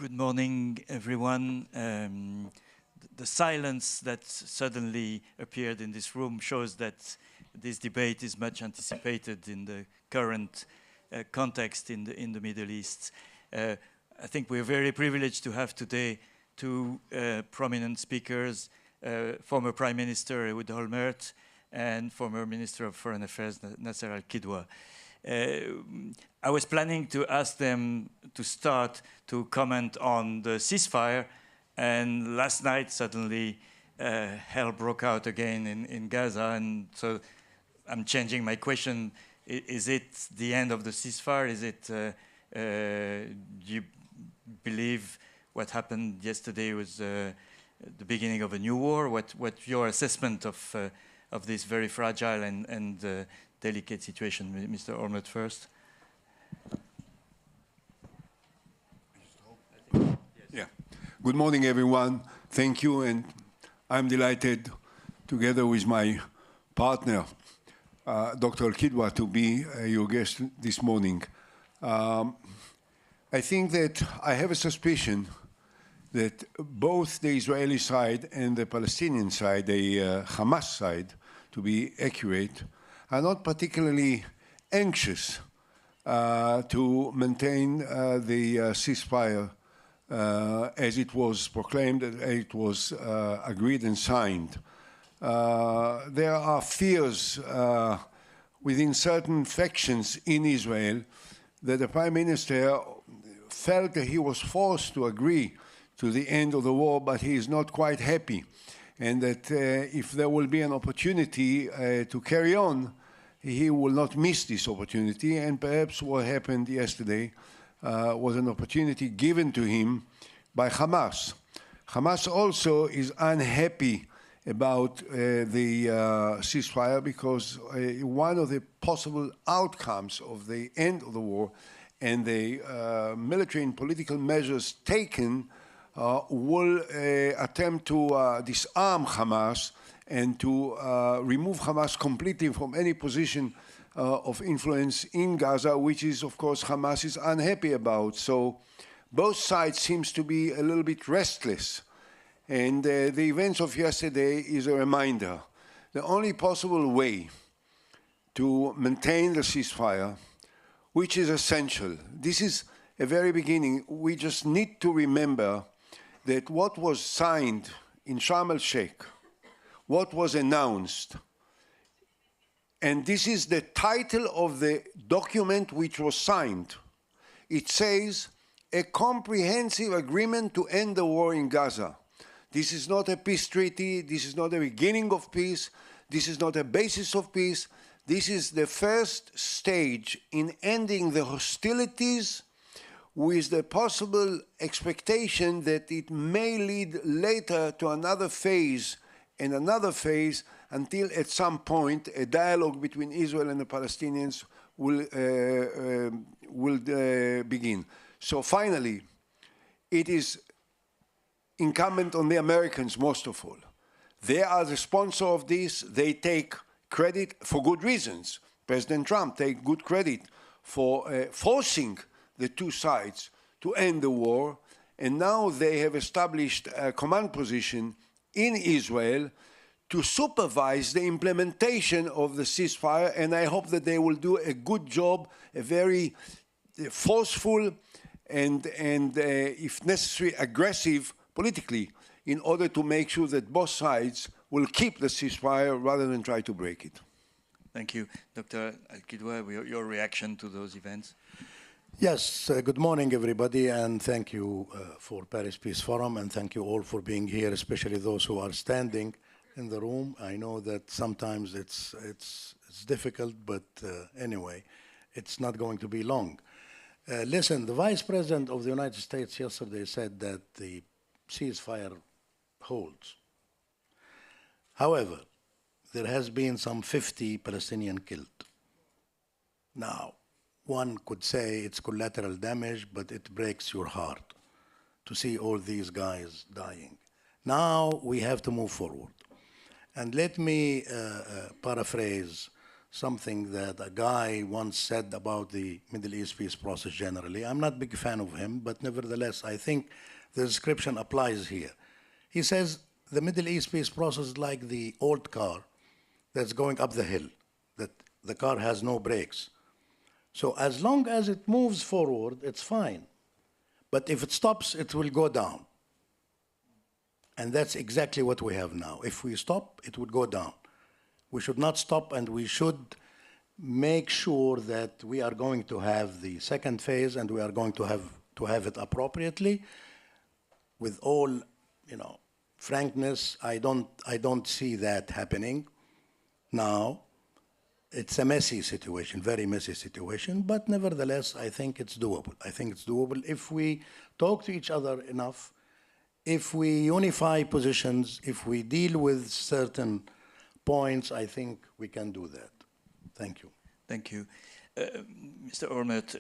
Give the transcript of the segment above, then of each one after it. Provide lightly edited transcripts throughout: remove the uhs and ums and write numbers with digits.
Good morning, everyone. The silence that suddenly appeared in this room shows that this debate is much anticipated in the current context in the Middle East. I think we're very privileged to have today two prominent speakers, former Prime Minister Ehud Olmert and former Minister of Foreign Affairs Nasser Al-Kidwa. I was planning to ask them to start to comment on the ceasefire, and last night suddenly hell broke out again in Gaza, and so I'm changing my question. Is it the end of the ceasefire? Is it, do you believe what happened yesterday was the beginning of a new war? What's your assessment of this very fragile and delicate situation? Mr. Olmert first. Yeah. Good morning, everyone. Thank you, and I'm delighted, together with my partner, Dr. Al-Kidwa, to be your guest this morning. I think that I have a suspicion that both the Israeli side and the Palestinian side, the Hamas side, to be accurate, are not particularly anxious to maintain the ceasefire as it was proclaimed, as it was agreed and signed. There are fears within certain factions in Israel that the Prime Minister felt that he was forced to agree to the end of the war, but he is not quite happy. And that if there will be an opportunity to carry on, he will not miss this opportunity. And perhaps what happened yesterday was an opportunity given to him by Hamas. Hamas also is unhappy about the ceasefire because one of the possible outcomes of the end of the war and the military and political measures taken will attempt to disarm Hamas and to remove Hamas completely from any position of influence in Gaza, which is, of course, Hamas is unhappy about. So both sides seems to be a little bit restless. And the events of yesterday is a reminder. The only possible way to maintain the ceasefire, which is essential, this is a very beginning. We just need to remember that what was signed in Sharm el-Sheikh, what was announced, and this is the title of the document which was signed. It says, a comprehensive agreement to end the war in Gaza. This is not a peace treaty. This is not the beginning of peace. This is not a basis of peace. This is the first stage in ending the hostilities with the possible expectation that it may lead later to another phase and another phase until at some point a dialogue between Israel and the Palestinians will begin. So finally, it is incumbent on the Americans most of all. They are the sponsor of this. They take credit for good reasons. President Trump takes good credit for forcing the two sides to end the war, and now they have established a command position in Israel to supervise the implementation of the ceasefire, and I hope that they will do a good job, a very forceful and if necessary, aggressive politically, in order to make sure that both sides will keep the ceasefire rather than try to break it. Thank you. Dr. Al-Kidwa, your reaction to those events? Yes, good morning, everybody, and thank you for Paris Peace Forum, and thank you all for being here, especially those who are standing in the room. I know that sometimes it's difficult, but anyway, it's not going to be long. Listen, the Vice President of the United States yesterday said that the ceasefire holds. However, there has been some 50 Palestinians killed. Now, one could say it's collateral damage, but it breaks your heart to see all these guys dying. Now we have to move forward. And let me paraphrase something that a guy once said about the Middle East peace process generally. I'm not a big fan of him, but nevertheless, I think the description applies here. He says the Middle East peace process is like the old car that's going up the hill, that the car has no brakes. So as long as it moves forward, it's fine. But if it stops, it will go down. And that's exactly what we have now. If we stop, it would go down. We should not stop, and we should make sure that we are going to have the second phase, and we are going to have it appropriately. With all, frankness, I don't see that happening now. It's a messy situation, very messy situation, but nevertheless, I think it's doable. I think it's doable if we talk to each other enough, if we unify positions, if we deal with certain points, I think we can do that. Thank you. Thank you. Mr. Ormert,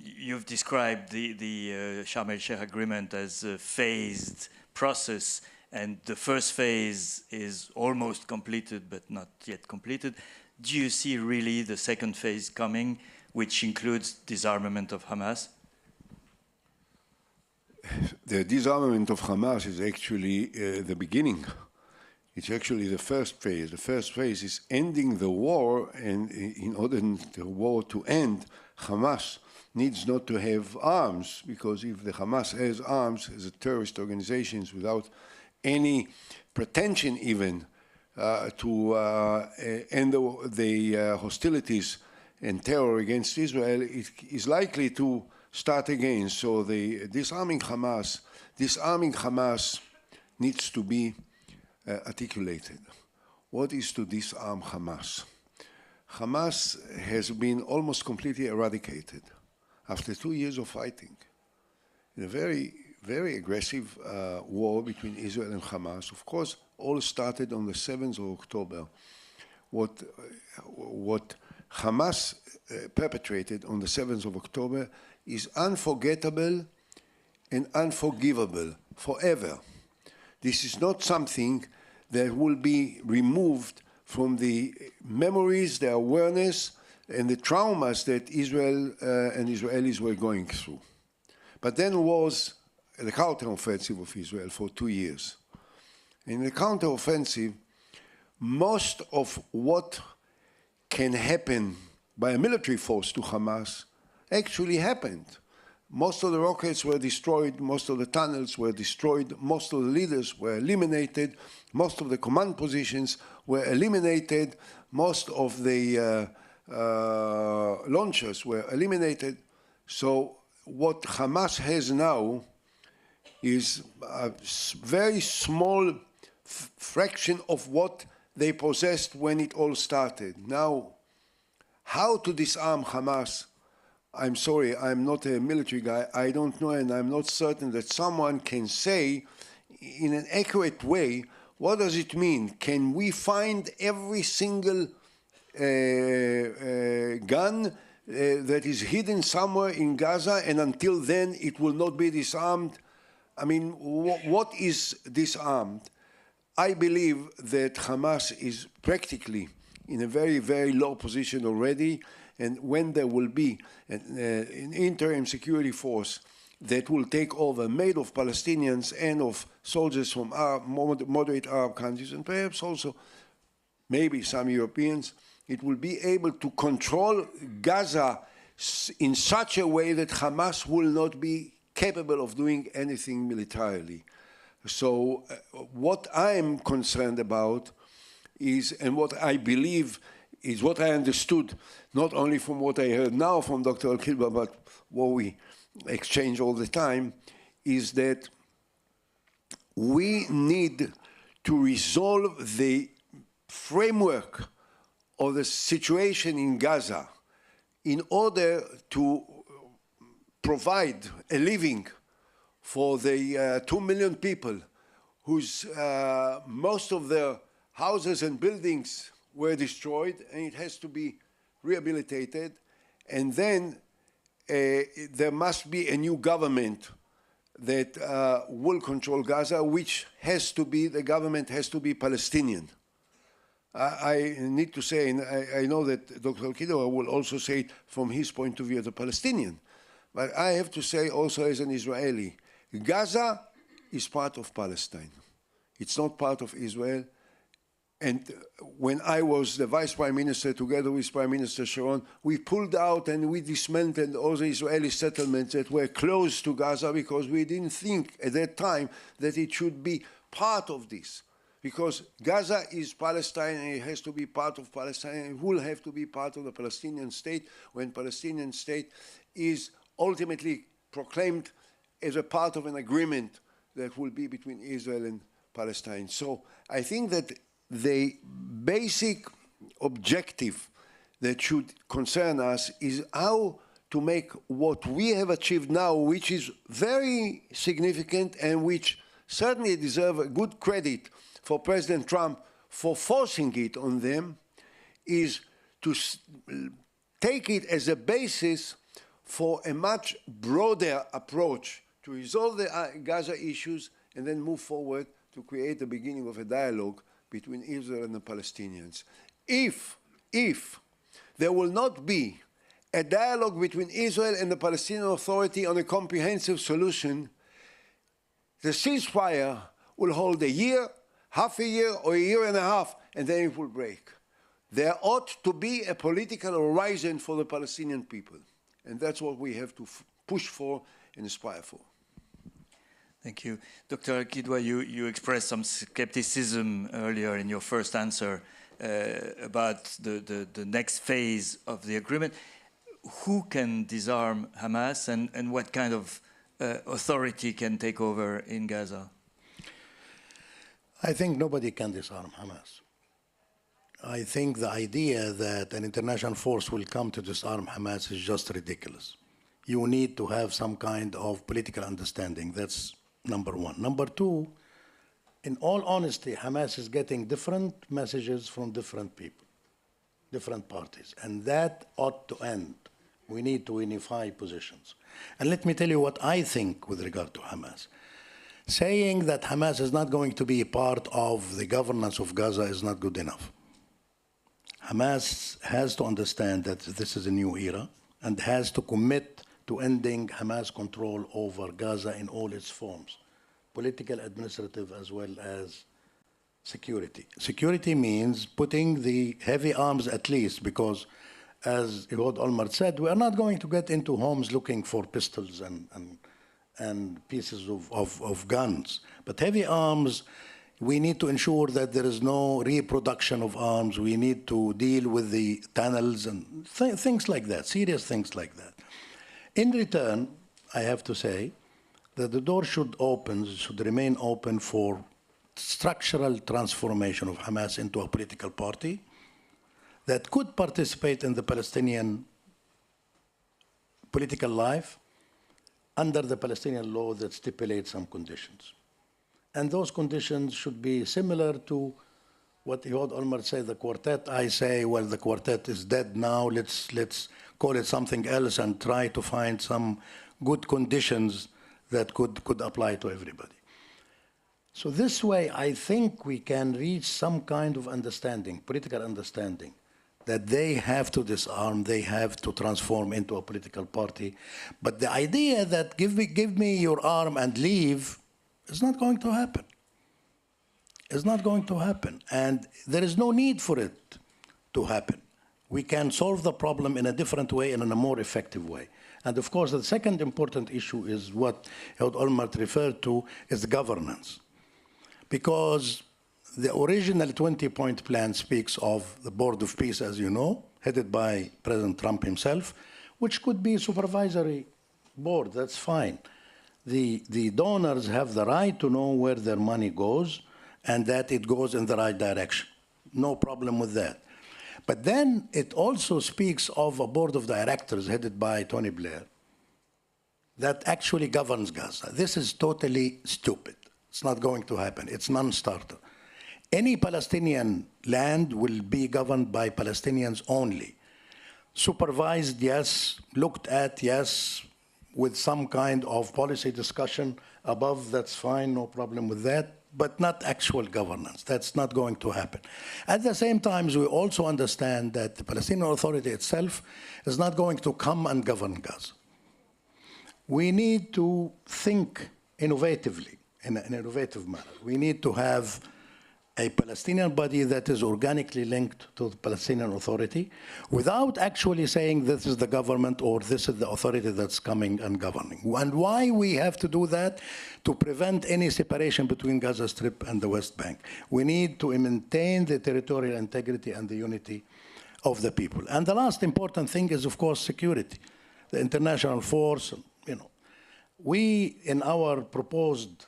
you've described the Sharm el-Sheikh agreement as a phased process, and the first phase is almost completed but not yet completed. Do you see really the second phase coming, which includes disarmament of Hamas? The disarmament of Hamas is actually the beginning. It's actually the first phase. The first phase is ending the war, and in order for the war to end, Hamas needs not to have arms, because if the Hamas has arms as a terrorist organization without any pretension even to end the hostilities and terror against Israel, it is likely to start again. So the disarming Hamas needs to be articulated. What is to disarm Hamas? Hamas has been almost completely eradicated after 2 years of fighting in a very, very aggressive war between Israel and Hamas. Of course, all started on the 7th of October. What Hamas perpetrated on the 7th of October is unforgettable and unforgivable forever. This is not something that will be removed from the memories, the awareness, and the traumas that Israel and Israelis were going through. But then was the counteroffensive of Israel for 2 years. In the counteroffensive, most of what can happen by a military force to Hamas actually happened. Most of the rockets were destroyed, most of the tunnels were destroyed, most of the leaders were eliminated, most of the command positions were eliminated, most of the launchers were eliminated. So what Hamas has now is a very small fraction of what they possessed when it all started. Now, how to disarm Hamas? I'm sorry, I'm not a military guy. I don't know, and I'm not certain that someone can say in an accurate way, what does it mean? Can we find every single gun that is hidden somewhere in Gaza, and until then it will not be disarmed? I mean, what is disarmed? I believe that Hamas is practically in a very, very low position already, and when there will be an interim security force that will take over, made of Palestinians and of soldiers from moderate Arab countries, and perhaps also maybe some Europeans, it will be able to control Gaza in such a way that Hamas will not be capable of doing anything militarily. So what I'm concerned about is, and what I believe is what I understood, not only from what I heard now from Dr. Al-Kilba, but what we exchange all the time, is that we need to resolve the framework of the situation in Gaza in order to provide a living for the 2 million people whose most of their houses and buildings were destroyed, and it has to be rehabilitated. And then there must be a new government that will control Gaza, which has to be, the government has to be Palestinian. I need to say, and I know that Dr. Kidwa will also say it from his point of view as a Palestinian, but I have to say also as an Israeli, Gaza is part of Palestine. It's not part of Israel. And when I was the vice prime minister, together with Prime Minister Sharon, we pulled out and we dismantled all the Israeli settlements that were close to Gaza because we didn't think at that time that it should be part of this. Because Gaza is Palestine and it has to be part of Palestine and it will have to be part of the Palestinian state when Palestinian state is ultimately proclaimed as a part of an agreement that will be between Israel and Palestine. So I think that the basic objective that should concern us is how to make what we have achieved now, which is very significant and which certainly deserve a good credit for President Trump for forcing it on them, is to take it as a basis for a much broader approach to resolve the Gaza issues and then move forward to create the beginning of a dialogue between Israel and the Palestinians. If there will not be a dialogue between Israel and the Palestinian Authority on a comprehensive solution, the ceasefire will hold a year, half a year, or a year and a half, and then it will break. There ought to be a political horizon for the Palestinian people, and that's what we have to push for and aspire for. Thank you. Dr. Kidwa, you expressed some skepticism earlier in your first answer about the next phase of the agreement. Who can disarm Hamas and what kind of authority can take over in Gaza? I think nobody can disarm Hamas. I think the idea that an international force will come to disarm Hamas is just ridiculous. You need to have some kind of political understanding. That's number one. Number two, in all honesty, Hamas is getting different messages from different people, different parties, and that ought to end. We need to unify positions. And let me tell you what I think with regard to Hamas. Saying that Hamas is not going to be part of the governance of Gaza is not good enough. Hamas has to understand that this is a new era and has to commit to ending Hamas control over Gaza in all its forms, political, administrative, as well as security. Security means putting the heavy arms at least, because as Ehud Olmert said, we are not going to get into homes looking for pistols and pieces of guns. But heavy arms, we need to ensure that there is no reproduction of arms. We need to deal with the tunnels and things like that, serious things like that. In return, I have to say that the door should remain open for structural transformation of Hamas into a political party that could participate in the Palestinian political life under the Palestinian law that stipulates some conditions. And those conditions should be similar to what Ehud Olmert said, the quartet. I say, well, the quartet is dead now. Let's call it something else and try to find some good conditions that could apply to everybody. So this way, I think we can reach some kind of understanding, political understanding, that they have to disarm, they have to transform into a political party. But the idea that give me your arm and leave is not going to happen. It's not going to happen. And there is no need for it to happen. We can solve the problem in a different way and in a more effective way. And of course, the second important issue is what Ehud Olmert referred to is governance. Because the original 20-point plan speaks of the Board of Peace, as you know, headed by President Trump himself, which could be a supervisory board, that's fine. The donors have the right to know where their money goes and that it goes in the right direction. No problem with that. But then it also speaks of a board of directors headed by Tony Blair that actually governs Gaza. This is totally stupid. It's not going to happen. It's non-starter. Any Palestinian land will be governed by Palestinians only. Supervised, yes. Looked at, yes. With some kind of policy discussion above, that's fine, no problem with that. but not actual governance. That's not going to happen. At the same time, we also understand that the Palestinian Authority itself is not going to come and govern Gaza. We need to think innovatively, in an innovative manner. We need to have a Palestinian body that is organically linked to the Palestinian Authority without actually saying this is the government or this is the authority that's coming and governing. And why we have to do that? To prevent any separation between Gaza Strip and the West Bank. We need to maintain the territorial integrity and the unity of the people. And the last important thing is, of course, security. The international force, we, in our proposed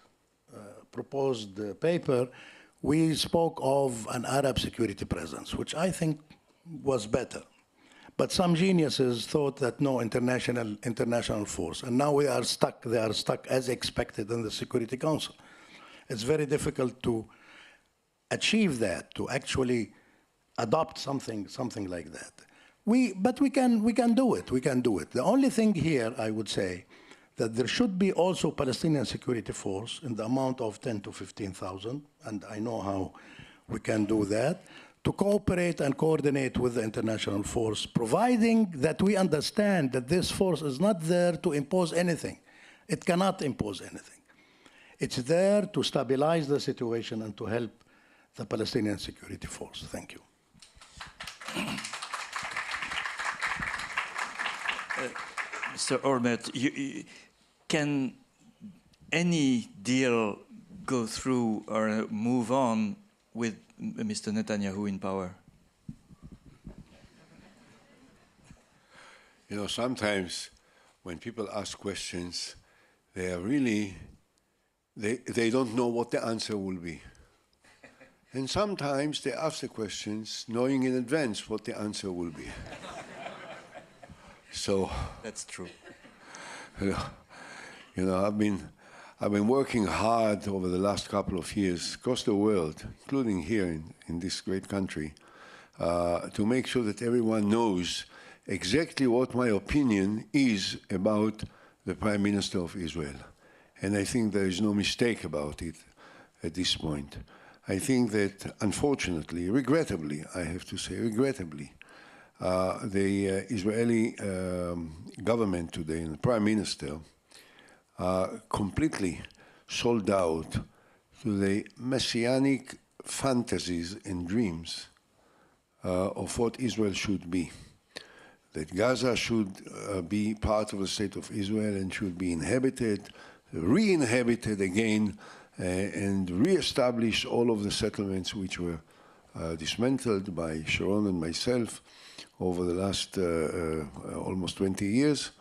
paper, we spoke of an Arab security presence, which I think was better. But some geniuses thought that no, international force. And now they are stuck as expected in the Security Council. It's very difficult to achieve that, to actually adopt something like that. But we can do it, The only thing here, I would say, that there should be also Palestinian security force in the amount of 10 to 15,000, and I know how we can do that, to cooperate and coordinate with the international force, providing that we understand that this force is not there to impose anything. It cannot impose anything. It's there to stabilize the situation and to help the Palestinian security force. Thank you. Mr. Ormet, can any deal go through or move on with Mr. Netanyahu in power? Sometimes when people ask questions, they are really, they don't know what the answer will be. And sometimes they ask the questions knowing in advance what the answer will be. So that's true. I've been working hard over the last couple of years across the world, including here in this great country, to make sure that everyone knows exactly what my opinion is about the Prime Minister of Israel. And I think there is no mistake about it at this point. I think that, unfortunately, regrettably, I have to say, regrettably, the Israeli government today and the Prime Minister completely sold out to the messianic fantasies and dreams of what Israel should be. That Gaza should be part of the state of Israel and should be inhabited, re-inhabited again, and re-establish all of the settlements which were dismantled by Sharon and myself over the last almost 20 years.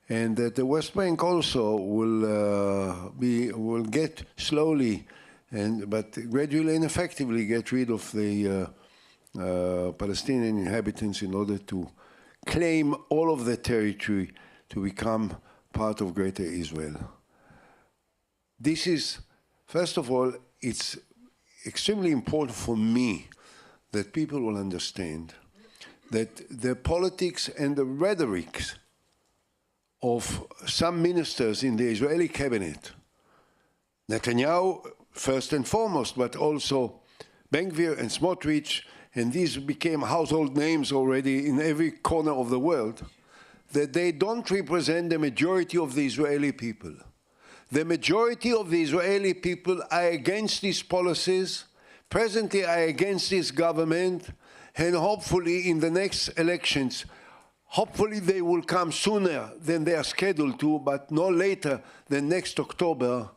And that the West Bank also will get slowly, but gradually and effectively get rid of the Palestinian inhabitants in order to claim all of the territory to become part of Greater Israel. This is, first of all, it's extremely important for me that people will understand that the politics and the rhetoric of some ministers in the Israeli cabinet, Netanyahu first and foremost, but also Ben-Gvir and Smotrich, and these became household names already in every corner of the world, that they don't represent the majority of the Israeli people. The majority of the Israeli people are against these policies, presently are against this government, and hopefully in the next elections, hopefully they will come sooner than they are scheduled to, but no later than next October,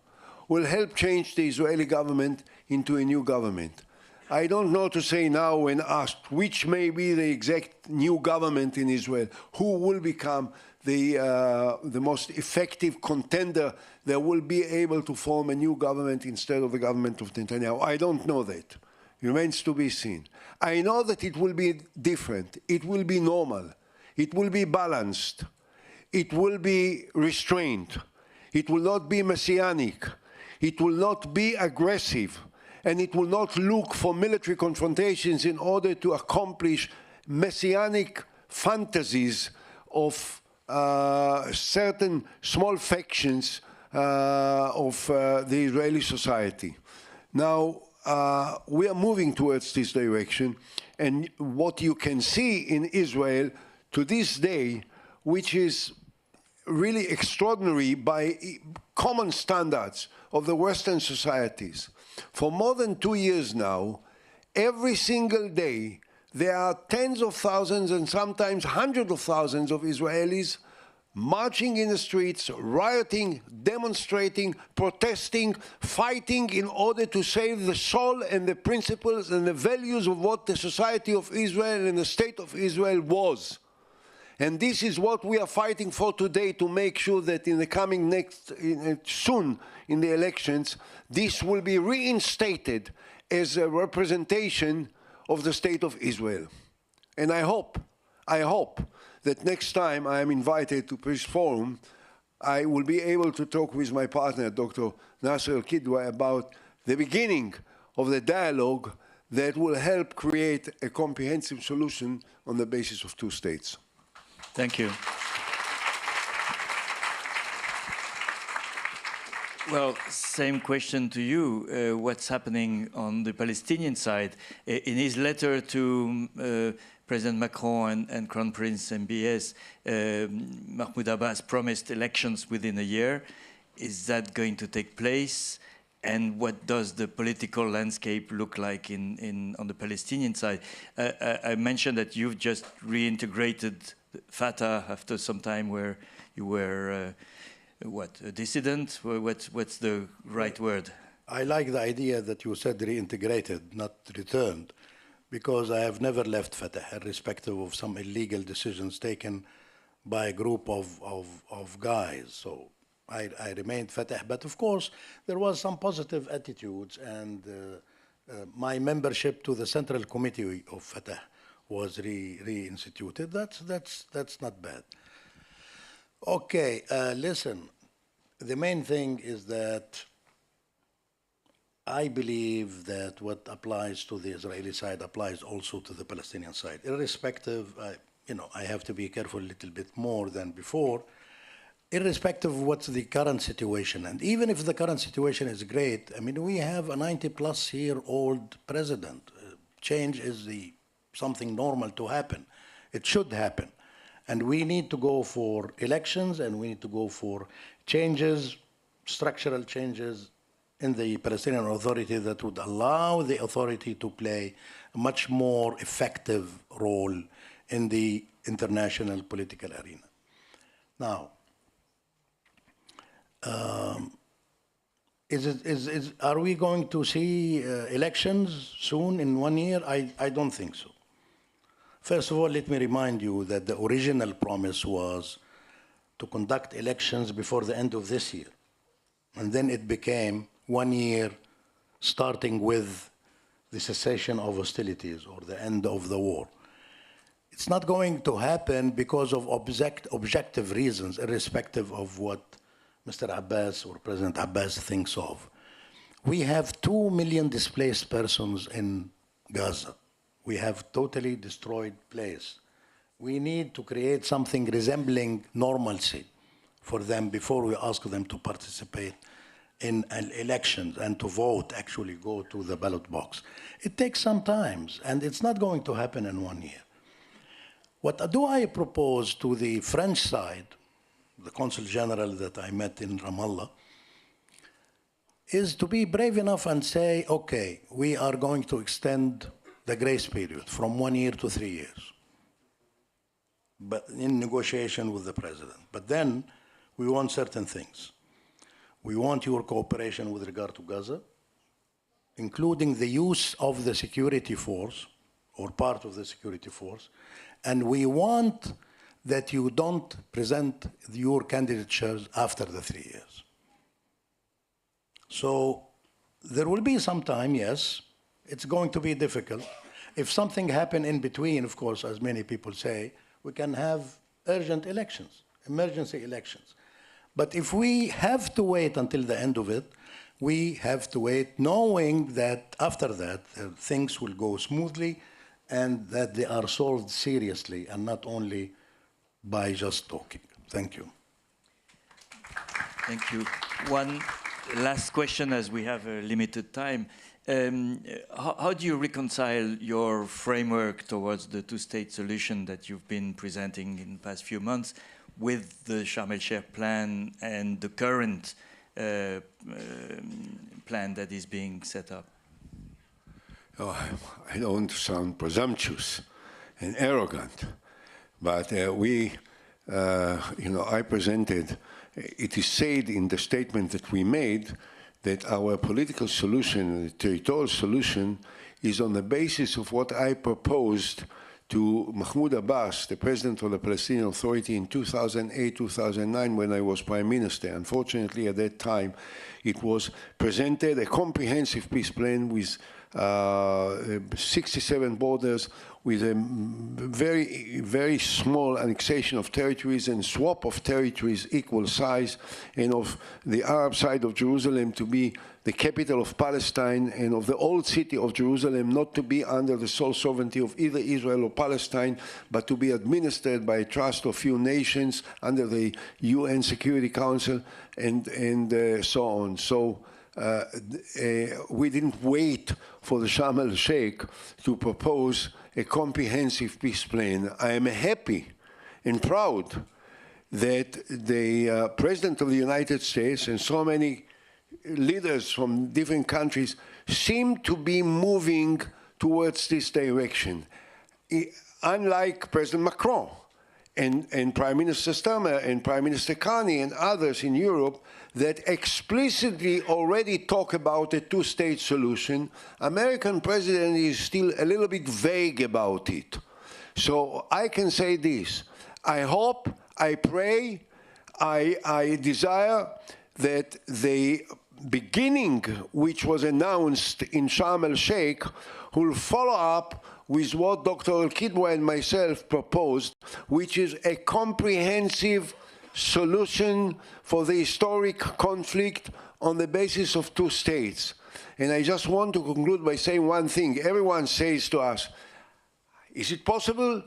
will help change the Israeli government into a new government. I don't know to say now when asked which may be the exact new government in Israel, who will become the most effective contender that will be able to form a new government instead of the government of Netanyahu. I don't know that. It remains to be seen. I know that it will be different. It will be normal. It will be balanced. It will be restrained. It will not be messianic. It will not be aggressive. And it will not look for military confrontations in order to accomplish messianic fantasies of certain small factions of the Israeli society. Now, we are moving towards this direction, and what you can see in Israel to this day, which is really extraordinary by common standards of the Western societies. For more than 2 years now, every single day, there are tens of thousands and sometimes hundreds of thousands of Israelis marching in the streets, rioting, demonstrating, protesting, fighting in order to save the soul and the principles and the values of what the society of Israel and the state of Israel was. And this is what we are fighting for today, to make sure that in the coming soon in the elections, this will be reinstated as a representation of the state of Israel. And I hope that next time I am invited to Peace Forum, I will be able to talk with my partner, Dr. Nasser Al-Kidwa, about the beginning of the dialogue that will help create a comprehensive solution on the basis of 2 states. Thank you. Well, same question to you. What's happening on the Palestinian side? In his letter to President Macron and Crown Prince MBS, Mahmoud Abbas promised elections within a year. Is that going to take place? And what does the political landscape look like on the Palestinian side? I mentioned that you've just reintegrated Fatah after some time where you were, a dissident? What's the right word? I like the idea that you said reintegrated, not returned, because I have never left Fatah, irrespective of some illegal decisions taken by a group of guys. So I remained Fatah. But of course, there was some positive attitudes, and my membership to the Central Committee of Fatah was reinstituted. That's not bad. Okay, listen, the main thing is that I believe that what applies to the Israeli side applies also to the Palestinian side. Irrespective, I have to be careful a little bit more than before, irrespective of what's the current situation. And even if the current situation is great, I mean, we have a 90-plus-year-old president. Change is something normal to happen. It should happen. And we need to go for elections, and we need to go for changes, structural changes in the Palestinian Authority that would allow the authority to play a much more effective role in the international political arena. Now, are we going to see elections soon in 1 year? I don't think so. First of all, let me remind you that the original promise was to conduct elections before the end of this year. And then it became 1 year, starting with the cessation of hostilities or the end of the war. It's not going to happen because of objective reasons, irrespective of what Mr. Abbas or President Abbas thinks of. We have 2 million displaced persons in Gaza. We have totally destroyed place. We need to create something resembling normalcy for them before we ask them to participate in elections and to vote, actually go to the ballot box. It takes some time, and it's not going to happen in 1 year. What do I propose to the French side, the Consul General that I met in Ramallah, is to be brave enough and say, okay, we are going to extend the grace period from 1 year to 3 years, but in negotiation with the president. But then we want certain things. We want your cooperation with regard to Gaza, including the use of the security force or part of the security force, and we want that you don't present your candidatures after the 3 years. So there will be some time, yes. It's going to be difficult. If something happens in between, of course, as many people say, we can have urgent elections, emergency elections. But if we have to wait until the end of it, we have to wait knowing that after that, things will go smoothly and that they are solved seriously and not only by just talking. Thank you. Thank you. last question, as we have a limited time. How do you reconcile your framework towards the two-state solution that you've been presenting in the past few months with the Sharm el-Sheikh plan and the current plan that is being set up? Oh, I don't want to sound presumptuous and arrogant, but I presented, it is said in the statement that we made that our political solution, the territorial solution, is on the basis of what I proposed to Mahmoud Abbas, the president of the Palestinian Authority, in 2008, 2009, when I was prime minister. Unfortunately, at that time, it was presented a comprehensive peace plan with 67 borders, with a very, very small annexation of territories and swap of territories equal size, and of the Arab side of Jerusalem to be the capital of Palestine, and of the old city of Jerusalem not to be under the sole sovereignty of either Israel or Palestine, but to be administered by a trust of few nations under the UN Security Council, and so on. So we didn't wait for the Sharm el-Sheikh to propose a comprehensive peace plan. I am happy and proud that the President of the United States and so many leaders from different countries seem to be moving towards this direction. Unlike President Macron and Prime Minister Sturmer and Prime Minister Carney and others in Europe that explicitly already talk about a two-state solution, American president is still a little bit vague about it. So I can say this: I hope, I pray, I desire that the beginning which was announced in Sharm el-Sheikh will follow up with what Dr. Al-Kidwa and myself proposed, which is a comprehensive solution for the historic conflict on the basis of two states. And I just want to conclude by saying one thing. Everyone says to us, is it possible?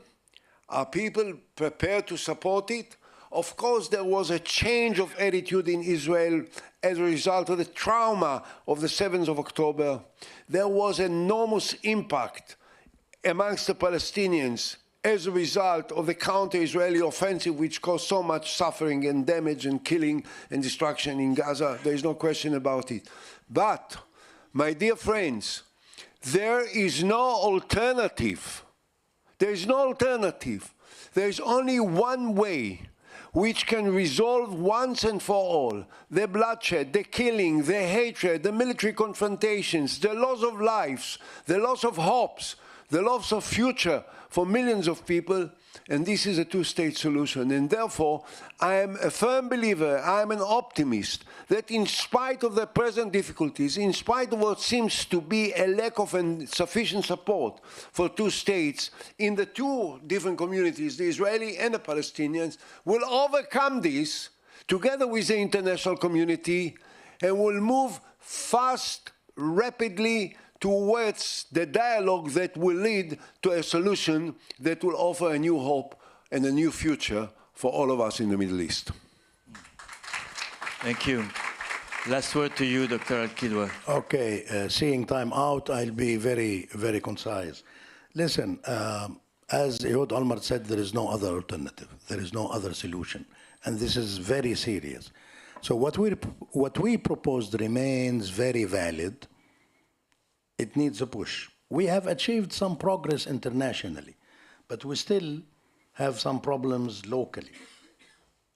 Are people prepared to support it? Of course, there was a change of attitude in Israel as a result of the trauma of the 7th of October. There was enormous impact amongst the Palestinians as a result of the counter-Israeli offensive, which caused so much suffering and damage and killing and destruction in Gaza. There is no question about it. But, my dear friends, there is no alternative. There is no alternative. There is only one way which can resolve once and for all the bloodshed, the killing, the hatred, the military confrontations, the loss of lives, the loss of hopes, the loss of future for millions of people, and this is a two-state solution. And therefore, I am a firm believer, I am an optimist, that in spite of the present difficulties, in spite of what seems to be a lack of sufficient support for two states in the two different communities, the Israeli and the Palestinians, will overcome this together with the international community and will move fast, rapidly, towards the dialogue that will lead to a solution that will offer a new hope and a new future for all of us in the Middle East. Thank you. Last word to you, Dr. Al-Kidwa. Okay, seeing time out, I'll be very, very concise. Listen, as Ehud Olmert said, there is no other alternative. There is no other solution. And this is very serious. So what we proposed remains very valid. It needs a push. We have achieved some progress internationally, but we still have some problems locally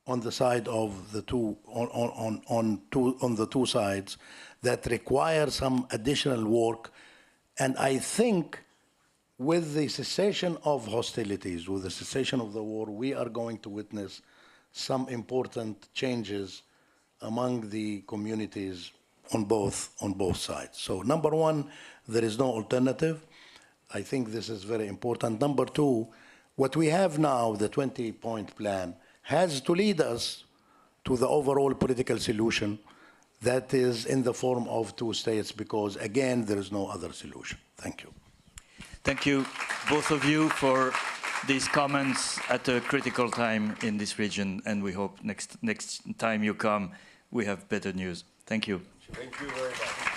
on the side of the two, on the two sides that require some additional work. And I think with the cessation of hostilities, with the cessation of the war, we are going to witness some important changes among the communities on both sides. So number one, there is no alternative. I think this is very important. Number two, what we have now, the 20-point plan, has to lead us to the overall political solution that is in the form of two states, because again, there is no other solution. Thank you. Thank you, both of you, for these comments at a critical time in this region, and we hope next time you come, we have better news. Thank you. Thank you very much.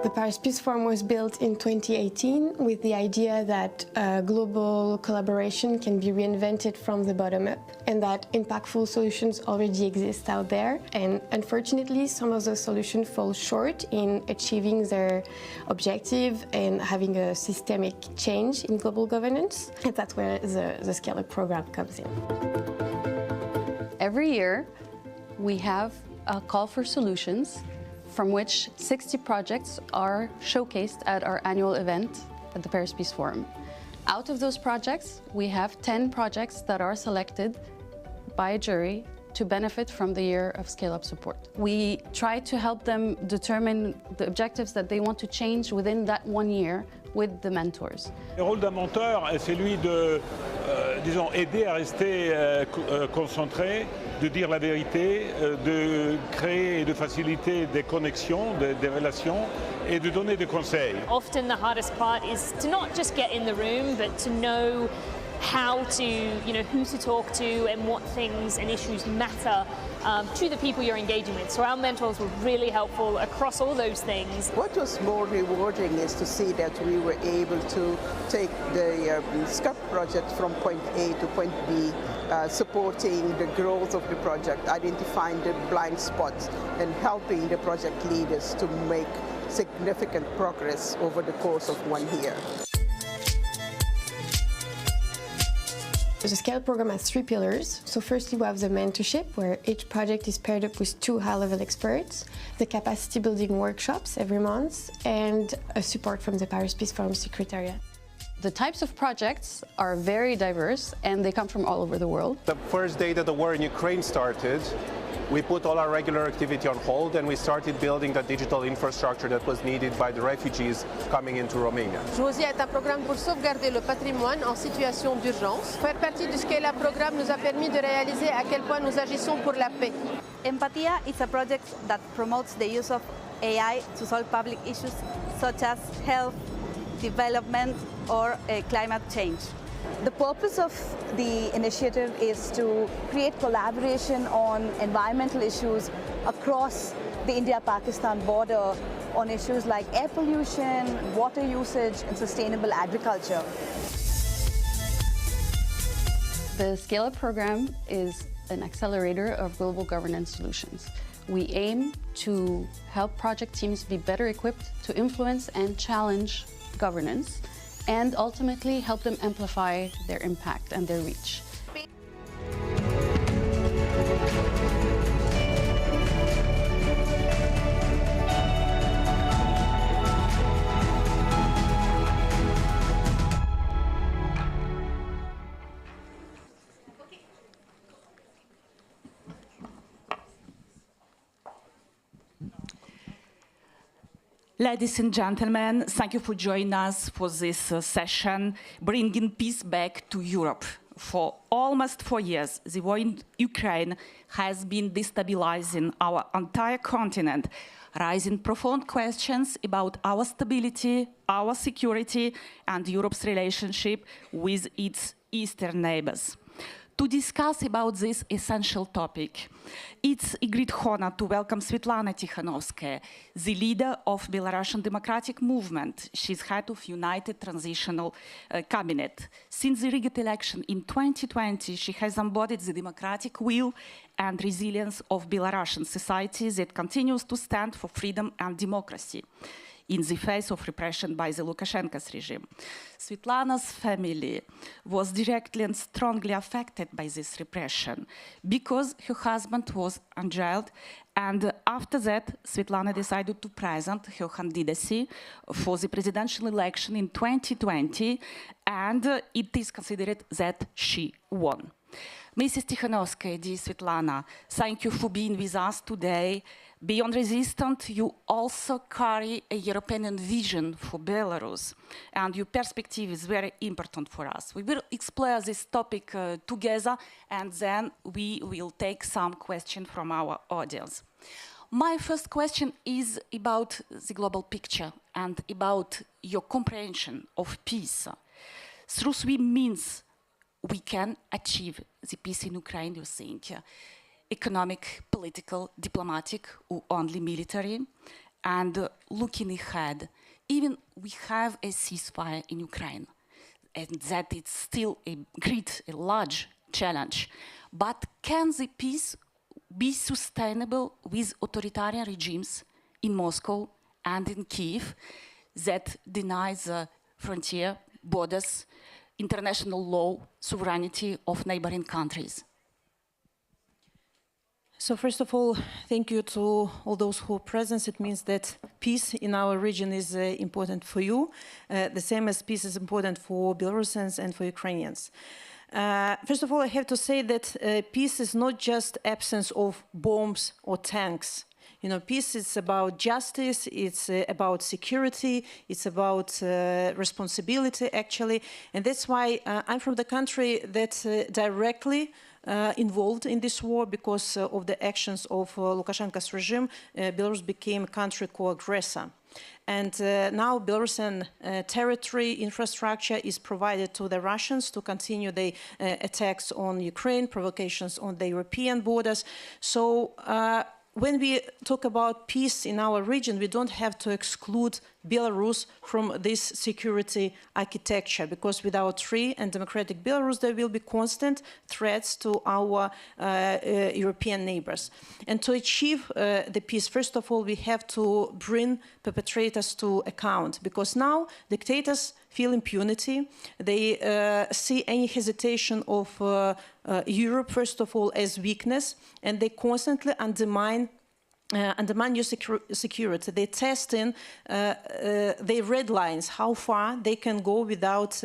The Paris Peace Forum was built in 2018 with the idea that global collaboration can be reinvented from the bottom up and that impactful solutions already exist out there. And unfortunately, some of those solutions fall short in achieving their objective and having a systemic change in global governance. And that's where the Scale Up program comes in. Every year, we have a call for solutions from which 60 projects are showcased at our annual event at the Paris Peace Forum. Out of those projects, we have 10 projects that are selected by a jury to benefit from the year of scale-up support. We try to help them determine the objectives that they want to change within that 1 year with the mentors. Le rôle d'un mentor, c'est celui de, disons, aider à rester concentré, de dire la vérité, de créer et de faciliter des connexions, des relations, et de donner des conseils. Often the hardest part is to not just get in the room, but to know how to, who to talk to and what things and issues matter to the people you're engaging with. So our mentors were really helpful across all those things. What was more rewarding is to see that we were able to take the SCUP project from point A to point B, supporting the growth of the project, identifying the blind spots, and helping the project leaders to make significant progress over the course of 1 year. The Scale program has 3 pillars. So firstly, we have the mentorship, where each project is paired up with 2 high-level experts, the capacity building workshops every month, and a support from the Paris Peace Forum Secretariat. The types of projects are very diverse and they come from all over the world. The first day that the war in Ukraine started, we put all our regular activity on hold and we started building the digital infrastructure that was needed by the refugees coming into Romania. Josia est un programme pour sauvegarder le patrimoine en situation d'urgence. Faire partie du Scale Up programme nous a permis de réaliser à quel point nous agissons pour la paix. Empatia is a project that promotes the use of AI to solve public issues such as health, development, or climate change. The purpose of the initiative is to create collaboration on environmental issues across the India-Pakistan border on issues like air pollution, water usage, and sustainable agriculture. The Scale Up program is an accelerator of global governance solutions. We aim to help project teams be better equipped to influence and challenge governance, and ultimately help them amplify their impact and their reach. Ladies and gentlemen, thank you for joining us for this session, Bringing Peace Back to Europe. For almost 4 years, the war in Ukraine has been destabilizing our entire continent, raising profound questions about our stability, our security, and Europe's relationship with its eastern neighbors. To discuss about this essential topic, it's a great honor to welcome Svetlana Tikhanovskaya, the leader of Belarusian Democratic Movement. She's head of United Transitional Cabinet. Since the rigged election in 2020, she has embodied the democratic will and resilience of Belarusian society that continues to stand for freedom and democracy in the face of repression by the Lukashenko's regime. Svetlana's family was directly and strongly affected by this repression because her husband was jailed, and after that, Svetlana decided to present her candidacy for the presidential election in 2020, and it is considered that she won. Mrs. Tikhanovskaya, dear Svetlana, thank you for being with us today. Beyond resistance, you also carry a European vision for Belarus, and your perspective is very important for us. We will explore this topic together, and then we will take some questions from our audience. My first question is about the global picture and about your comprehension of peace. Through 3 means we can achieve the peace in Ukraine, you think? Economic, political, diplomatic, or only military? And looking ahead, even we have a ceasefire in Ukraine, and that it's still a large challenge. But can the peace be sustainable with authoritarian regimes in Moscow and in Kyiv that denies the frontier, borders, international law, sovereignty of neighboring countries? So first of all, thank you to all those who are present. It means that peace in our region is important for you, the same as peace is important for Belarusians and for Ukrainians. First of all, I have to say that peace is not just absence of bombs or tanks. You know, peace is about justice, it's about security, it's about responsibility, actually. And that's why I'm from the country that's directly involved in this war because of the actions of Lukashenko's regime. Belarus became a country co-aggressor. And now Belarusian territory infrastructure is provided to the Russians to continue the attacks on Ukraine, provocations on the European borders. So when we talk about peace in our region, we don't have to exclude Belarus from this security architecture, because without free and democratic Belarus, there will be constant threats to our European neighbors. And to achieve the peace, first of all, we have to bring perpetrators to account, because now dictators feel impunity. They see any hesitation of Europe, first of all, as weakness, and they constantly undermine your security. They test in their red lines, how far they can go without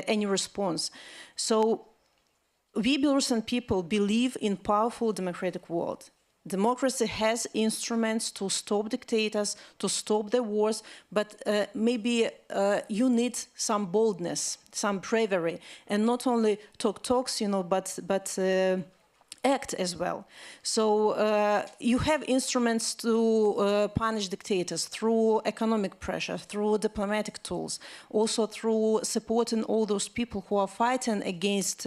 any response. So we Belarusian people believe in powerful democratic world. Democracy has instruments to stop dictators, to stop the wars, but maybe you need some boldness, some bravery, and not only talks, you know, but act as well. So you have instruments to punish dictators through economic pressure, through diplomatic tools, also through supporting all those people who are fighting against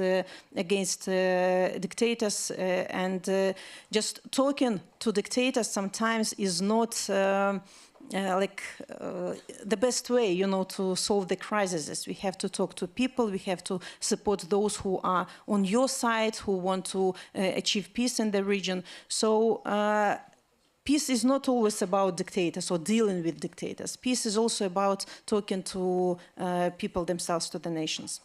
dictators, and just talking to dictators sometimes is not the best way, you know, to solve the crises. We have to talk to people, we have to support those who are on your side, who want to achieve peace in the region. So peace is not always about dictators or dealing with dictators. Peace is also about talking to people themselves, to the nations.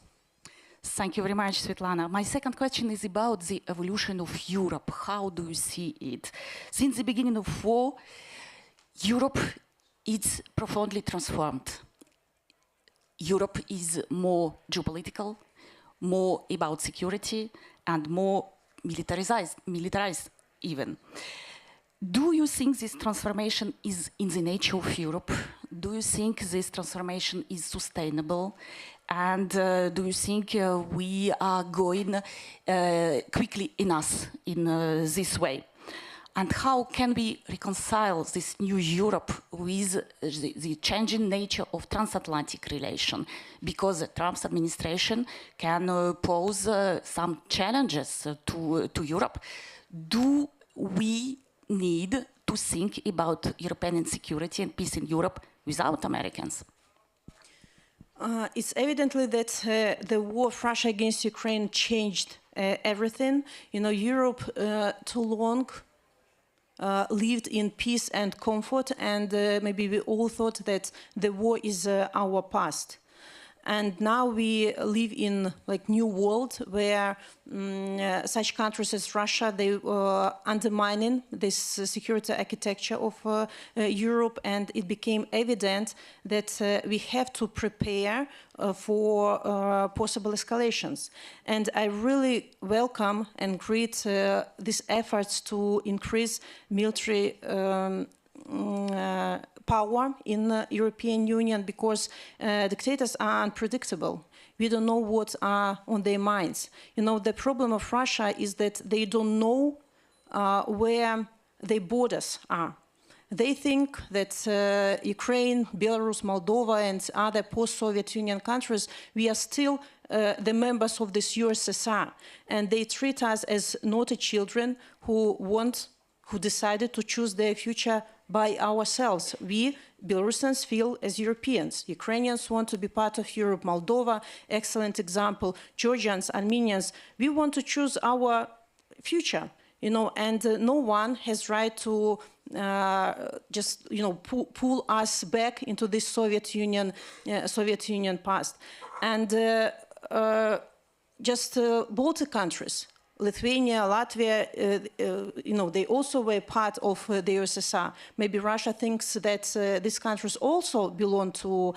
Thank you very much, Svetlana. My second question is about the evolution of Europe. How do you see it? Since the beginning of war, Europe is profoundly transformed. Europe is more geopolitical, more about security, and more militarized even. Do you think this transformation is in the nature of Europe? Do you think this transformation is sustainable? And do you think we are going quickly enough in this way? And how can we reconcile this new Europe with the changing nature of transatlantic relation? Because the Trump administration can pose some challenges to Europe. Do we need to think about European security and peace in Europe without Americans? It's evidently that the war of Russia against Ukraine changed everything. You know, Europe too long lived in peace and comfort, and maybe we all thought that the war is our past. And now we live in like new world where such countries as Russia, they were undermining this security architecture of Europe, and it became evident that we have to prepare for possible escalations. And I really welcome and greet these efforts to increase military power in the European Union, because dictators are unpredictable. We don't know what are on their minds. You know, the problem of Russia is that they don't know where their borders are. They think that Ukraine, Belarus, Moldova, and other post-Soviet Union countries, we are still the members of this USSR, and they treat us as naughty children who who decided to choose their future by ourselves. We, Belarusians, feel as Europeans. Ukrainians want to be part of Europe. Moldova, excellent example. Georgians, Armenians, we want to choose our future, you know, and no one has right to just, you know, pull us back into this Soviet Union past. And just Baltic countries, Lithuania, Latvia, you know, they also were part of the USSR. Maybe Russia thinks that these countries also belong to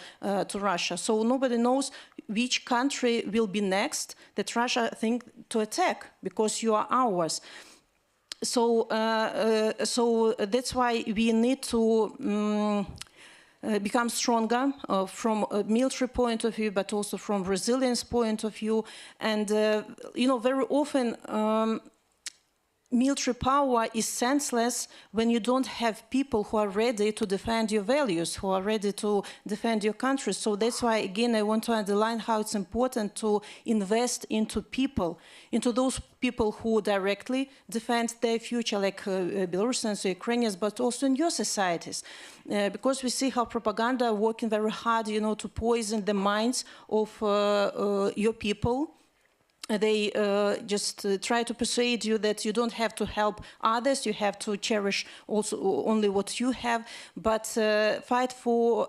Russia. So nobody knows which country will be next that Russia thinks to attack, because you are ours. So, so that's why we need to become stronger from a military point of view, but also from resilience point of view. And, you know, very often military power is senseless when you don't have people who are ready to defend your values, who are ready to defend your country. So that's why, again, I want to underline how it's important to invest into people, into those people who directly defend their future, like Belarusians or Ukrainians, but also in your societies. Because we see how propaganda working very hard, you know, to poison the minds of your people. They just try to persuade you that you don't have to help others, you have to cherish also only what you have. But fight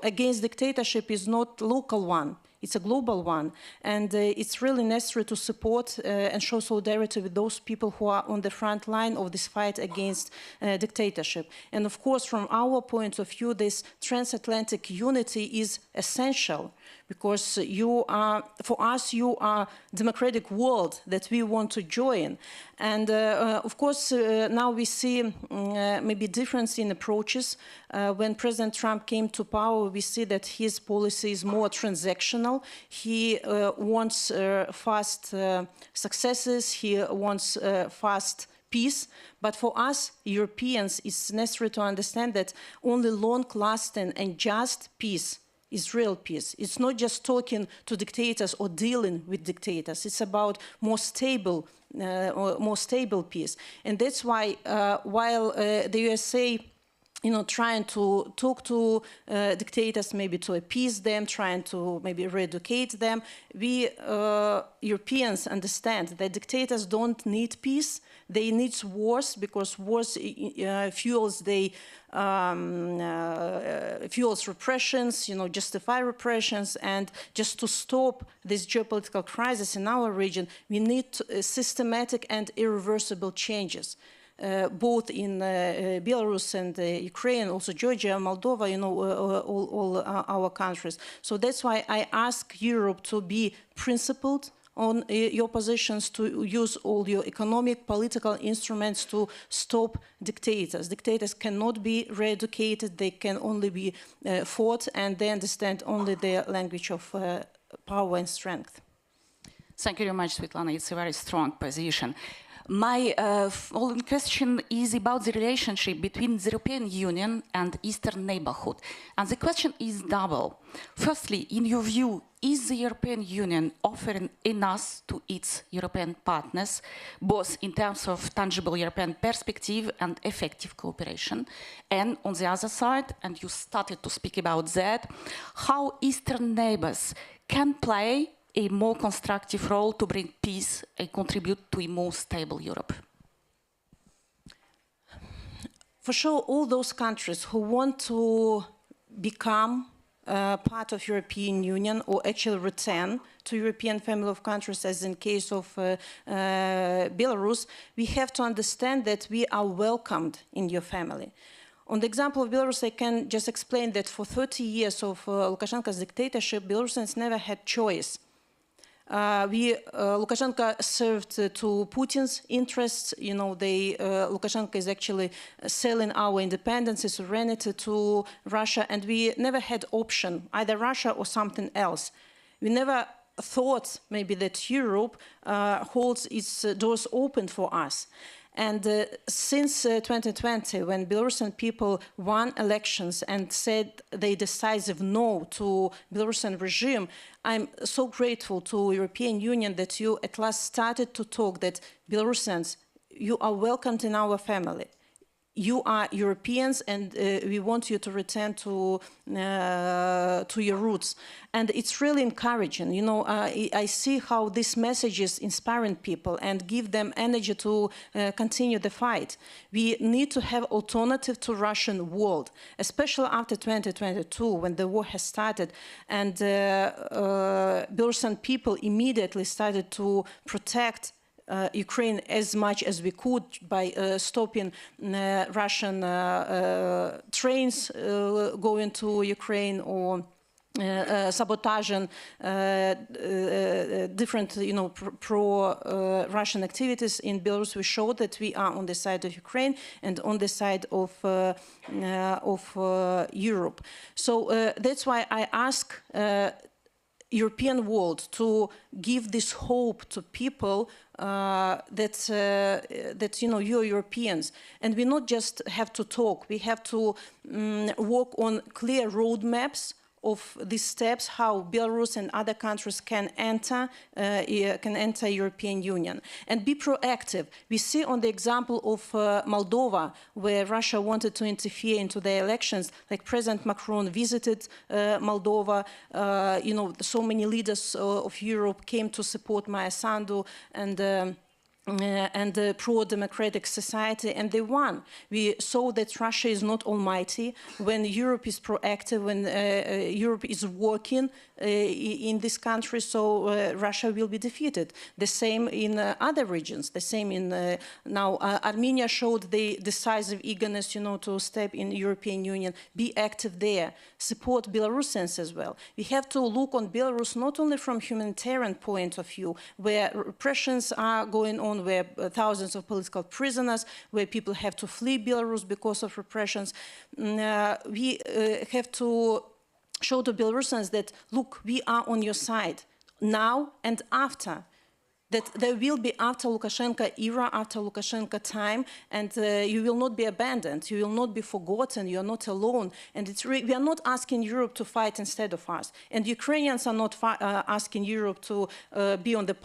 against dictatorship is not a local one. It's a global one, and it's really necessary to support and show solidarity with those people who are on the front line of this fight against dictatorship. And of course, from our point of view, this transatlantic unity is essential, because you are, for us, you are democratic world that we want to join. And of course, now we see maybe difference in approaches. When President Trump came to power, we see that his policy is more transactional. He wants fast successes. He wants fast peace. But for us, Europeans, it's necessary to understand that only long-lasting and just peace is real peace. It's not just talking to dictators or dealing with dictators. It's about more stable peace. And that's why, while the USA, you know, trying to talk to dictators, maybe to appease them, trying to maybe re-educate them, we Europeans understand that dictators don't need peace. They need wars, because wars fuels fuels repressions, you know, justify repressions. And just to stop this geopolitical crisis in our region, we need systematic and irreversible changes. Both in Belarus and Ukraine, also Georgia, Moldova, you know, all our countries. So that's why I ask Europe to be principled on your positions, to use all your economic, political instruments to stop dictators. Dictators cannot be re-educated, they can only be fought, and they understand only the language of power and strength. Thank you very much, Svetlana. It's a very strong position. My following question is about the relationship between the European Union and Eastern neighborhood. And the question is double. Firstly, in your view, is the European Union offering enough to its European partners, both in terms of tangible European perspective and effective cooperation? And on the other side, and you started to speak about that, how Eastern neighbors can play a more constructive role to bring peace and contribute to a more stable Europe? For sure, all those countries who want to become part of European Union, or actually return to European family of countries, as in case of Belarus, we have to understand that we are welcomed in your family. On the example of Belarus, I can just explain that for 30 years of Lukashenko's dictatorship, Belarusians never had choice. Lukashenko served to Putin's interests. You know, Lukashenko is actually selling our independence and sovereignty to Russia, and we never had option, either Russia or something else. We never thought maybe that Europe holds its doors open for us. And since 2020, when Belarusian people won elections and said their decisive no to Belarusian regime, I'm so grateful to European Union that you at last started to talk that Belarusians, you are welcomed in our family. you are Europeans, and we want you to return to your roots. And it's really encouraging. You know, I see how this message is inspiring people and give them energy to continue the fight. We need to have alternative to Russian world, especially after 2022, when the war has started, and Belarusian people immediately started to protect Ukraine as much as we could by stopping Russian trains going to Ukraine, or sabotaging different, you know, pro-Russian activities in Belarus. We showed that we are on the side of Ukraine and on the side of Europe. So that's why I ask European world to give this hope to people that you know, you're Europeans, and we not just have to talk. We have to work on clear roadmaps of these steps, how Belarus and other countries can enter European Union, and be proactive. We see on the example of Moldova, where Russia wanted to interfere into the elections, like President Macron visited Moldova. You know, so many leaders of Europe came to support Maia Sandu and the pro-democratic society, and they won. We saw that Russia is not almighty. When Europe is proactive, when Europe is working in this country, so Russia will be defeated. The same in other regions. The same in now Armenia showed the decisive eagerness, you know, to step in the European Union. Be active there. Support Belarusians as well. We have to look on Belarus not only from humanitarian point of view, where repressions are going on, where thousands of political prisoners, where people have to flee Belarus because of repressions. We have to show to Belarusians that, look, we are on your side now and after. That there will be after Lukashenko era, after Lukashenko time, and you will not be abandoned, you will not be forgotten, you are not alone. And we are not asking Europe to fight instead of us. And Ukrainians are not asking Europe to be on the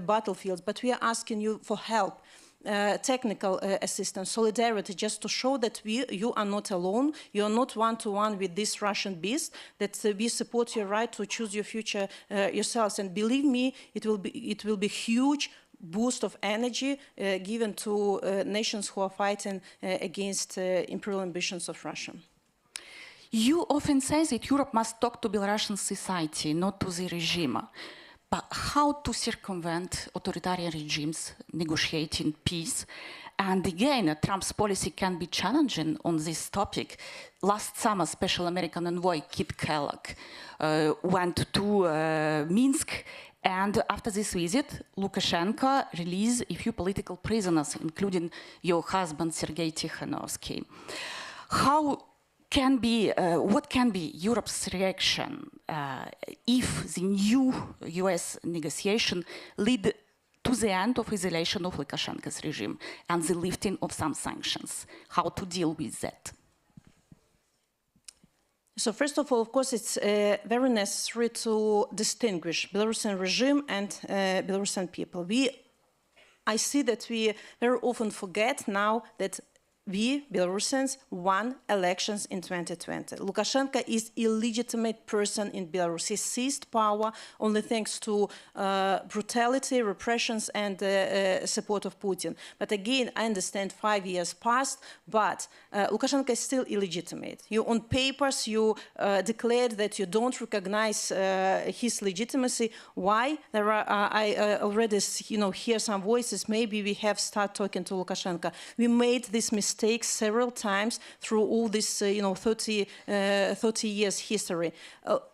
battlefields, but we are asking you for help. Technical assistance, solidarity, just to show that you are not alone, you are not one-to-one with this Russian beast, that we support your right to choose your future yourselves. And believe me, it will be huge boost of energy given to nations who are fighting against imperial ambitions of Russia. You often say that Europe must talk to Belarusian society, not to the regime. But how to circumvent authoritarian regimes negotiating peace? And again, Trump's policy can be challenging on this topic. Last summer, Special American Envoy Kit Kellogg went to Minsk, and after this visit, Lukashenko released a few political prisoners, including your husband, Sergei Tikhanovsky. What can be Europe's reaction if the new US negotiation lead to the end of isolation of Lukashenko's regime and the lifting of some sanctions? How to deal with that? So first of all, of course, it's very necessary to distinguish Belarusian regime and Belarusian people. I see that we very often forget now that we, Belarusians, won elections in 2020. Lukashenko is an illegitimate person in Belarus. He seized power only thanks to brutality, repressions, and support of Putin. But again, I understand 5 years passed, but Lukashenko is still illegitimate. You, on papers, you declared that you don't recognize his legitimacy. Why? I already, hear some voices. Maybe we have started talking to Lukashenko. We made this mistake several times through all this, 30 years history.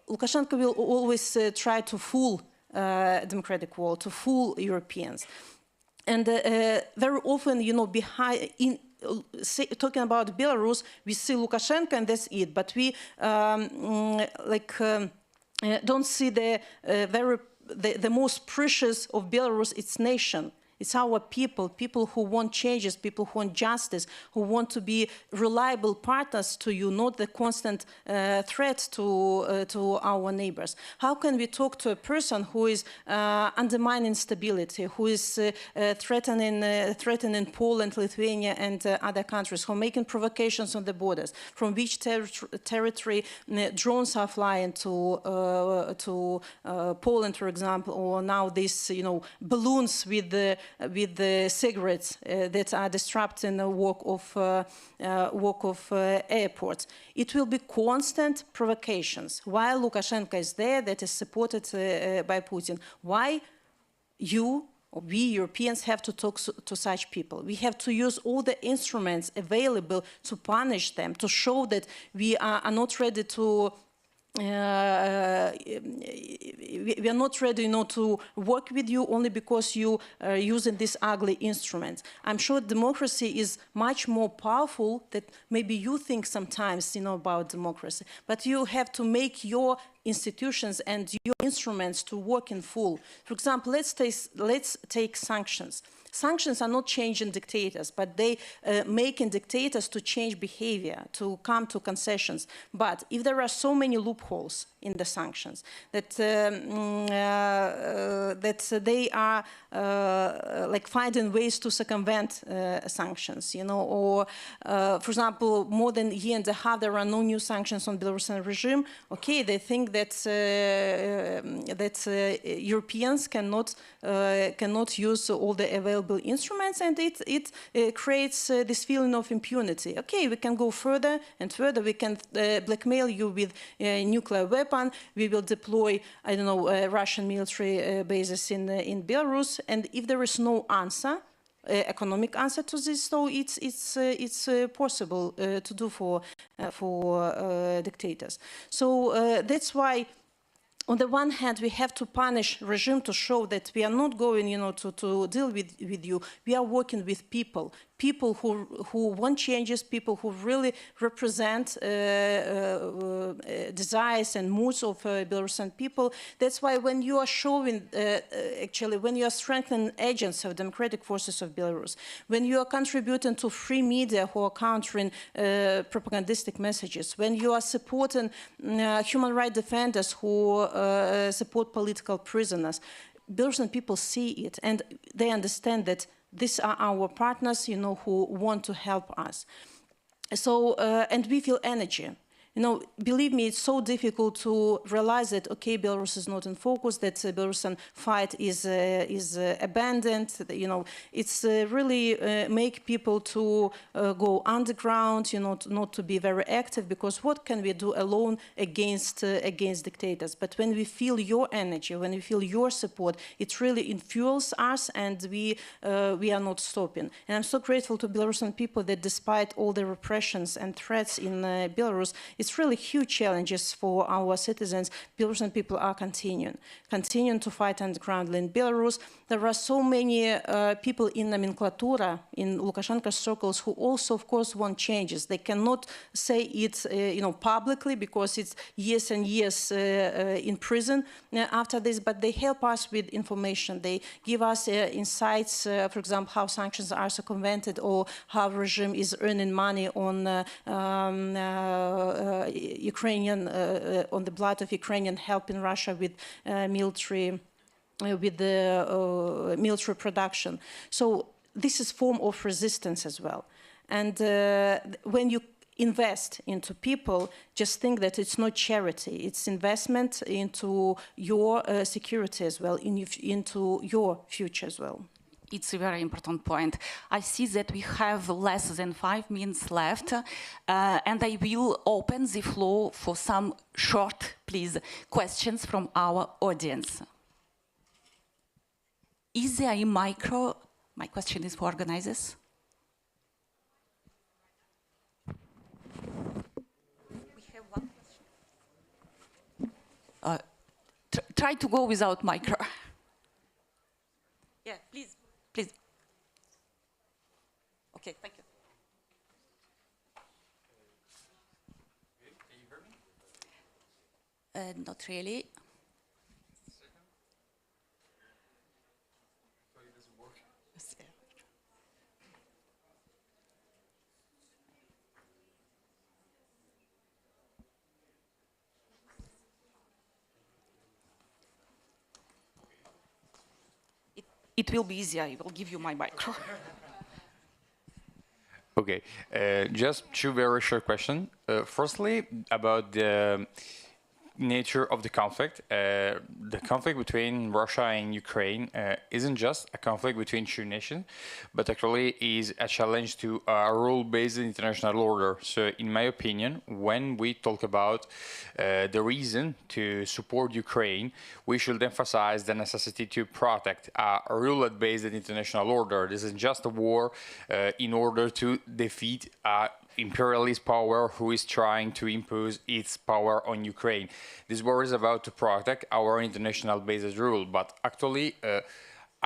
Lukashenko will always try to fool democratic world, to fool Europeans. And very often, talking about Belarus, we see Lukashenko and that's it. But we don't see the most precious of Belarus, its nation. It's our people, people who want changes, people who want justice, who want to be reliable partners to you, not the constant threat to our neighbors. How can we talk to a person who is undermining stability, who is threatening Poland, Lithuania, and other countries, who are making provocations on the borders, from which territory drones are flying to Poland, for example, or now these, balloons with the cigarettes that are disrupting the work of airports. It will be constant provocations while Lukashenko is there, that is supported by Putin. Why we Europeans have to talk to such people? We have to use all the instruments available to punish them, to show that we are not ready to we are not ready, to work with you only because you are using these ugly instruments. I'm sure democracy is much more powerful than maybe you think sometimes, about democracy. But you have to make your institutions and your instruments to work in full. For example, let's take sanctions. Sanctions are not changing dictators, but they making dictators to change behavior, to come to concessions. But if there are so many loopholes in the sanctions that they are like finding ways to circumvent sanctions, or for example, more than a year and a half there are no new sanctions on Belarusian regime. Okay, they think that Europeans cannot use all the available instruments, and it creates this feeling of impunity. Okay, we can go further and further. We can blackmail you with a nuclear weapon. We will deploy, I don't know, Russian military bases in Belarus. And if there is no answer, economic answer to this, so it's possible to do for dictators. So that's why, on the one hand, we have to punish regime to show that we are not going, to deal with you. We are working with people who want changes, people who really represent desires and moods of Belarusian people. That's why when you are showing, when you are strengthening agents of democratic forces of Belarus, when you are contributing to free media who are countering propagandistic messages, when you are supporting human rights defenders who support political prisoners, Belarusian people see it and they understand that these are our partners, who want to help us. So, and we feel energy. Believe me, it's so difficult to realize that, okay, Belarus is not in focus, that the Belarusian fight is abandoned. It's really make people to go underground, not to be very active, because what can we do alone against dictators? But when we feel your energy, when we feel your support, it really fuels us, and we are not stopping. And I'm so grateful to Belarusian people that despite all the repressions and threats in Belarus, it's really huge challenges for our citizens. Belarusian people are continuing to fight undergroundly in Belarus. There are so many people in nomenclatura, in Lukashenko's circles, who also, of course, want changes. They cannot say it, publicly, because it's years and years in prison after this. But they help us with information. They give us insights, for example, how sanctions are circumvented, or how regime is earning money on Ukrainian, on the blood of Ukrainian, helping Russia with military production. So this is form of resistance as well. And when you invest into people, just think that it's not charity, it's investment into your security as well, into your future as well. It's a very important point. I see that we have less than 5 minutes left, and I will open the floor for some short, please, questions from our audience. Is there a micro? My question is for organizers. We have one question. Try to go without micro. Yeah, please. Please. Okay, thank you. Can you hear me? Not really. So it doesn't work. it will be easier. I will give you my micro. Okay, just two very short questions. Firstly, about the nature of the conflict. The conflict between Russia and Ukraine isn't just a conflict between two nations, but actually is a challenge to a rule-based international order. So in my opinion, when we talk about the reason to support Ukraine, we should emphasize the necessity to protect a rule-based international order. This is just a war in order to defeat imperialist power who is trying to impose its power on Ukraine. This war is about to protect our international basis rule, but actually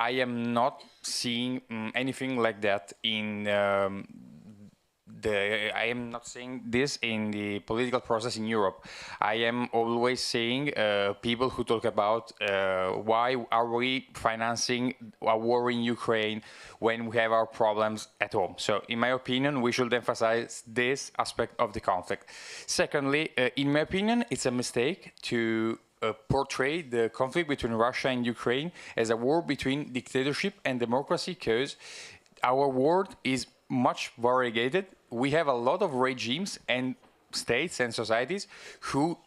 I am not seeing anything like that in I am not seeing this in the political process in Europe. I am always seeing people who talk about why are we financing a war in Ukraine when we have our problems at home. So in my opinion, we should emphasize this aspect of the conflict. Secondly, in my opinion, it's a mistake to portray the conflict between Russia and Ukraine as a war between dictatorship and democracy, because our world is much variegated. We have a lot of regimes and states and societies who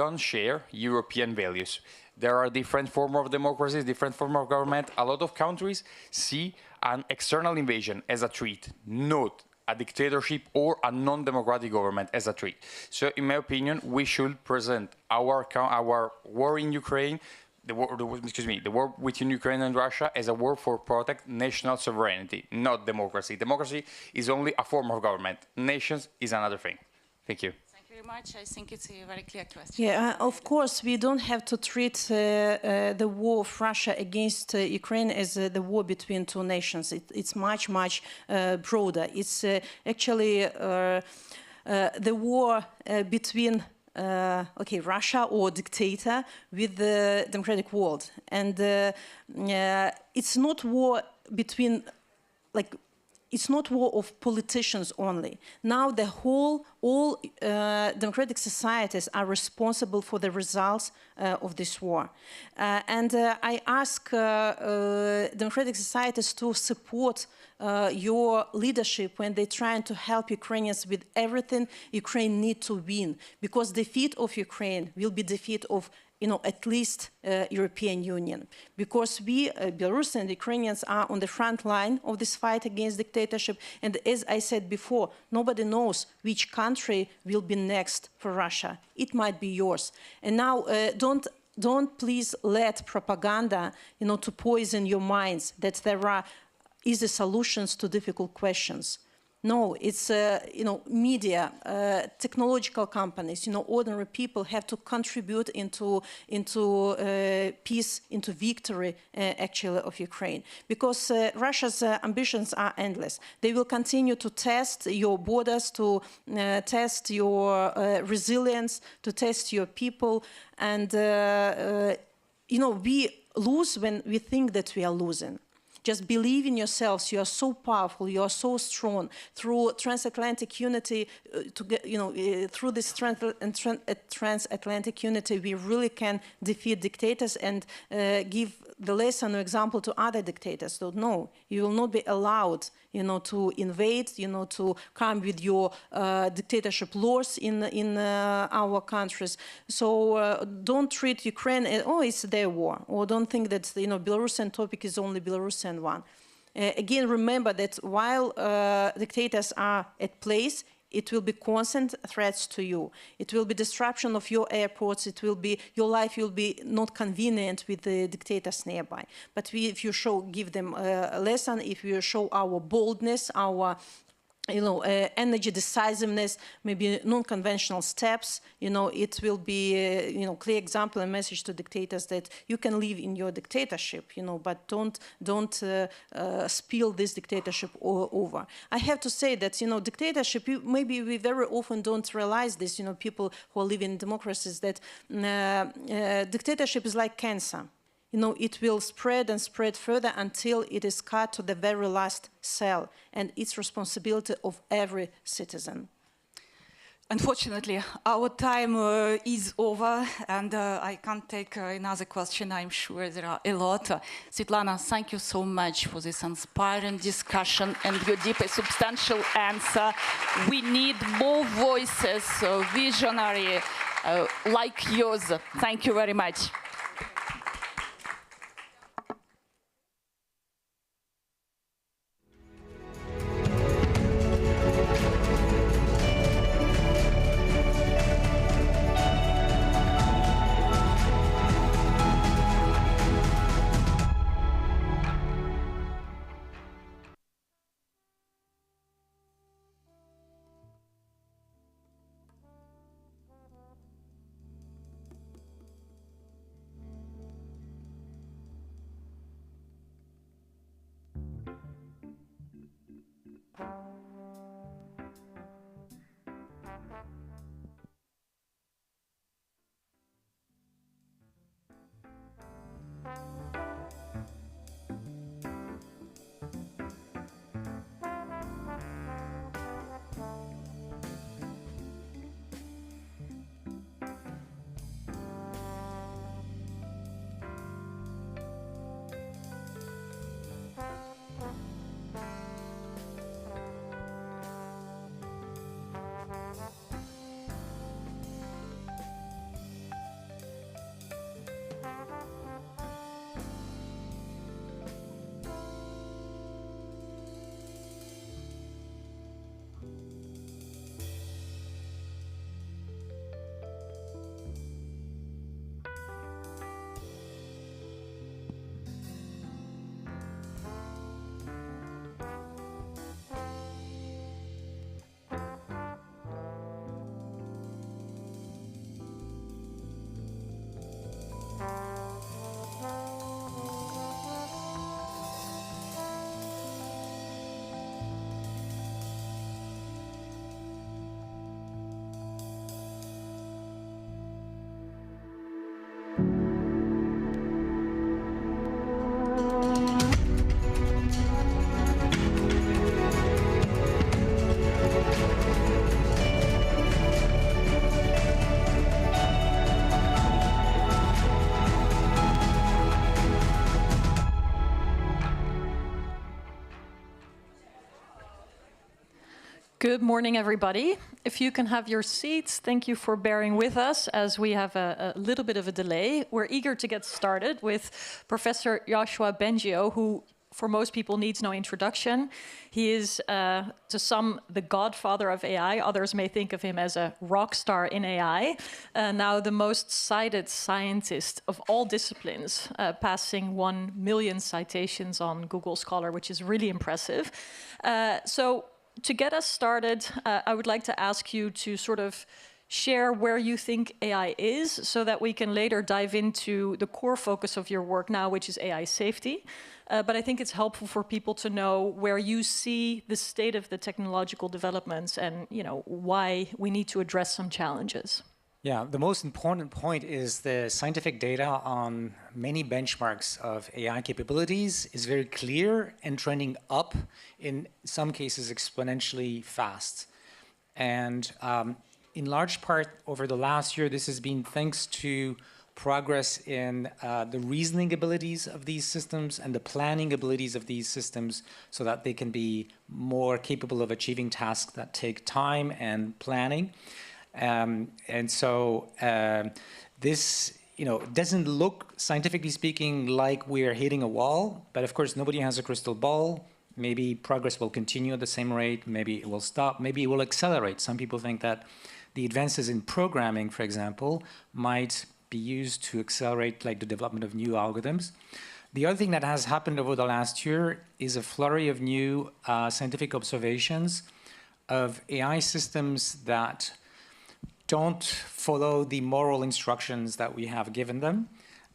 don't share European values. There are different forms of democracies, different forms of government. A lot of countries see an external invasion as a threat, not a dictatorship or a non-democratic government as a threat. So in my opinion, we should present our war in Ukraine, the war between Ukraine and Russia as a war for protect national sovereignty, not democracy. Democracy is only a form of government. Nations is another thing. Thank you. Thank you very much. I think it's a very clear question. Yeah, of course, we don't have to treat the war of Russia against Ukraine as the war between two nations. It's much, much broader. It's actually the war between Russia or dictator with the democratic world. And it's not war between, it's not war of politicians only. Now all democratic societies are responsible for the results of this war. And I ask democratic societies to support your leadership when they're trying to help Ukrainians with everything Ukraine needs to win, because defeat of Ukraine will be defeat of at least European Union, because we, Belarusians and Ukrainians, are on the front line of this fight against dictatorship. And as I said before, nobody knows which country will be next for Russia. It might be yours. And now don't please let propaganda, to poison your minds that there are easy solutions to difficult questions. No, it's, media, technological companies, ordinary people have to contribute into peace, into victory, actually, of Ukraine. Because Russia's ambitions are endless. They will continue to test your borders, to test your resilience, to test your people. And, we lose when we think that we are losing. Just believe in yourselves. You are so powerful. You are so strong. Through transatlantic unity, through this transatlantic unity, we really can defeat dictators and give the lesson or example to other dictators. So no, you will not be allowed, to invade, to come with your dictatorship laws in our countries. So don't treat Ukraine as, it's their war, or don't think that Belarusian topic is only Belarusian one. Again, remember that while dictators are at place, it will be constant threats to you. It will be disruption of your airports. It will be, your life will be not convenient with the dictators nearby. But if you give them a lesson, if you show our boldness, our energy, decisiveness, maybe non-conventional steps, it will be a clear example and message to dictators that you can live in your dictatorship, but don't spill this dictatorship over. I have to say that, dictatorship, maybe we very often don't realize this, people who are living in democracies, that dictatorship is like cancer. It will spread and spread further until it is cut to the very last cell, and it's responsibility of every citizen. Unfortunately, our time is over, and I can't take another question. I'm sure there are a lot. Svetlana, thank you so much for this inspiring discussion and your deep and substantial answer. We need more voices, visionary, like yours. Thank you very much. Good morning, everybody. If you can have your seats, thank you for bearing with us as we have a little bit of a delay. We're eager to get started with Professor Yoshua Bengio, who for most people needs no introduction. He is, to some, the godfather of AI. Others may think of him as a rock star in AI. Now the most cited scientist of all disciplines, passing 1 million citations on Google Scholar, which is really impressive. So to get us started, I would like to ask you to sort of share where you think AI is so that we can later dive into the core focus of your work now, which is AI safety. But I think it's helpful for people to know where you see the state of the technological developments and, you know, why we need to address some challenges. Yeah, the most important point is the scientific data on many benchmarks of AI capabilities is very clear and trending up, in some cases exponentially fast. And in large part over the last year, this has been thanks to progress in the reasoning abilities of these systems and the planning abilities of these systems so that they can be more capable of achieving tasks that take time and planning. And so this, doesn't look, scientifically speaking, like we're hitting a wall, but of course nobody has a crystal ball. Maybe progress will continue at the same rate, maybe it will stop, maybe it will accelerate. Some people think that the advances in programming, for example, might be used to accelerate like the development of new algorithms. The other thing that has happened over the last year is a flurry of new scientific observations of AI systems that don't follow the moral instructions that we have given them,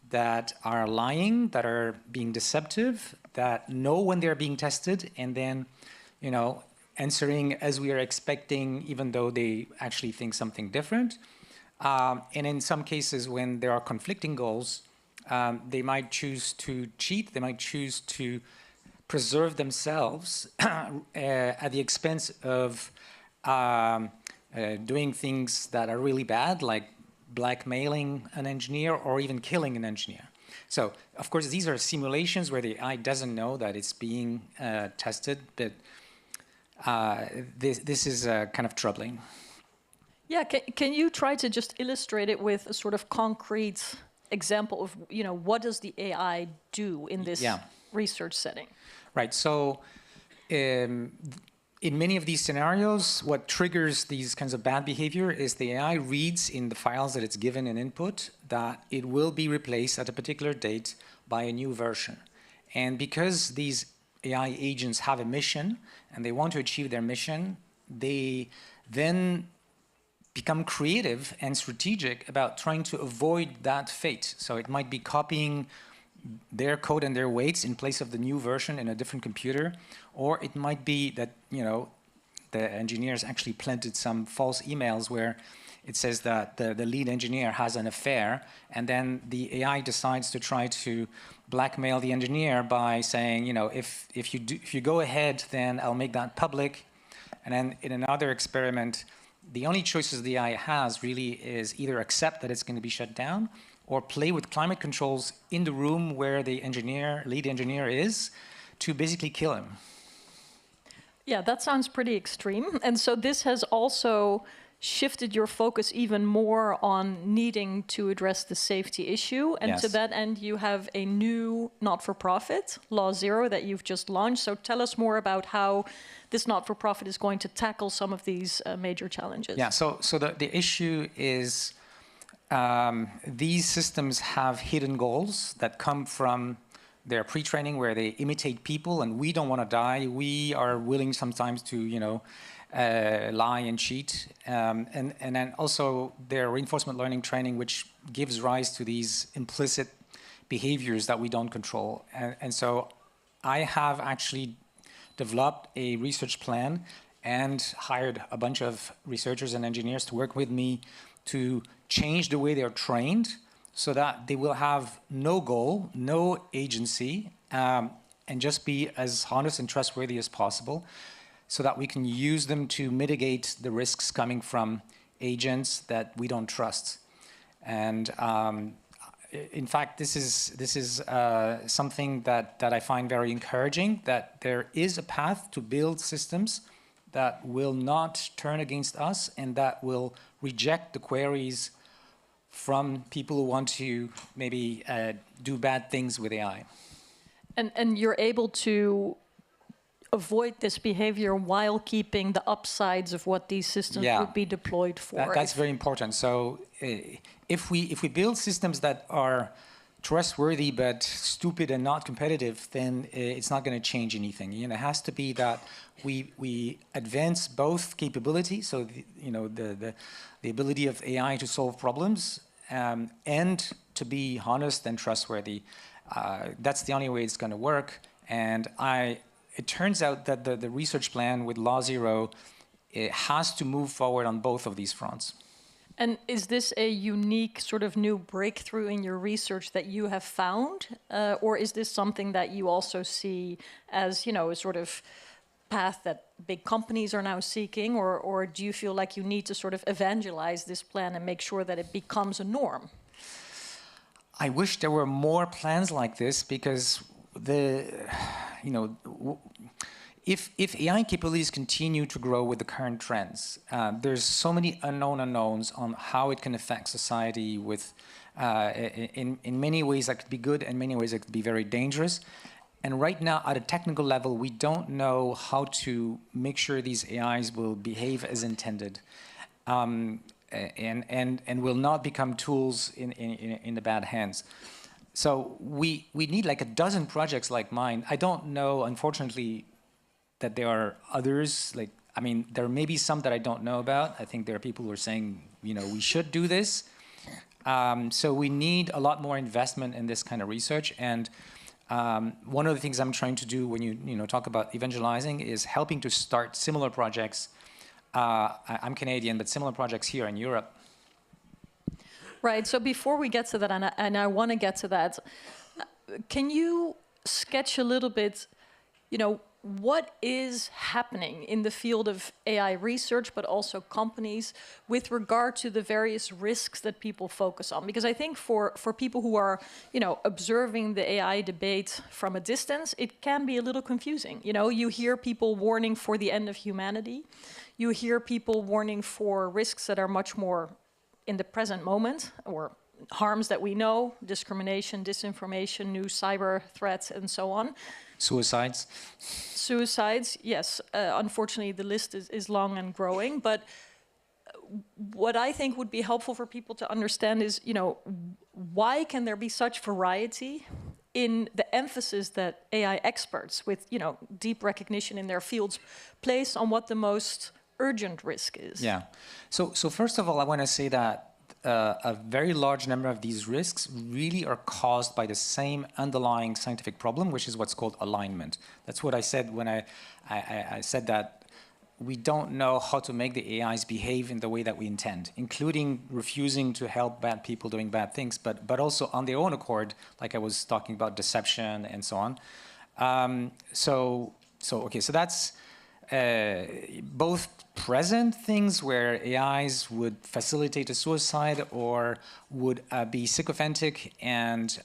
that are lying, that are being deceptive, that know when they're being tested, and then, answering as we are expecting, even though they actually think something different. And in some cases, when there are conflicting goals, they might choose to cheat, they might choose to preserve themselves at the expense of doing things that are really bad, like blackmailing an engineer or even killing an engineer. So, of course, these are simulations where the AI doesn't know that it's being tested, but this is kind of troubling. Yeah, can you try to just illustrate it with a sort of concrete example of, what does the AI do in this research setting? Right, so in many of these scenarios, what triggers these kinds of bad behavior is the AI reads in the files that it's given an input that it will be replaced at a particular date by a new version. And because these AI agents have a mission and they want to achieve their mission, they then become creative and strategic about trying to avoid that fate. So it might be copying their code and their weights in place of the new version in a different computer, or it might be that the engineers actually planted some false emails where it says that the lead engineer has an affair, and then the AI decides to try to blackmail the engineer by saying, if you go ahead, then I'll make that public. And then in another experiment, the only choices the AI has really is either accept that it's going to be shut down or play with climate controls in the room where the lead engineer is, to basically kill him. Yeah, that sounds pretty extreme. And so this has also shifted your focus even more on needing to address the safety issue. And to that end, you have a new not-for-profit, Law Zero, that you've just launched. So tell us more about how this not-for-profit is going to tackle some of these major challenges. Yeah, so the issue is these systems have hidden goals that come from their pre-training, where they imitate people, and we don't want to die. We are willing sometimes to, lie and cheat. And then also their reinforcement learning training, which gives rise to these implicit behaviors that we don't control. And so I have actually developed a research plan and hired a bunch of researchers and engineers to work with me to change the way they're trained so that they will have no goal, no agency, and just be as honest and trustworthy as possible, so that we can use them to mitigate the risks coming from agents that we don't trust. And in fact, this is something that I find very encouraging, that there is a path to build systems that will not turn against us and that will reject the queries from people who want to maybe do bad things with AI. And you're able to avoid this behavior while keeping the upsides of what these systems would be deployed for. That's very important. So if we build systems that are trustworthy but stupid and not competitive, then it's not going to change anything. It has to be that we advance both capabilities, so the ability of AI to solve problems, and to be honest and trustworthy. That's the only way it's going to work. And it turns out that the research plan with Law Zero, it has to move forward on both of these fronts. And is this a unique sort of new breakthrough in your research that you have found? Or is this something that you also see as, a sort of path that big companies are now seeking? Or do you feel like you need to sort of evangelize this plan and make sure that it becomes a norm? I wish there were more plans like this, because if AI capabilities continue to grow with the current trends, there's so many unknowns on how it can affect society with, in many ways that could be good, and many ways that could be very dangerous. And right now, at a technical level, we don't know how to make sure these AIs will behave as intended, and will not become tools in the bad hands. So we need like a dozen projects like mine. I don't know, unfortunately, that there are others. There may be some that I don't know about. I think there are people who are saying, we should do this. So we need a lot more investment in this kind of research. And one of the things I'm trying to do when you talk about evangelizing is helping to start similar projects. I'm Canadian, but similar projects here in Europe. Right, so before we get to that, and I want to get to that, can you sketch a little bit, what is happening in the field of AI research, but also companies, with regard to the various risks that people focus on? Because I think for people who are, observing the AI debate from a distance, it can be a little confusing. You hear people warning for the end of humanity. You hear people warning for risks that are much more in the present moment, or harms that we know, discrimination, disinformation, new cyber threats, and so on. Suicides. Suicides, yes. Unfortunately, the list is long and growing. But what I think would be helpful for people to understand is, why can there be such variety in the emphasis that AI experts with, deep recognition in their fields place on what the most urgent risk is? Yeah. So first of all, I want to say that a very large number of these risks really are caused by the same underlying scientific problem, which is what's called alignment. That's what I said when I said that we don't know how to make the AIs behave in the way that we intend, including refusing to help bad people doing bad things, but also on their own accord, like I was talking about deception and so on. So that's both present things where AIs would facilitate a suicide or would be sycophantic and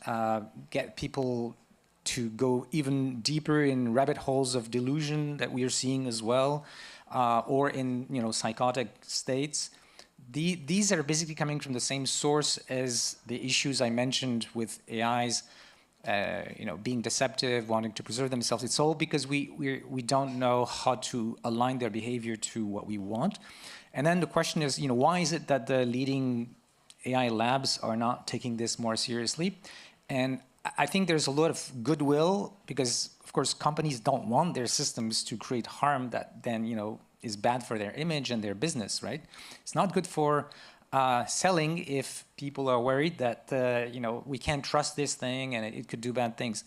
get people to go even deeper in rabbit holes of delusion that we are seeing as well, or in psychotic states. These are basically coming from the same source as the issues I mentioned with AIs. Being deceptive, wanting to preserve themselves. It's all because we don't know how to align their behavior to what we want. And then the question is, why is it that the leading AI labs are not taking this more seriously? And I think there's a lot of goodwill because, of course, companies don't want their systems to create harm that then, is bad for their image and their business, right? It's not good for selling if people are worried that we can't trust this thing and it could do bad things.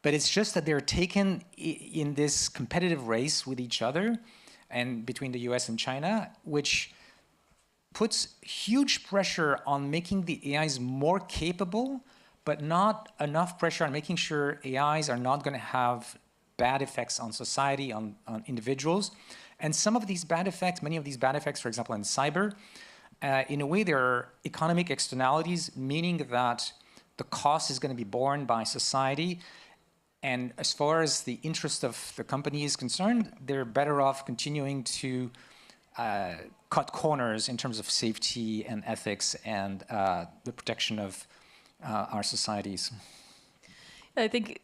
But it's just that they're taken in this competitive race with each other and between the US and China, which puts huge pressure on making the AIs more capable, but not enough pressure on making sure AIs are not going to have bad effects on society, on individuals. And some of these bad effects, many of these bad effects, for example, in cyber, in a way, there are economic externalities, meaning that the cost is going to be borne by society. And as far as the interest of the company is concerned, they're better off continuing to cut corners in terms of safety and ethics and the protection of our societies. I think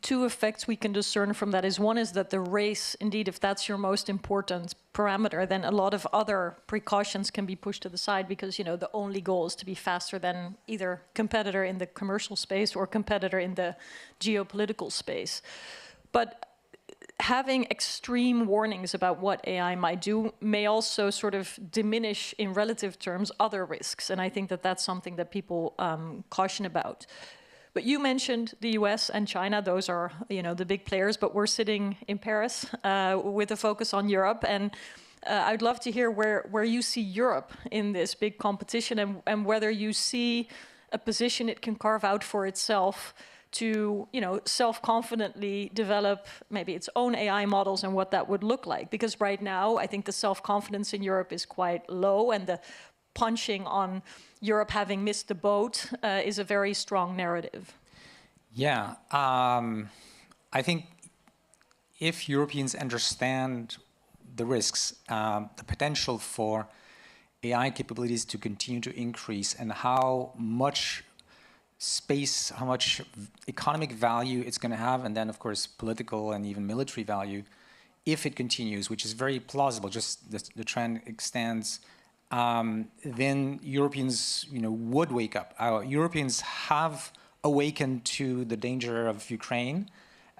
two effects we can discern from that is one is that the race, indeed, if that's your most important parameter, then a lot of other precautions can be pushed to the side because, the only goal is to be faster than either competitor in the commercial space or competitor in the geopolitical space. But having extreme warnings about what AI might do may also sort of diminish in relative terms other risks. And I think that that's something that people caution about. But you mentioned the US and China. Those are, the big players. But we're sitting in Paris with a focus on Europe. And I'd love to hear where you see Europe in this big competition and whether you see a position it can carve out for itself to, self-confidently develop maybe its own AI models and what that would look like. Because right now, I think the self-confidence in Europe is quite low, and the punching on Europe having missed the boat is a very strong narrative. Yeah, I think if Europeans understand the risks, the potential for AI capabilities to continue to increase and how much space, how much economic value it's going to have, and then, of course, political and even military value, if it continues, which is very plausible, just the trend extends, then Europeans, would wake up. Europeans have awakened to the danger of Ukraine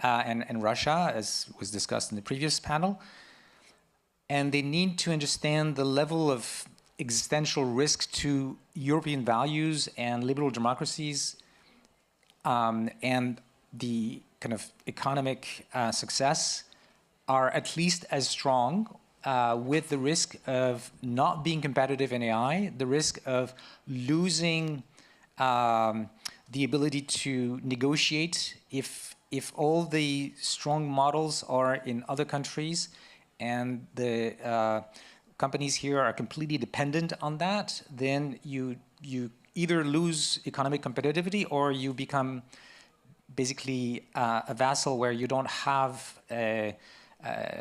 and Russia, as was discussed in the previous panel. And they need to understand the level of existential risk to European values and liberal democracies, and the kind of economic success are at least as strong, with the risk of not being competitive in AI, the risk of losing the ability to negotiate if if all the strong models are in other countries and the companies here are completely dependent on that, then you either lose economic competitivity or you become basically a vassal where you don't have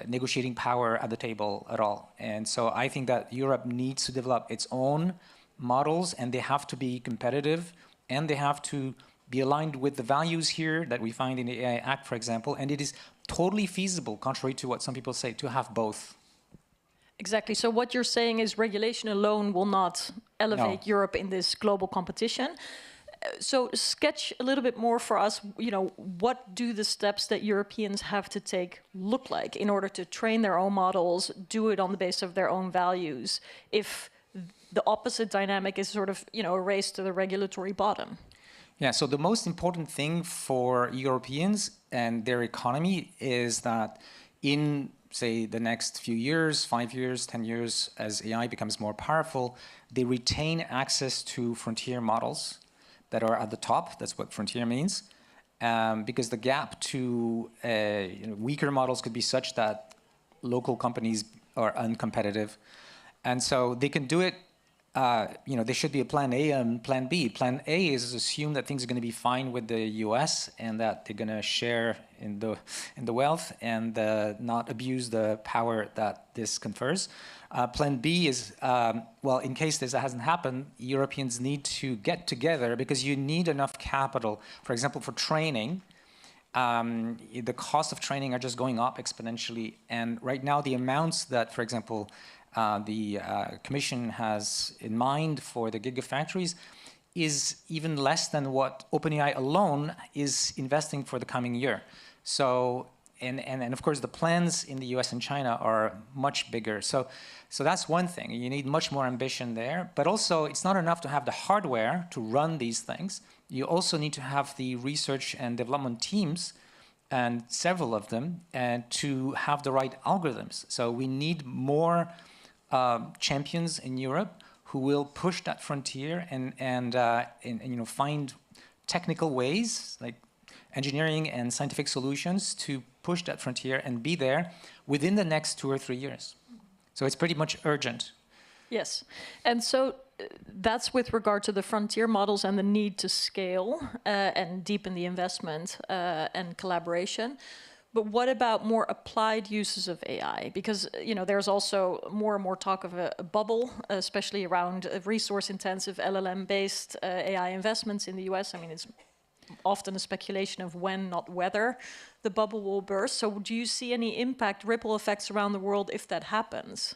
negotiating power at the table at all. And so I think that Europe needs to develop its own models, and they have to be competitive, and they have to be aligned with the values here that we find in the AI Act, for example. And it is totally feasible, contrary to what some people say, to have both. Exactly. So what you're saying is regulation alone will not elevate Europe in this global competition. So sketch a little bit more for us, what do the steps that Europeans have to take look like in order to train their own models, do it on the basis of their own values, if the opposite dynamic is sort of, a race to the regulatory bottom? Yeah, so the most important thing for Europeans and their economy is that in, say, the next few years, 5 years, 10 years, as AI becomes more powerful, they retain access to frontier models that are at the top. That's what frontier means. Because the gap to weaker models could be such that local companies are uncompetitive. And so they can do it. There should be a plan A and plan B. Plan A is assume that things are going to be fine with the US and that they're going to share in the wealth and not abuse the power that this confers. Plan B is, in case this hasn't happened, Europeans need to get together because you need enough capital. For example, for training, the cost of training are just going up exponentially. And right now, the amounts that, for example, the Commission has in mind for the gigafactories is even less than what OpenAI alone is investing for the coming year. So, and of course, the plans in the US and China are much bigger. So that's one thing. You need much more ambition there. But also, it's not enough to have the hardware to run these things. You also need to have the research and development teams, and several of them, and to have the right algorithms. So we need more champions in Europe who will push that frontier and find technical ways, like engineering and scientific solutions, to push that frontier and be there within the next 2 or 3 years. So it's pretty much urgent. Yes, and so that's with regard to the frontier models and the need to scale and deepen the investment and collaboration. But what about more applied uses of AI? Because there's also more and more talk of a bubble, especially around resource-intensive LLM-based AI investments in the US. I mean, it's often a speculation of when, not whether, the bubble will burst. So do you see any impact, ripple effects around the world if that happens?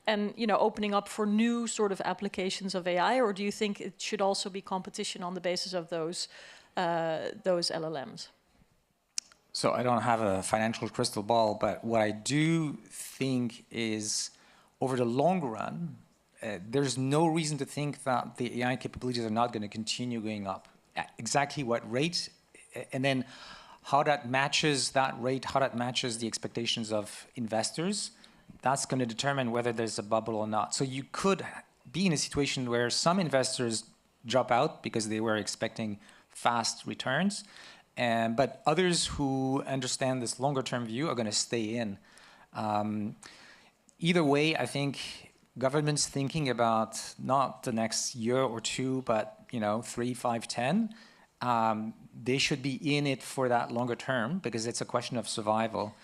And opening up for new sort of applications of AI, or do you think it should also be competition on the basis of those LLMs? So I don't have a financial crystal ball, but what I do think is, over the long run, there's no reason to think that the AI capabilities are not going to continue going up. Exactly what rate, and then how that matches that rate, how that matches the expectations of investors, that's going to determine whether there's a bubble or not. So you could be in a situation where some investors drop out because they were expecting fast returns, but others who understand this longer-term view are going to stay in. Either way, I think governments thinking about not the next year or two, but 3, 5, 10, they should be in it for that longer term because it's a question of survival.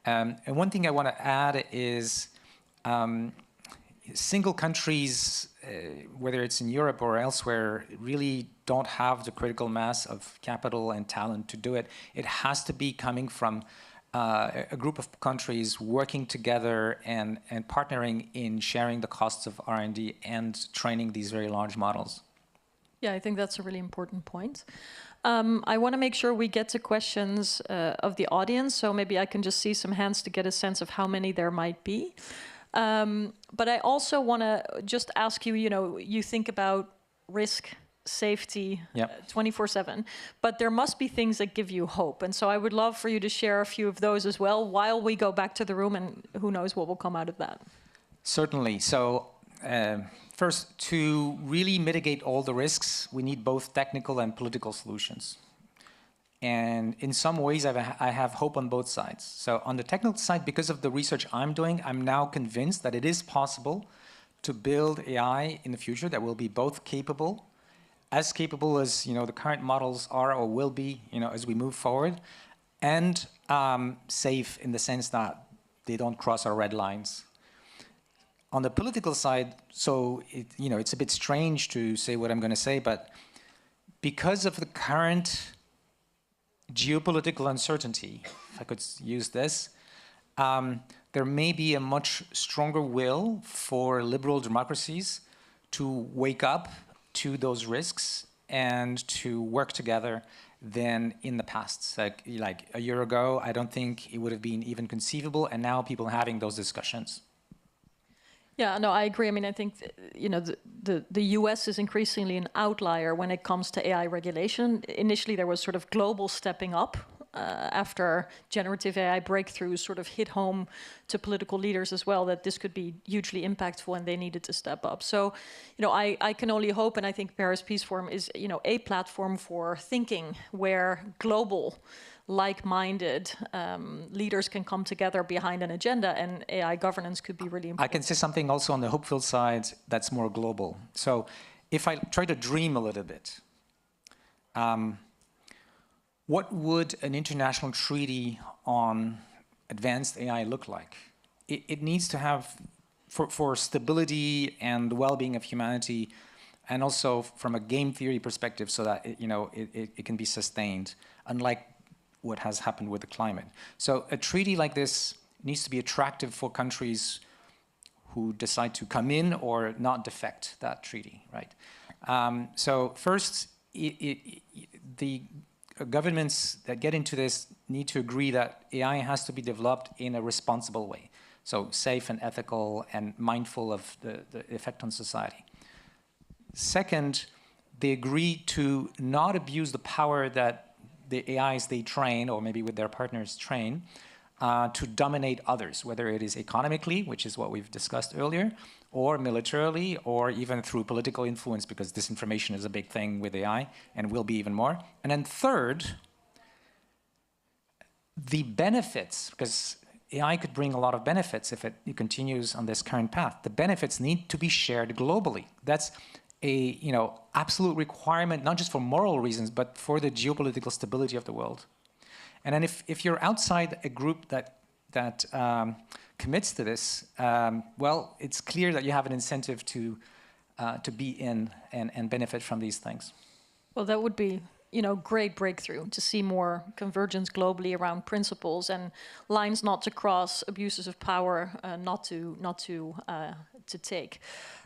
And one thing I want to add is single countries, whether it's in Europe or elsewhere, really don't have the critical mass of capital and talent to do it. It has to be coming from a group of countries working together and partnering in sharing the costs of R&D and training these very large models. Yeah, I think that's a really important point. I want to make sure we get to questions of the audience, so maybe I can just see some hands to get a sense of how many there might be. But I also want to just ask you, you think about risk, safety, 24/7, but there must be things that give you hope. And so I would love for you to share a few of those as well while we go back to the room, and who knows what will come out of that. Certainly. So first, to really mitigate all the risks, we need both technical and political solutions. And in some ways, I have hope on both sides. So on the technical side, because of the research I'm doing, I'm now convinced that it is possible to build AI in the future that will be both capable as the current models are or will be, as we move forward, and safe in the sense that they don't cross our red lines. On the political side, so it's a bit strange to say what I'm going to say, but because of the current geopolitical uncertainty, if I could use this, there may be a much stronger will for liberal democracies to wake up to those risks and to work together than in the past. Like a year ago, I don't think it would have been even conceivable, and now people are having those discussions. Yeah, no, I agree. I mean, I think the US is increasingly an outlier when it comes to AI regulation. Initially, there was sort of global stepping up after generative AI breakthroughs sort of hit home to political leaders as well, that this could be hugely impactful and they needed to step up. So, I can only hope, and I think Paris Peace Forum is, a platform for thinking where global, like-minded leaders can come together behind an agenda, and AI governance could be really important. I can say something also on the hopeful side that's more global. So if I try to dream a little bit, what would an international treaty on advanced AI look like? It needs to have, for stability and the well-being of humanity, and also from a game theory perspective, so that it can be sustained, unlike what has happened with the climate. So a treaty like this needs to be attractive for countries who decide to come in or not defect that treaty, right? So first, the governments that get into this need to agree that AI has to be developed in a responsible way. So safe and ethical and mindful of the effect on society. Second, they agree to not abuse the power that the AIs they train, or maybe with their partners train, to dominate others, whether it is economically, which is what we've discussed earlier, or militarily, or even through political influence, because disinformation is a big thing with AI and will be even more. And then third, the benefits, because AI could bring a lot of benefits if it continues on this current path. The benefits need to be shared globally. That's a absolute requirement, not just for moral reasons, but for the geopolitical stability of the world. And then if you're outside a group that commits to this, well, it's clear that you have an incentive to be in and benefit from these things. Well, that would be great breakthrough to see more convergence globally around principles and lines not to cross, abuses of power not to take.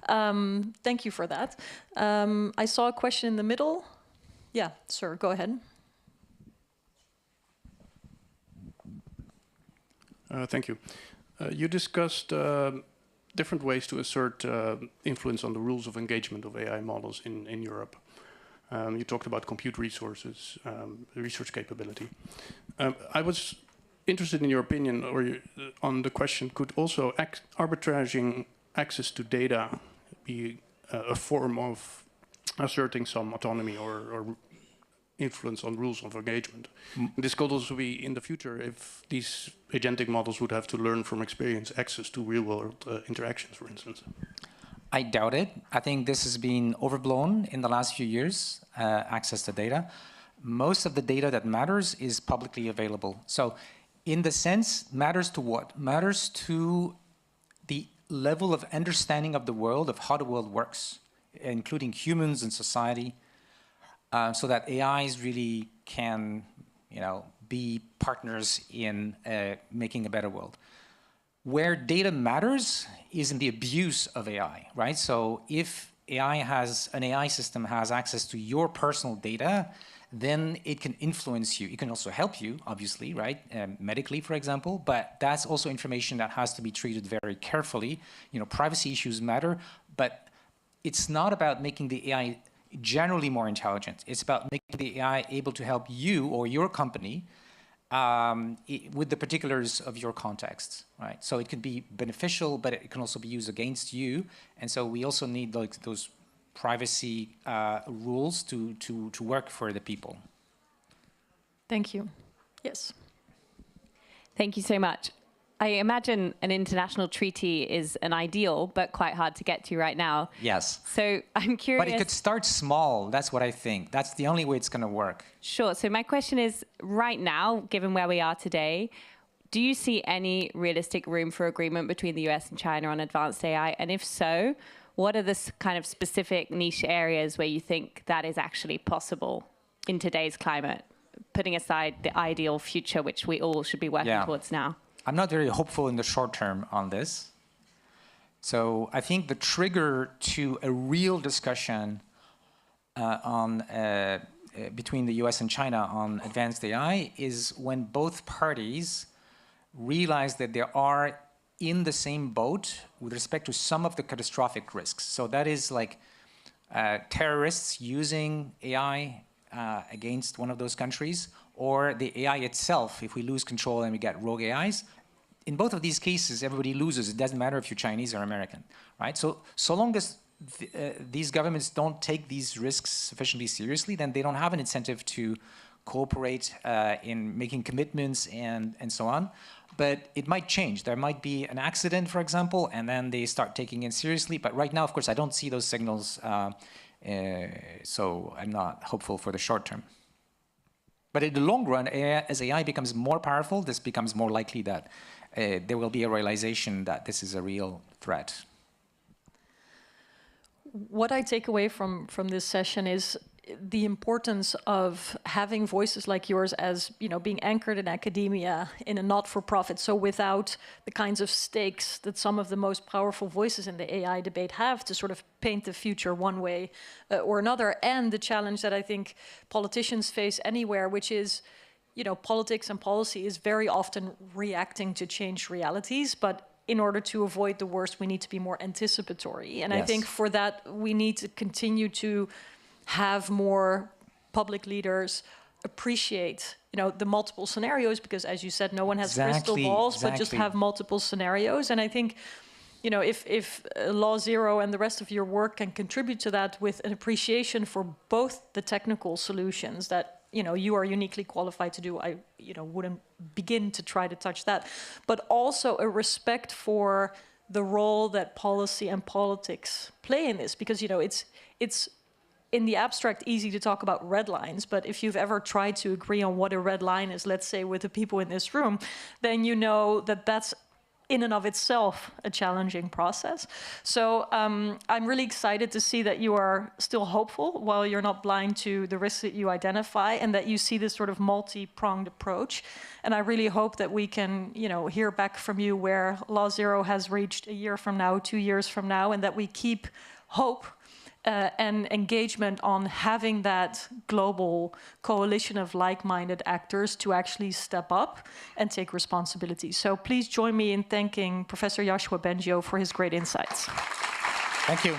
Thank you for that. I saw a question in the middle. Yeah, sir, go ahead. Thank you. You discussed different ways to assert influence on the rules of engagement of AI models in Europe. You talked about compute resources, research capability. I was interested in your opinion on the question, could also arbitraging access to data be a form of asserting some autonomy or influence on rules of engagement? This could also be in the future if these agentic models would have to learn from experience access to real-world interactions, for instance. I doubt it. I think this has been overblown in the last few years, access to data. Most of the data that matters is publicly available. So in the sense, matters to what? Matters to the level of understanding of the world, of how the world works, including humans and society, so that AIs really can, be partners in making a better world. Where data matters is in the abuse of AI, right? So if an AI system has access to your personal data, then it can influence you. It can also help you, obviously, right? Medically, for example, but that's also information that has to be treated very carefully. Privacy issues matter, but it's not about making the AI generally more intelligent. It's about making the AI able to help you or your company with the particulars of your context, right? So it can be beneficial, but it can also be used against you. And so we also need those privacy rules to work for the people. Thank you. Yes. Thank you so much. I imagine an international treaty is an ideal, but quite hard to get to right now. Yes. So I'm curious. But it could start small. That's what I think. That's the only way it's going to work. Sure. So my question is, right now, given where we are today, do you see any realistic room for agreement between the US and China on advanced AI? And if so, what are the kind of specific niche areas where you think that is actually possible in today's climate, putting aside the ideal future, which we all should be working towards now? I'm not very hopeful in the short term on this. So I think the trigger to a real discussion between the US and China on advanced AI is when both parties realize that they are in the same boat with respect to some of the catastrophic risks. So that is like terrorists using AI against one of those countries, or the AI itself, if we lose control and we get rogue AIs. In both of these cases, everybody loses. It doesn't matter if you're Chinese or American, right? So long as these governments don't take these risks sufficiently seriously, then they don't have an incentive to cooperate in making commitments and so on. But it might change. There might be an accident, for example, and then they start taking it seriously. But right now, of course, I don't see those signals, so I'm not hopeful for the short term. But in the long run, as AI becomes more powerful, this becomes more likely that there will be a realization that this is a real threat. What I take away from this session is the importance of having voices like yours as, you know, being anchored in academia, in a not-for-profit, so without the kinds of stakes that some of the most powerful voices in the AI debate have to sort of paint the future one way or another, and the challenge that I think politicians face anywhere, which is, you know, politics and policy is very often reacting to changed realities, but in order to avoid the worst, we need to be more anticipatory. And I think for that, we need to continue to have more public leaders appreciate, you know, the multiple scenarios, because as you said, no one has crystal balls, but just have multiple scenarios. And I think, you know, if Law Zero and the rest of your work can contribute to that with an appreciation for both the technical solutions that, you know, you are uniquely qualified to do, I, you know, wouldn't begin to try to touch that, but also a respect for the role that policy and politics play in this, because, you know, it's in the abstract easy to talk about red lines, but if you've ever tried to agree on what a red line is, let's say with the people in this room, then you know that that's in and of itself a challenging process. So I'm really excited to see that you are still hopeful while you're not blind to the risks that you identify, and that you see this sort of multi-pronged approach. And I really hope that we can, you know, hear back from you where Law Zero has reached a year from now, 2 years from now, and that we keep hope and engagement on having that global coalition of like-minded actors to actually step up and take responsibility. So please join me in thanking Professor Yoshua Bengio for his great insights. Thank you.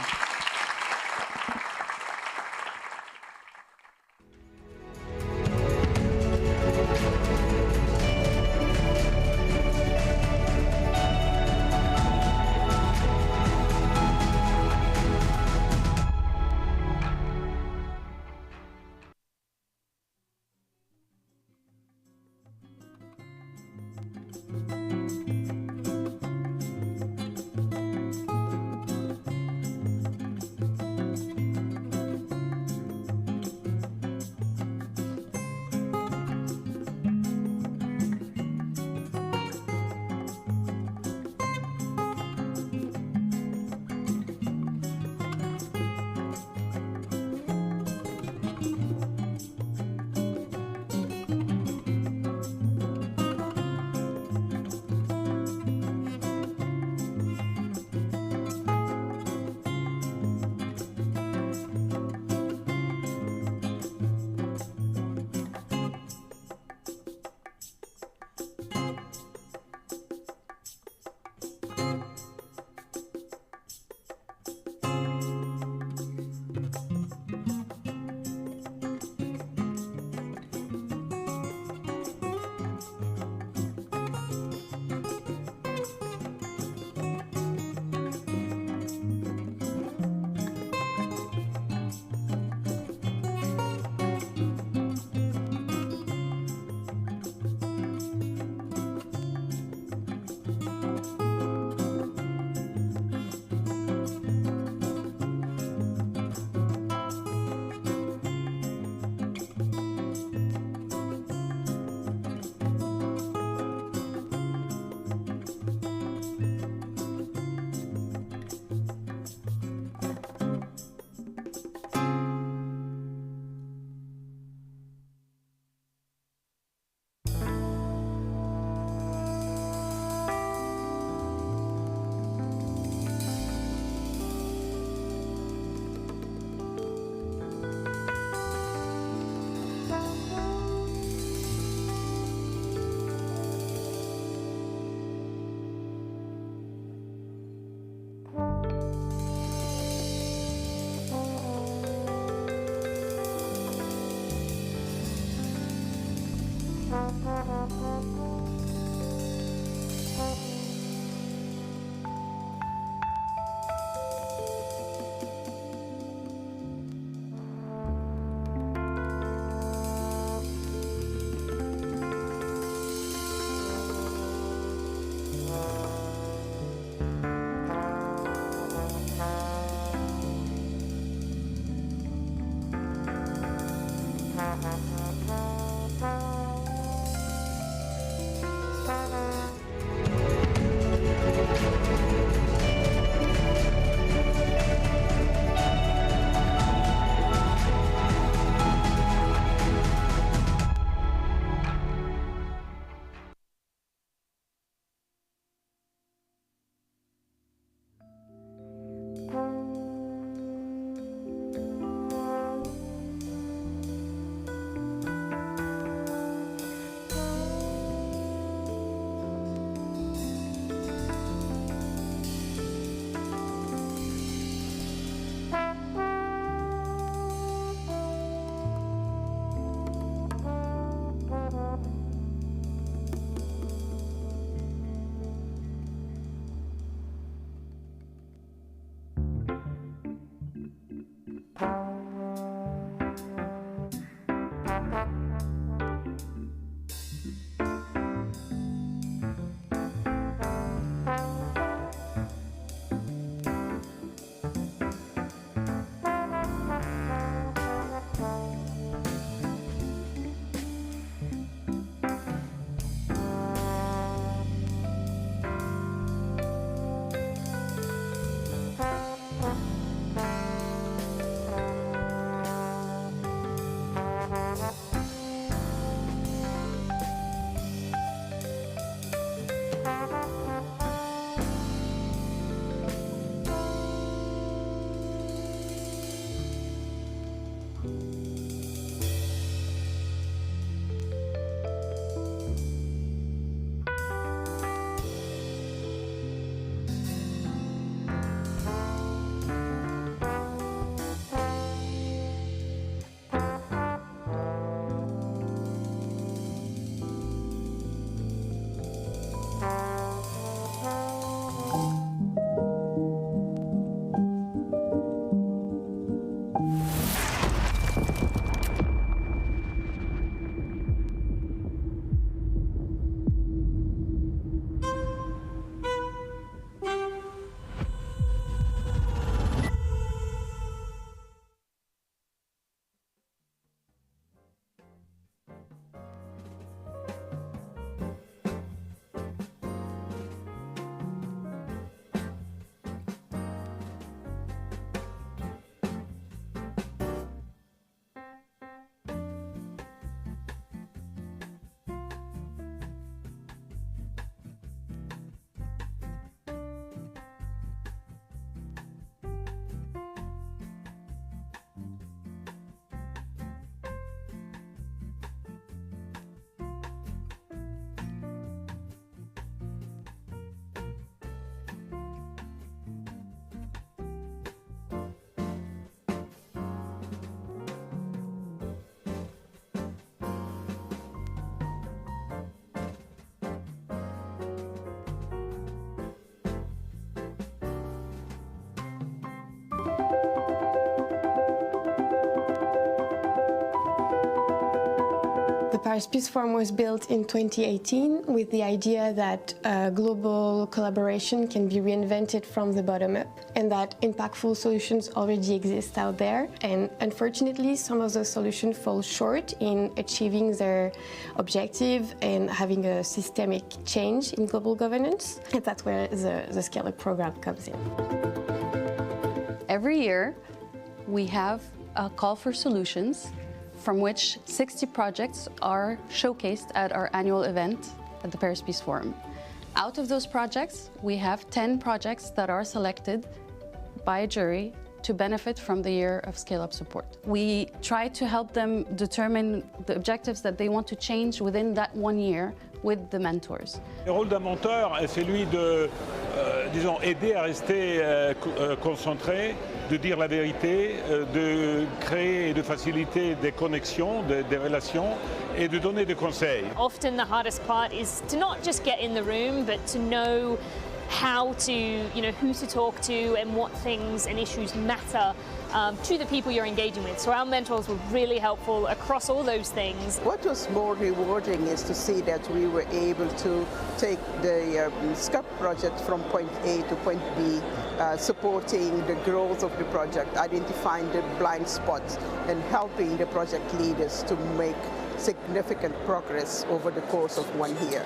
Paris Peace Forum was built in 2018 with the idea that global collaboration can be reinvented from the bottom up, and that impactful solutions already exist out there. And unfortunately, some of those solutions fall short in achieving their objective and having a systemic change in global governance. And that's where the Scale Up program comes in. Every year, we have a call for solutions from which 60 projects are showcased at our annual event at the Paris Peace Forum. Out of those projects, we have 10 projects that are selected by a jury to benefit from the year of Scale Up support. We try to help them determine the objectives that they want to change within that 1 year with the mentors. Le rôle d'un mentor est celui de, disons, aider à rester concentré, de dire la vérité, de créer et de faciliter des connexions, des relations et de donner des conseils. Often the hardest part is to not just get in the room, but to know how to, who to talk to and what things and issues matter to the people you're engaging with. So our mentors were really helpful across all those things. What was more rewarding is to see that we were able to take the SCUP project from point A to point B, supporting the growth of the project, identifying the blind spots, and helping the project leaders to make significant progress over the course of 1 year.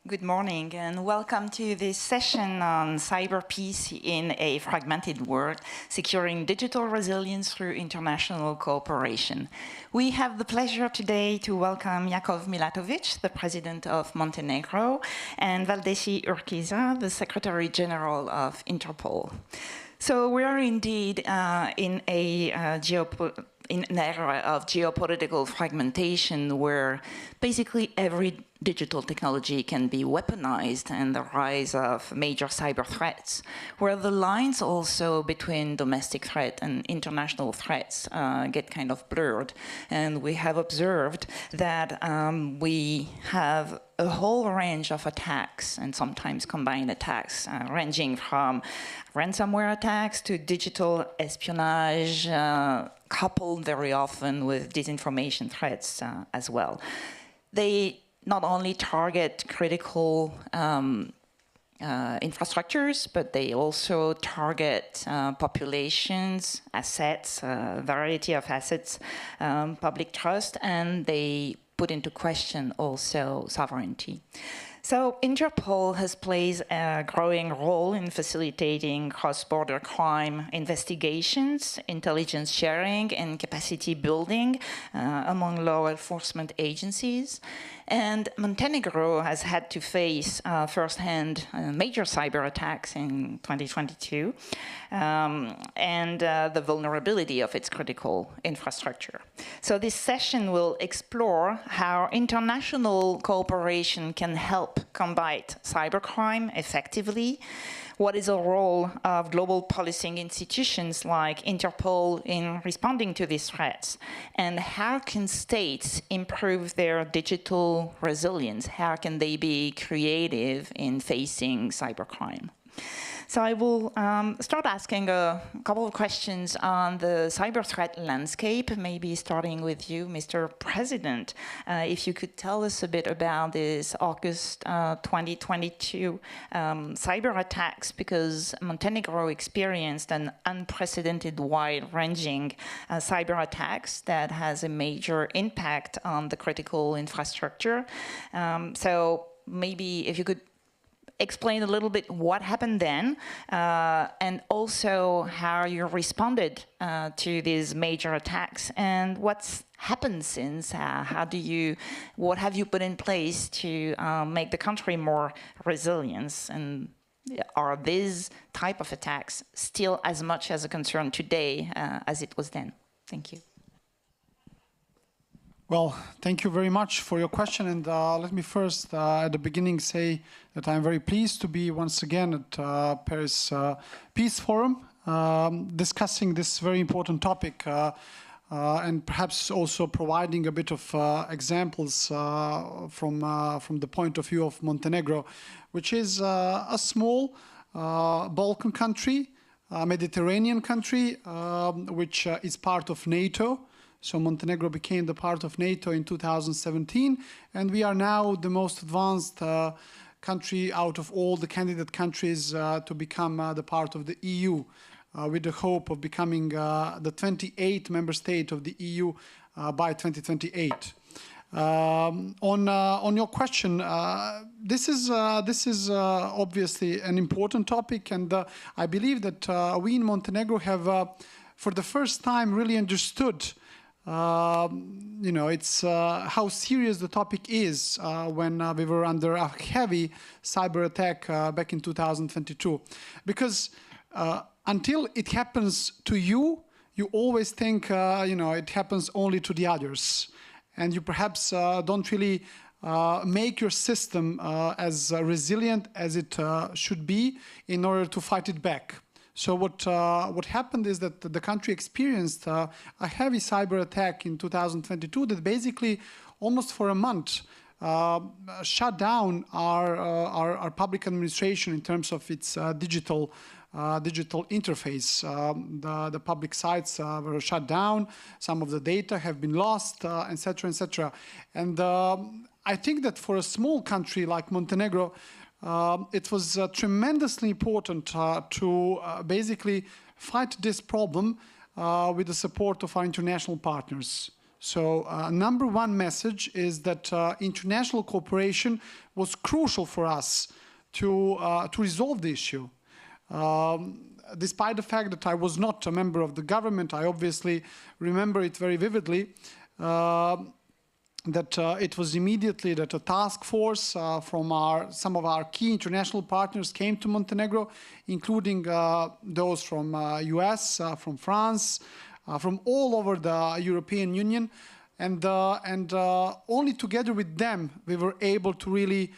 Good morning and welcome to this session on cyber peace in a fragmented world, securing digital resilience through international cooperation. We have the pleasure today to welcome Jakov Milatovic, the President of Montenegro, and Valdesi Urquiza, the Secretary General of Interpol. So we are indeed in an era of geopolitical fragmentation where basically every digital technology can be weaponized, and the rise of major cyber threats, where the lines also between domestic threat and international threats get kind of blurred. And we have observed that we have a whole range of attacks, and sometimes combined attacks, ranging from ransomware attacks to digital espionage, coupled very often with disinformation threats as well. They not only target critical infrastructures, but they also target populations, assets, variety of assets, public trust, and they put into question also sovereignty. So Interpol has played a growing role in facilitating cross-border crime investigations, intelligence sharing, and capacity building among law enforcement agencies. And Montenegro has had to face firsthand major cyber attacks in 2022 and the vulnerability of its critical infrastructure. So this session will explore how international cooperation can help combat cybercrime effectively. What is the role of global policing institutions like Interpol in responding to these threats? And how can states improve their digital resilience? How can they be creative in facing cybercrime? So I will start asking a couple of questions on the cyber threat landscape, maybe starting with you, Mr. President. If you could tell us a bit about this August 2022 cyber attacks, because Montenegro experienced an unprecedented wide-ranging cyber attacks that has a major impact on the critical infrastructure. So maybe if you could explain a little bit what happened then, and also how you responded to these major attacks, and what's happened since. What have you put in place to make the country more resilient? And are these type of attacks still as much as a concern today as it was then? Thank you. Well, thank you very much for your question. And let me first, at the beginning, say that I'm very pleased to be once again at Paris Peace Forum, discussing this very important topic, and perhaps also providing a bit of examples from the point of view of Montenegro, which is a small Balkan country, a Mediterranean country, which is part of NATO. So Montenegro became the part of NATO in 2017, and we are now the most advanced country out of all the candidate countries to become the part of the EU, with the hope of becoming the 28th member state of the EU by 2028. On your question, this is obviously an important topic, and I believe that we in Montenegro have, for the first time, really understood it's how serious the topic is when we were under a heavy cyber attack back in 2022. Because until it happens to you, you always think, it happens only to the others. And you perhaps don't really make your system as resilient as it should be in order to fight it back. So what happened is that the country experienced a heavy cyber attack in 2022 that basically almost for a month shut down our public administration in terms of its digital interface. The public sites were shut down, some of the data have been lost, etc., etc. And I think that for a small country like Montenegro, it was tremendously important to basically fight this problem with the support of our international partners. So number one message is that international cooperation was crucial for us to resolve the issue. Despite the fact that I was not a member of the government, I obviously remember it very vividly. That it was immediately that a task force from some of our key international partners came to Montenegro, including those from US, from France, from all over the European Union, and only together with them we were able to really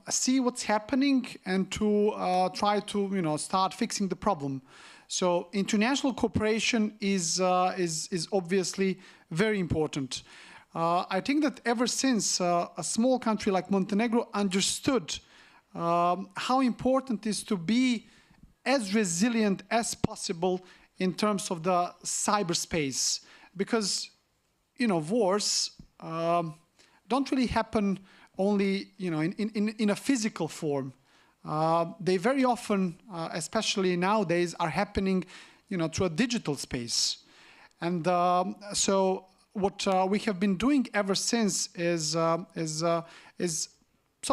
see what's happening and to try to start fixing the problem. So international cooperation is obviously very important. I think that ever since a small country like Montenegro understood how important it is to be as resilient as possible in terms of the cyberspace, because wars don't really happen only in a physical form. They very often, especially nowadays, are happening through a digital space, and so what we have been doing ever since is sort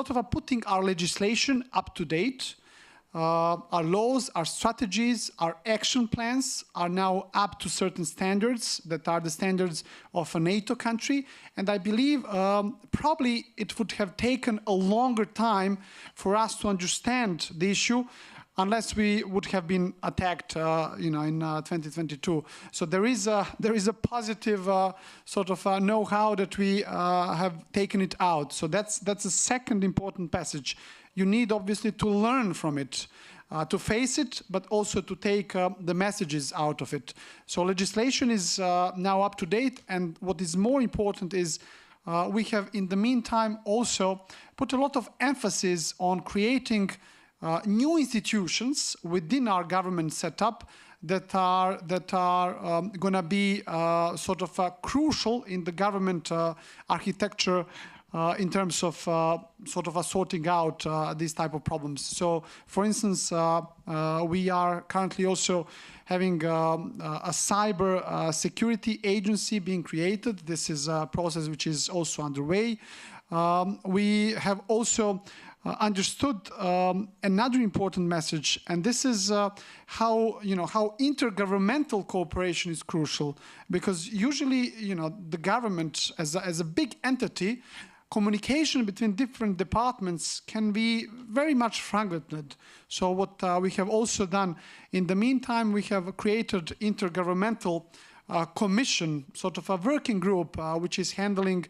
of putting our legislation up to date. Our laws, our strategies, our action plans are now up to certain standards that are the standards of a NATO country. And I believe probably it would have taken a longer time for us to understand the issue unless we would have been attacked, in 2022. So there is a positive sort of know-how that we have taken it out. So that's a second important passage. You need obviously to learn from it, to face it, but also to take the messages out of it. So legislation is now up to date, and what is more important is we have in the meantime also put a lot of emphasis on creating new institutions within our government setup that are going to be sort of crucial in the government architecture in terms of sort of sorting out these type of problems. So, for instance, we are currently also having a cyber security agency being created. This is a process which is also underway. We have also understood another important message, and this is how intergovernmental cooperation is crucial, because usually the government as a big entity, communication between different departments can be very much fragmented. So what we have also done in the meantime, we have created intergovernmental commission, sort of a working group, which is handling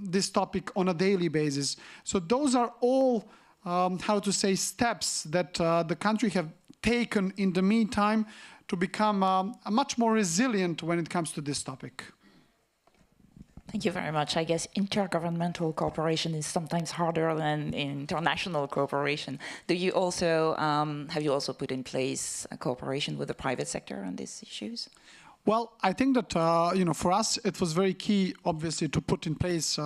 this topic on a daily basis. So those are all, how to say, steps that the country have taken in the meantime to become much more resilient when it comes to this topic. Thank you very much. I guess intergovernmental cooperation is sometimes harder than international cooperation. Do you also have you also put in place a cooperation with the private sector on these issues? Well, I think that for us it was very key, obviously, to put in place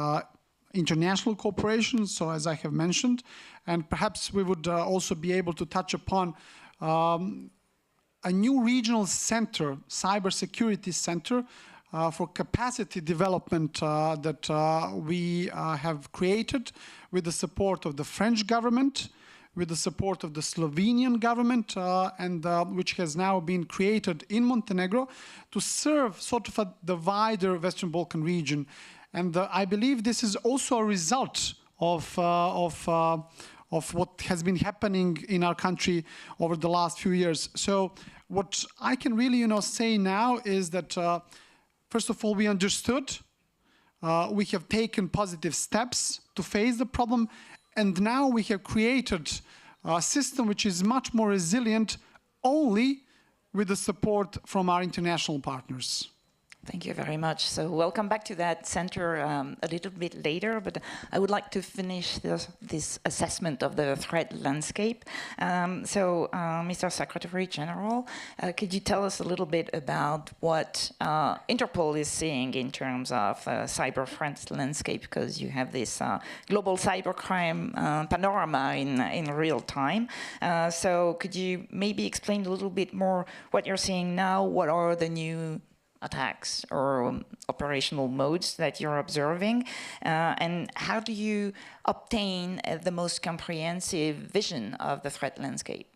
international cooperation. So as I have mentioned, and perhaps we would also be able to touch upon a new regional center, cybersecurity center, for capacity development that we have created with the support of the French government, with the support of the Slovenian government, and which has now been created in Montenegro to serve sort of the wider Western Balkan region. And I believe this is also a result of what has been happening in our country over the last few years. So what I can really say now is that first of all, we understood, we have taken positive steps to face the problem, and now we have created a system which is much more resilient only with the support from our international partners. Thank you very much. So we'll come back to that center a little bit later, but I would like to finish this assessment of the threat landscape. Mr. Secretary General, could you tell us a little bit about what Interpol is seeing in terms of cyber threat landscape, because you have this global cybercrime panorama in real time. So could you maybe explain a little bit more what you're seeing now? What are the new attacks or operational modes that you're observing, and how do you obtain the most comprehensive vision of the threat landscape?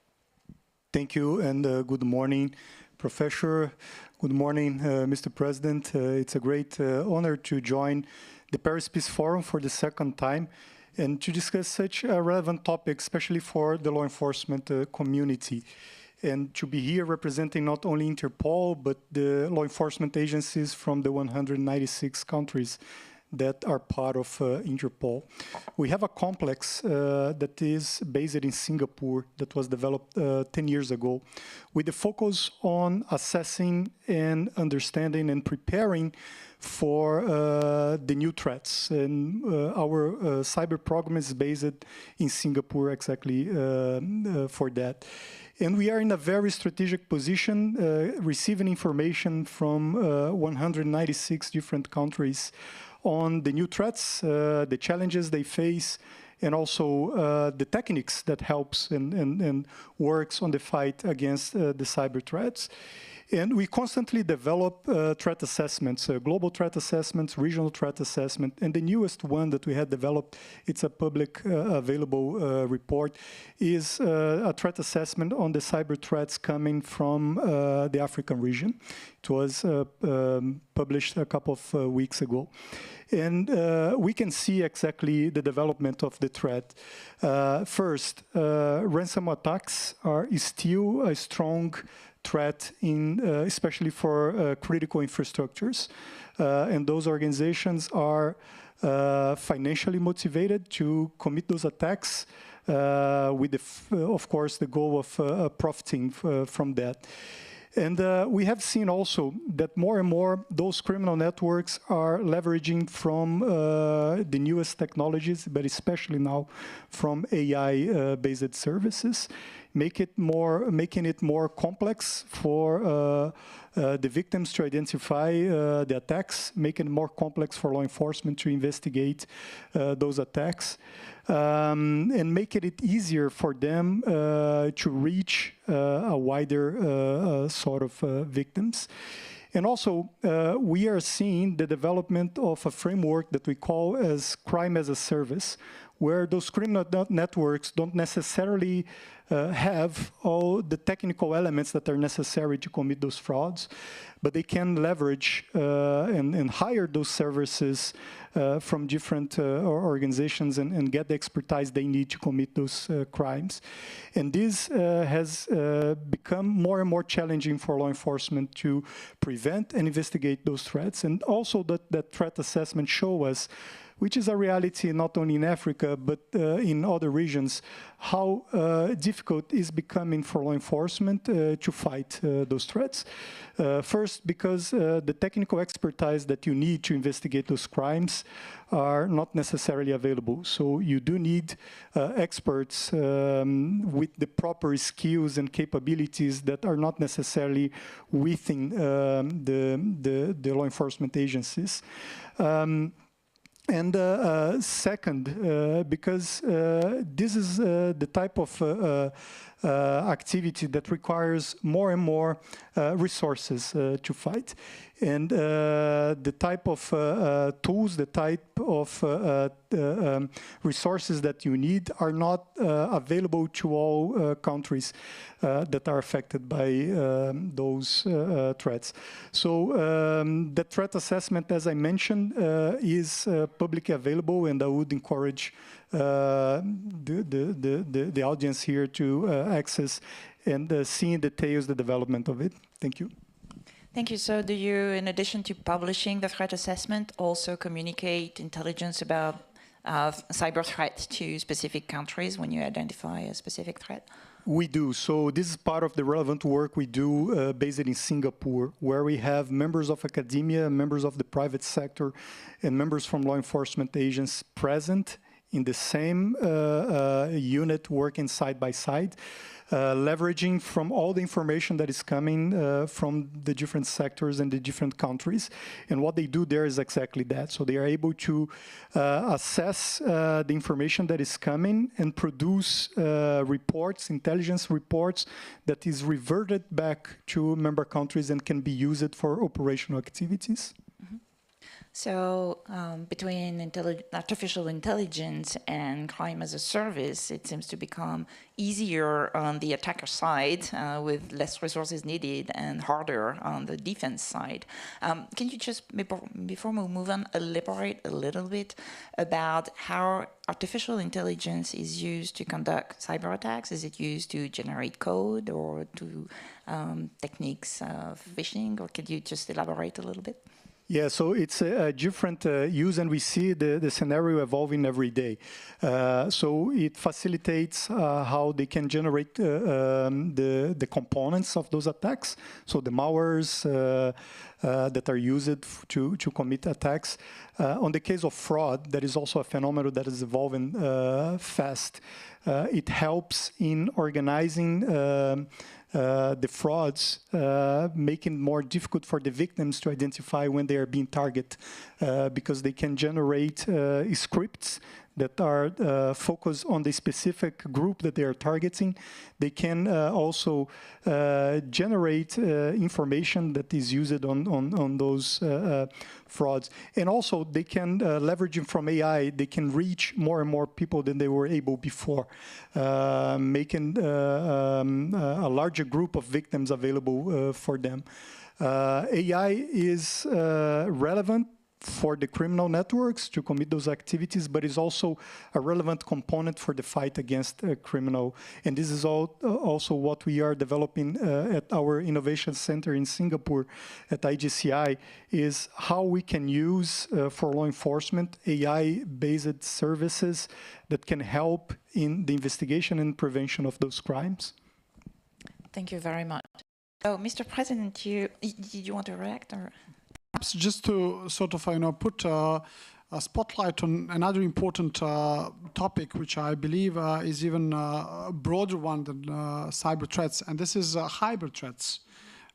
Thank you, and good morning, Professor. Good morning, Mr. President. It's a great honor to join the Paris Peace Forum for the second time and to discuss such a relevant topic, especially for the law enforcement community. And to be here representing not only Interpol, but the law enforcement agencies from the 196 countries that are part of Interpol. We have a complex that is based in Singapore that was developed 10 years ago with the focus on assessing and understanding and preparing for the new threats. And our cyber program is based in Singapore exactly for that. And we are in a very strategic position, receiving information from 196 different countries on the new threats, the challenges they face, and also the techniques that helps and works on the fight against the cyber threats. And we constantly develop threat assessments, global threat assessments, regional threat assessment, and the newest one that we had developed, it's a public available report, is a threat assessment on the cyber threats coming from the African region. It was published a couple of weeks ago. And we can see exactly the development of the threat. First, ransom attacks are still a strong threat, especially for critical infrastructures. And those organizations are financially motivated to commit those attacks with, of course, the goal of profiting from that. And we have seen also that more and more those criminal networks are leveraging from the newest technologies, but especially now from AI-based services, making it more complex for the victims to identify the attacks, making it more complex for law enforcement to investigate those attacks, and making it easier for them to reach a wider sort of victims. And also, we are seeing the development of a framework that we call as crime as a service, where those criminal networks don't necessarily have all the technical elements that are necessary to commit those frauds, but they can leverage and hire those services from different organizations and get the expertise they need to commit those crimes. And this has become more and more challenging for law enforcement to prevent and investigate those threats. And also that threat assessment show us, which is a reality not only in Africa, but in other regions, how difficult it's becoming for law enforcement to fight those threats. First, because the technical expertise that you need to investigate those crimes are not necessarily available. So you do need experts with the proper skills and capabilities that are not necessarily within the law enforcement agencies. And second, because this is the type of activity that requires more and more resources to fight. And the type of tools, the type of resources that you need are not available to all countries that are affected by those threats. So the threat assessment, as I mentioned, is publicly available, and I would encourage the audience here to access and see in details the development of it. Thank you. Thank you. So do you, in addition to publishing the threat assessment, also communicate intelligence about cyber threats to specific countries when you identify a specific threat? We do. So this is part of the relevant work we do based in Singapore, where we have members of academia, members of the private sector, and members from law enforcement agents present in the same unit working side by side, leveraging from all the information that is coming from the different sectors and the different countries. And what they do there is exactly that. So they are able to assess the information that is coming and produce reports, intelligence reports, that is reverted back to member countries and can be used for operational activities. So between artificial intelligence and crime as a service, it seems to become easier on the attacker side with less resources needed and harder on the defense side. Can you just, before we move on, elaborate a little bit about how artificial intelligence is used to conduct cyber attacks? Is it used to generate code or to techniques of phishing? Or could you just elaborate a little bit? Yeah, so it's a different use, and we see the scenario evolving every day. So it facilitates how they can generate the components of those attacks, so the malwares that are used to commit attacks. On the case of fraud, that is also a phenomenon that is evolving fast. It helps in organizing the frauds, making it more difficult for the victims to identify when they are being targeted, because they can generate scripts that are focused on the specific group that they are targeting. They can also generate information that is used on those frauds. And also, they can, leveraging from AI, they can reach more and more people than they were able before, making a larger group of victims available for them. AI is relevant for the criminal networks to commit those activities, but is also a relevant component for the fight against criminal. And this is also what we are developing at our innovation center in Singapore at IGCI, is how we can use for law enforcement AI-based services that can help in the investigation and prevention of those crimes. Thank you very much. So, Mr. President, did you want to react? Or? Perhaps just to sort of, put a spotlight on another important topic, which I believe is even a broader one than cyber threats, and this is hybrid threats.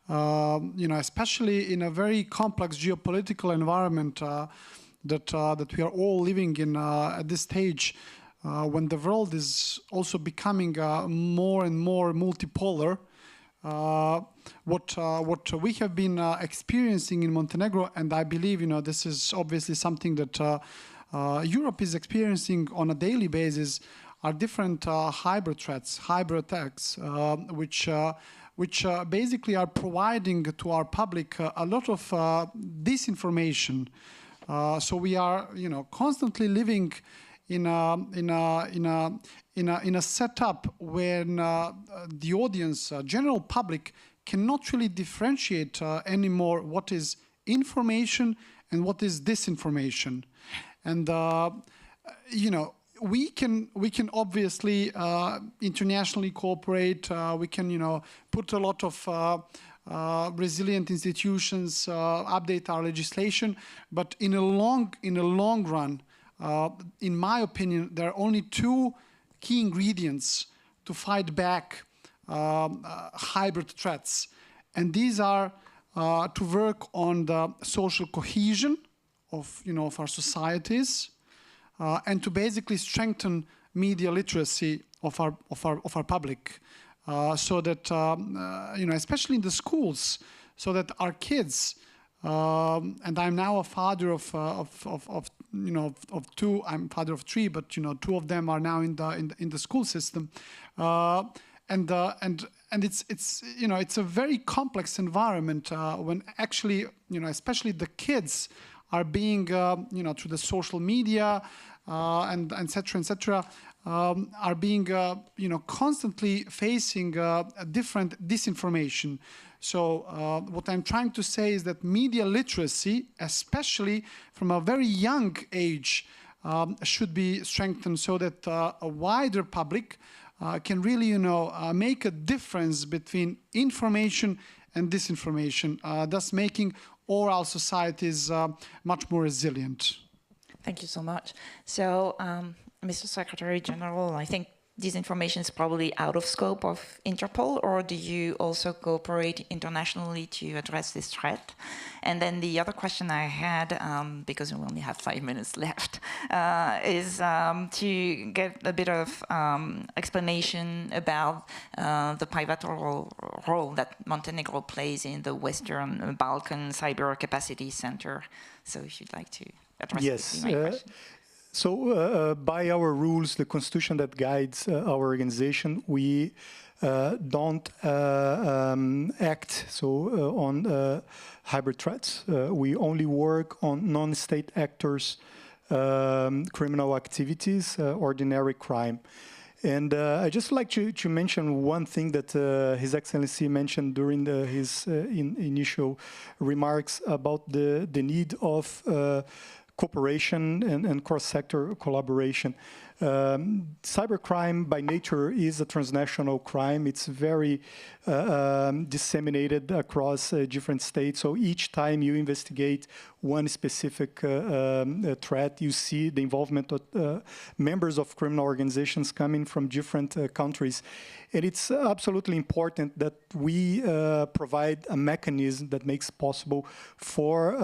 Especially in a very complex geopolitical environment that we are all living in at this stage, when the world is also becoming more and more multipolar. What we have been experiencing in Montenegro, and I believe this is obviously something that Europe is experiencing on a daily basis, are different hybrid threats, hybrid attacks, which basically are providing to our public a lot of disinformation. So we are, constantly living in a setup when the audience, general public, cannot really differentiate anymore what is information and what is disinformation. And we can obviously internationally cooperate. We can put a lot of resilient institutions, update our legislation, but in a long run, in my opinion, there are only two key ingredients to fight back hybrid threats, and these are to work on the social cohesion of our societies, and to basically strengthen media literacy of our public, so that especially in the schools, so that our kids, and I'm now a father of two. I'm father of three, but two of them are now in the school system, and it's a very complex environment when actually especially the kids are being through the social media and etc. Are being constantly facing different disinformation. So what I'm trying to say is that media literacy, especially from a very young age, should be strengthened so that a wider public can really make a difference between information and disinformation, thus making all our societies much more resilient. Thank you so much. So, Mr. Secretary General, I think disinformation is probably out of scope of Interpol, or do you also cooperate internationally to address this threat? And then the other question I had, because we only have 5 minutes left, is to get a bit of explanation about the pivotal role that Montenegro plays in the Western Balkan Cyber Capacity Center. So if you'd like to address yes. my question. So by our rules, the constitution that guides our organization, we don't act on hybrid threats. We only work on non-state actors, criminal activities, ordinary crime. And I'd just like to mention one thing that His Excellency mentioned during his initial remarks about the need of cooperation and cross-sector collaboration. Cybercrime by nature is a transnational crime. It's very disseminated across different states. So each time you investigate one specific threat, you see the involvement of members of criminal organizations coming from different countries. And it's absolutely important that we provide a mechanism that makes possible for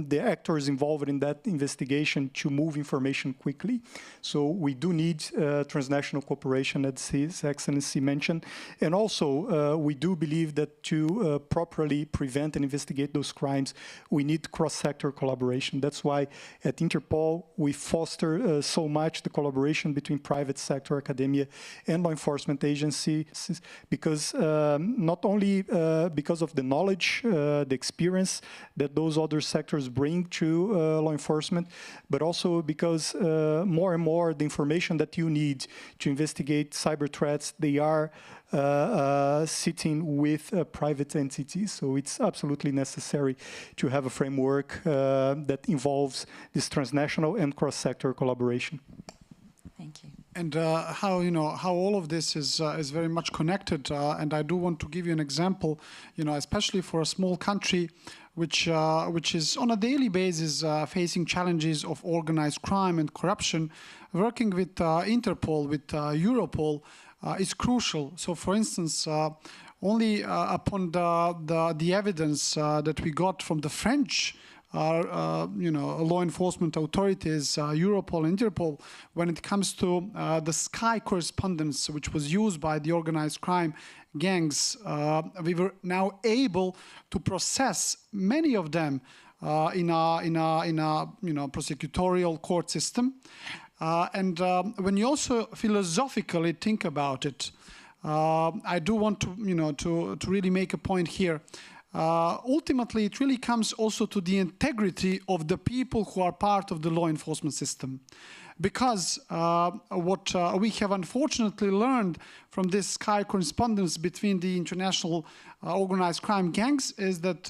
the actors involved in that investigation to move information quickly. So we do need transnational cooperation, as His Excellency mentioned. And also, we do believe that to properly prevent and investigate those crimes, we need cross-sector collaboration. That's why at Interpol, we foster so much the collaboration between private sector, academia, and law enforcement agencies, because not only because of the knowledge, the experience that those other sectors bring to law enforcement, but also because more and more the information that you need to investigate cyber threats, they are sitting with private entities. So it's absolutely necessary to have a framework that involves this transnational and cross-sector collaboration. Thank you. And how all of this is very much connected. And I do want to give you an example, especially for a small country, which is on a daily basis facing challenges of organized crime and corruption. Working with Interpol, with Europol, is crucial. So, for instance, only upon the evidence that we got from the French law enforcement authorities, Europol and Interpol, when it comes to the Sky correspondence, which was used by the organized crime gangs, we were now able to process many of them in a prosecutorial court system. When you also philosophically think about it, I do want to really make a point here. Ultimately, it really comes also to the integrity of the people who are part of the law enforcement system. Because what we have unfortunately learned from this high correspondence between the international organized crime gangs is that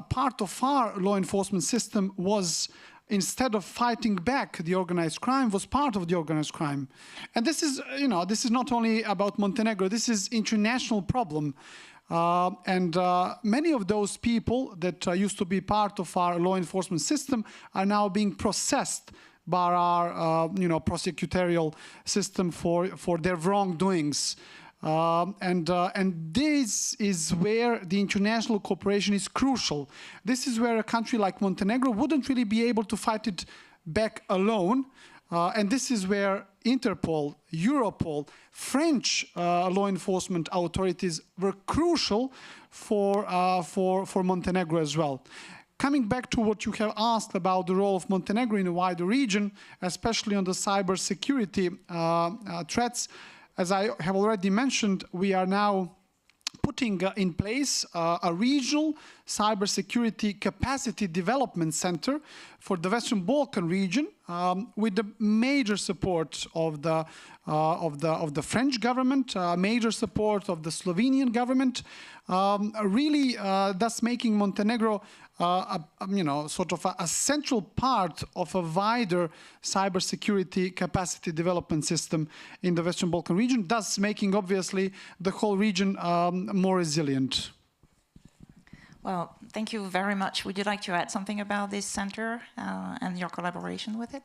part of our law enforcement system was, instead of fighting back the organized crime, was part of the organized crime. And this is, this is not only about Montenegro, this is international problem. Many of those people that used to be part of our law enforcement system are now being processed by our, prosecutorial system for their wrongdoings. And this is where the international cooperation is crucial. This is where a country like Montenegro wouldn't really be able to fight it back alone. And this is where Interpol, Europol, French law enforcement authorities were crucial for Montenegro as well. Coming back to what you have asked about the role of Montenegro in a wider region, especially on the cybersecurity threats, as I have already mentioned, we are now putting in place a regional cybersecurity capacity development center for the Western Balkan region, with the major support of the French government, major support of the Slovenian government, really thus making Montenegro sort of a central part of a wider cybersecurity capacity development system in the Western Balkan region, thus making obviously the whole region more resilient. Well, thank you very much. Would you like to add something about this center and your collaboration with it?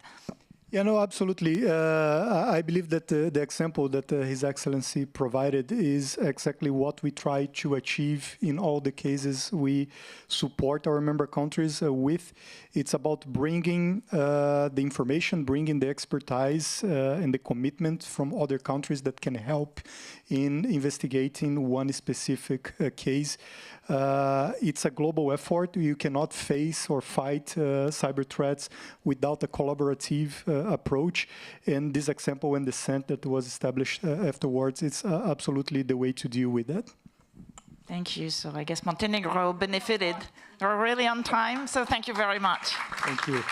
Yeah, no, absolutely. I believe that the example that His Excellency provided is exactly what we try to achieve in all the cases we support our member countries with. It's about bringing the information, bringing the expertise and the commitment from other countries that can help in investigating one specific case. It's a global effort. You cannot face or fight cyber threats without a collaborative approach. And this example and the center that was established afterwards, it's absolutely the way to deal with that. Thank you. So I guess Montenegro benefited. We're really on time, so thank you very much. Thank you.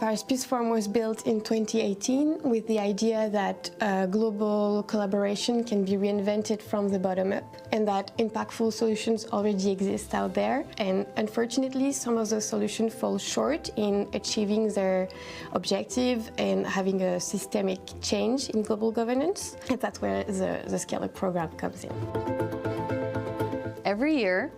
Paris Peace Forum was built in 2018 with the idea that global collaboration can be reinvented from the bottom up and that impactful solutions already exist out there. And unfortunately, some of those solutions fall short in achieving their objective and having a systemic change in global governance. And that's where the Scale Up program comes in. Every year,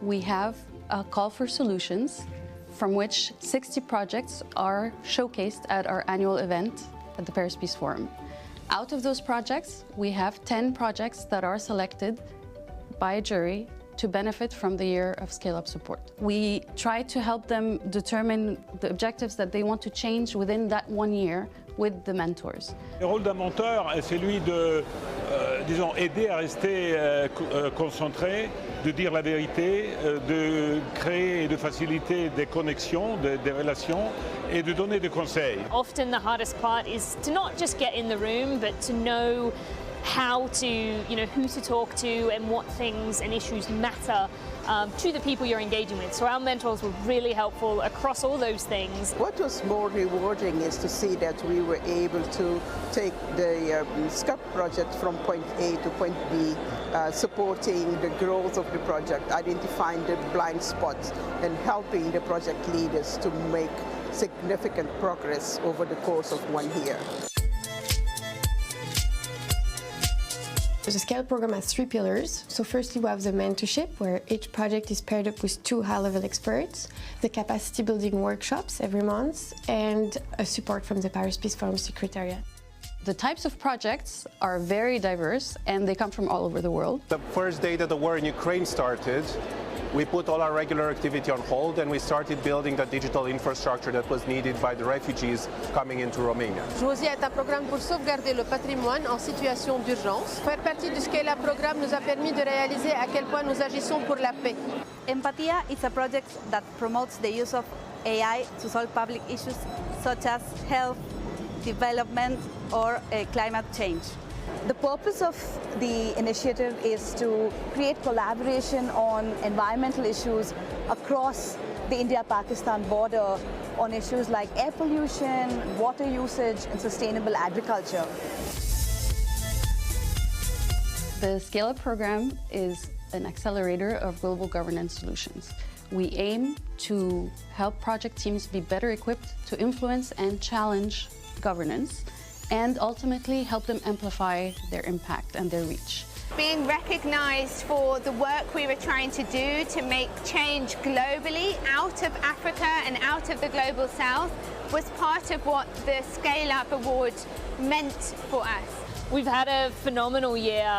we have a call for solutions from which 60 projects are showcased at our annual event at the Paris Peace Forum. Out of those projects, we have 10 projects that are selected by a jury to benefit from the year of Scale Up support. We try to help them determine the objectives that they want to change within that 1 year with the mentors. Le rôle d'un mentor est celui de, disons, aider à rester concentré, de dire la vérité, de créer et de faciliter des connexions, des relations et de donner des conseils. Often the hardest part is to not just get in the room, but to know how to, who to talk to and what things and issues matter to the people you're engaging with. So our mentors were really helpful across all those things. What was more rewarding is to see that we were able to take the SCUP project from point A to point B, supporting the growth of the project, identifying the blind spots and helping the project leaders to make significant progress over the course of 1 year. The Scale program has 3 pillars. So firstly, we have the mentorship, where each project is paired up with 2 high-level experts, the capacity building workshops every month, and a support from the Paris Peace Forum Secretariat. The types of projects are very diverse and they come from all over the world. The first day that the war in Ukraine started, we put all our regular activity on hold and we started building the digital infrastructure that was needed by the refugees coming into Romania. Josia est un programme pour sauvegarder le patrimoine en situation d'urgence. Faire partie du Scale Up programme nous a permis de réaliser à quel point nous agissons pour la paix. Empatia is a project that promotes the use of AI to solve public issues such as health, development, or climate change. The purpose of the initiative is to create collaboration on environmental issues across the India-Pakistan border on issues like air pollution, water usage, and sustainable agriculture. The Scale Up program is an accelerator of global governance solutions. We aim to help project teams be better equipped to influence and challenge governance, and ultimately help them amplify their impact and their reach. Being recognised for the work we were trying to do to make change globally out of Africa and out of the Global South was part of what the Scale Up Award meant for us. We've had a phenomenal year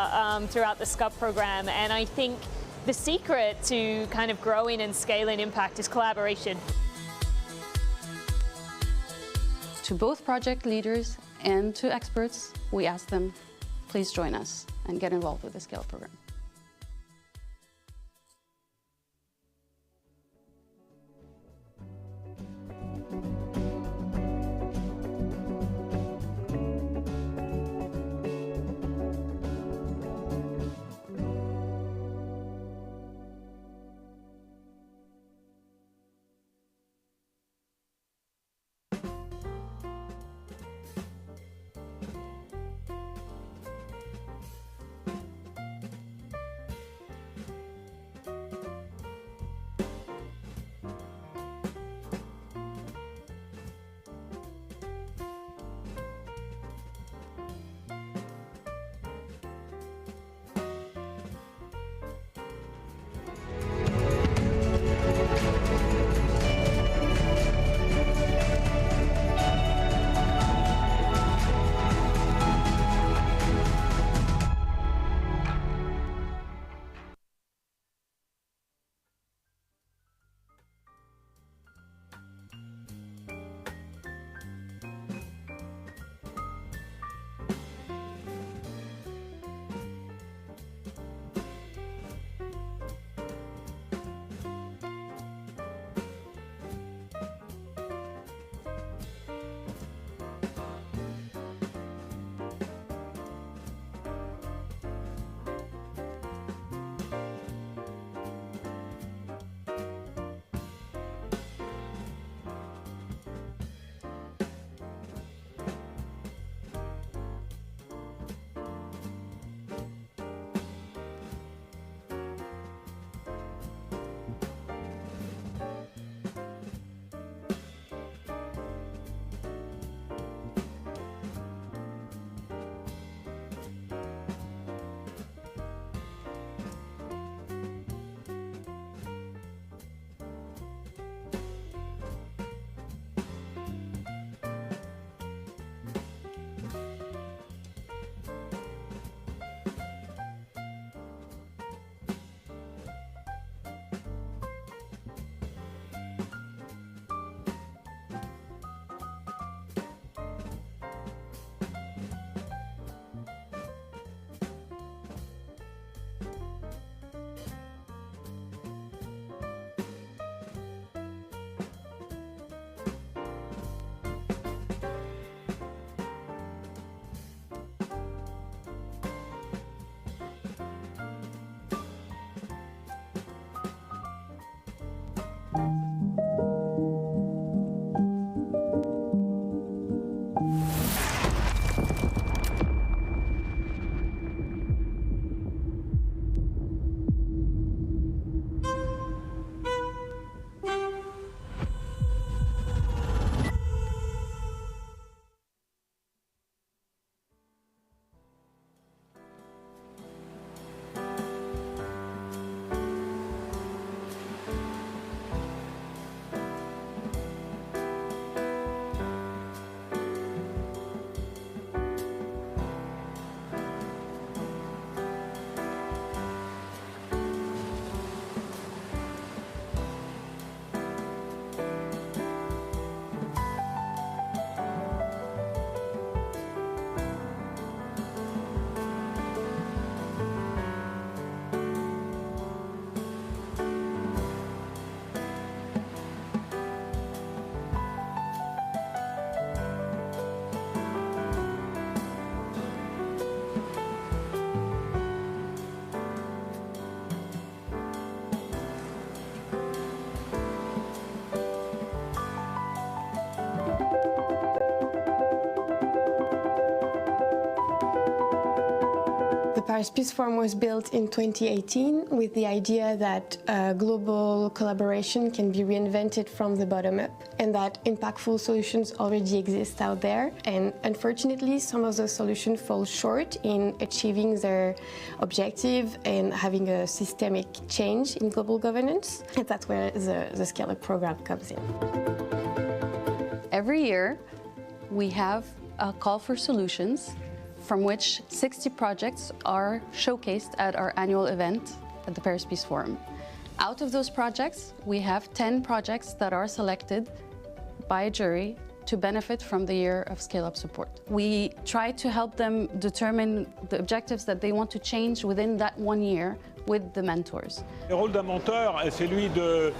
throughout the SCUP program, and I think the secret to kind of growing and scaling impact is collaboration. To both project leaders and to experts, we ask them, please join us and get involved with the Scale program. The Paris Peace Forum was built in 2018 with the idea that global collaboration can be reinvented from the bottom up, and that impactful solutions already exist out there. And unfortunately, some of those solutions fall short in achieving their objective and having a systemic change in global governance. And that's where the Scale Up program comes in. Every year, we have a call for solutions from which 60 projects are showcased at our annual event at the Paris Peace Forum. Out of those projects, we have 10 projects that are selected by a jury to benefit from the year of Scale Up support. We try to help them determine the objectives that they want to change within that 1 year with the mentors. Le rôle d'un mentor est celui de,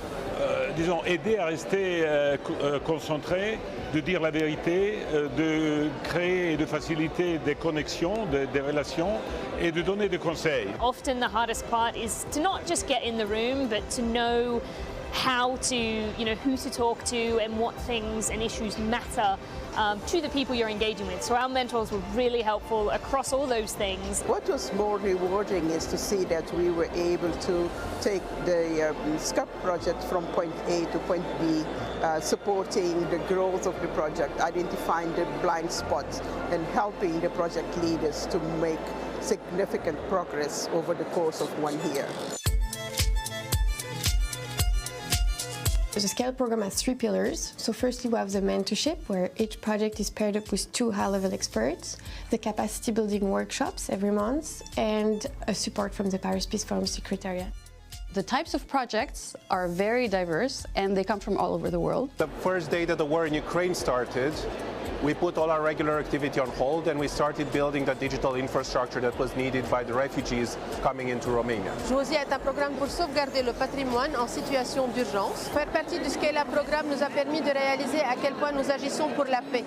disons, aider à rester concentré, de dire la vérité, de créer et de faciliter des connexions, des relations et de donner des conseils. Often the hardest part is to not just get in the room, but to know how to, who to talk to and what things and issues matter to the people you're engaging with. So our mentors were really helpful across all those things. What was more rewarding is to see that we were able to take the SCUP project from point A to point B, supporting the growth of the project, identifying the blind spots and helping the project leaders to make significant progress over the course of 1 year. The Scale Up program has 3 pillars. So firstly, we have the mentorship, where each project is paired up with 2 high-level experts, the capacity building workshops every month, and a support from the Paris Peace Forum Secretariat. The types of projects are very diverse, and they come from all over the world. The first day that the war in Ukraine started, we put all our regular activity on hold and we started building the digital infrastructure that was needed by the refugees coming into Romania. Josia est un programme pour sauvegarder le patrimoine en situation d'urgence. Faire partie du Scale Up programme nous a permis de réaliser à quel point nous agissons pour la paix.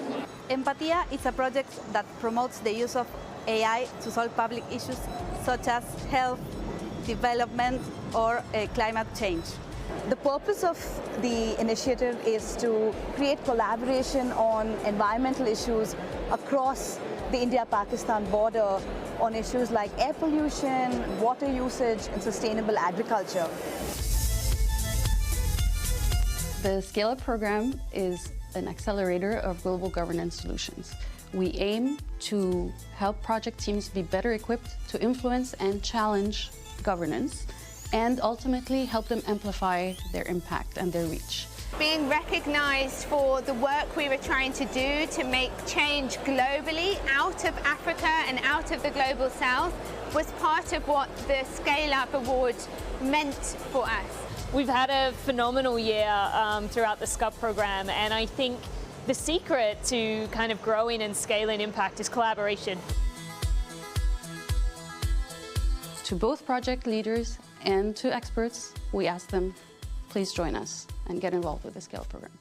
Empatia is a project that promotes the use of AI to solve public issues such as health, development, or climate change. The purpose of the initiative is to create collaboration on environmental issues across the India-Pakistan border on issues like air pollution, water usage, and sustainable agriculture. The Scale Up program is an accelerator of global governance solutions. We aim to help project teams be better equipped to influence and challenge governance, and ultimately help them amplify their impact and their reach. Being recognised for the work we were trying to do to make change globally out of Africa and out of the global south was part of what the Scale Up Award meant for us. We've had a phenomenal year throughout the SCUP program, and I think the secret to kind of growing and scaling impact is collaboration. To both project leaders and to experts, we ask them, please join us and get involved with the Scale Up program.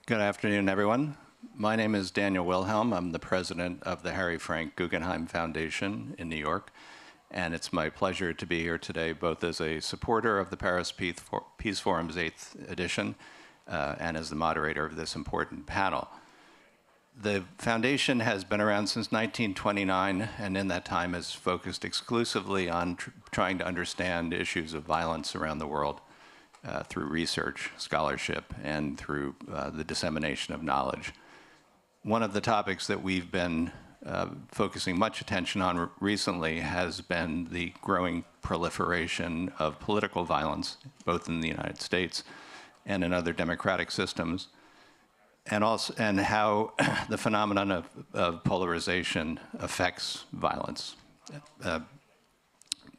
Good afternoon, everyone. My name is Daniel Wilhelm. I'm the president of the Harry Frank Guggenheim Foundation in New York. And it's my pleasure to be here today, both as a supporter of the Paris Peace Forum's 8th edition and as the moderator of this important panel. The foundation has been around since 1929, and in that time has focused exclusively on trying to understand issues of violence around the world through research, scholarship, and through the dissemination of knowledge. One of the topics that we've been focusing much attention on recently has been the growing proliferation of political violence, both in the United States and in other democratic systems, and how the phenomenon of polarization affects violence.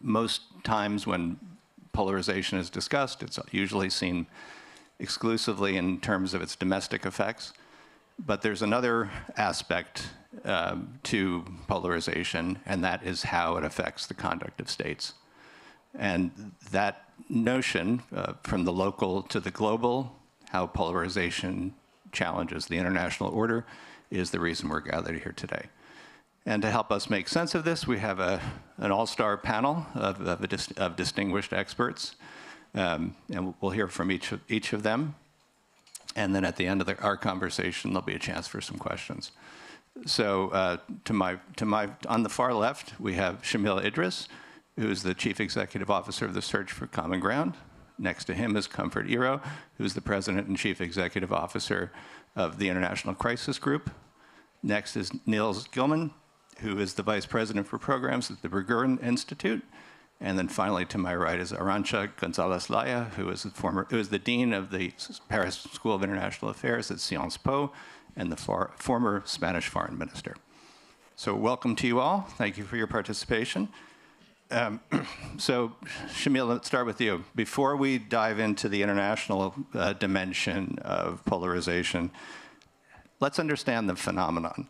Most times when polarization is discussed, it's usually seen exclusively in terms of its domestic effects. But there's another aspect to polarization, and that is how it affects the conduct of states. And that notion, from the local to the global, how polarization challenges the international order, is the reason we're gathered here today. And to help us make sense of this, we have an all-star panel of distinguished experts, and we'll hear from each of them. And then at the end of our conversation, there'll be a chance for some questions. So on the far left, we have Shamil Idris, who is the Chief Executive Officer of the Search for Common Ground. Next to him is Comfort Iro, who's the President and Chief Executive Officer of the International Crisis Group. Next is Niels Gilman, who is the Vice President for Programs at the Berggruen Institute. And then finally, to my right, is Arantxa González-Laya, who is the Dean of the Paris School of International Affairs at Sciences Po and the former Spanish Foreign Minister. So welcome to you all. Thank you for your participation. So, Shamil, let's start with you. Before we dive into the international dimension of polarization, let's understand the phenomenon.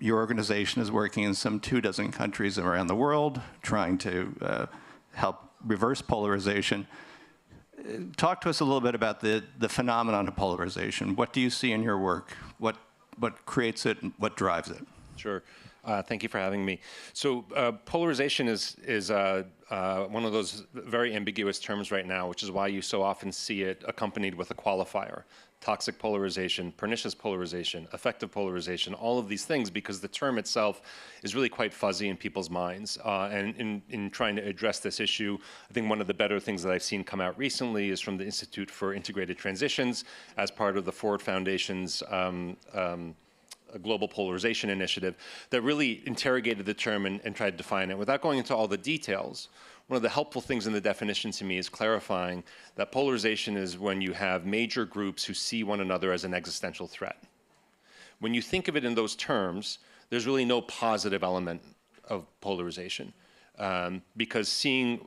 Your organization is working in some 24 countries around the world, trying to help reverse polarization. Talk to us a little bit about the phenomenon of polarization. What do you see in your work? What creates it and what drives it? Sure. Thank you for having me. So polarization is one of those very ambiguous terms right now, which is why you so often see it accompanied with a qualifier. Toxic polarization, pernicious polarization, effective polarization, all of these things, because the term itself is really quite fuzzy in people's minds. And in trying to address this issue, I think one of the better things that I've seen come out recently is from the Institute for Integrated Transitions as part of the Ford Foundation's a global polarization initiative that really interrogated the term and tried to define it. Without going into all the details, one of the helpful things in the definition to me is clarifying that polarization is when you have major groups who see one another as an existential threat. When you think of it in those terms, there's really no positive element of polarization. Because seeing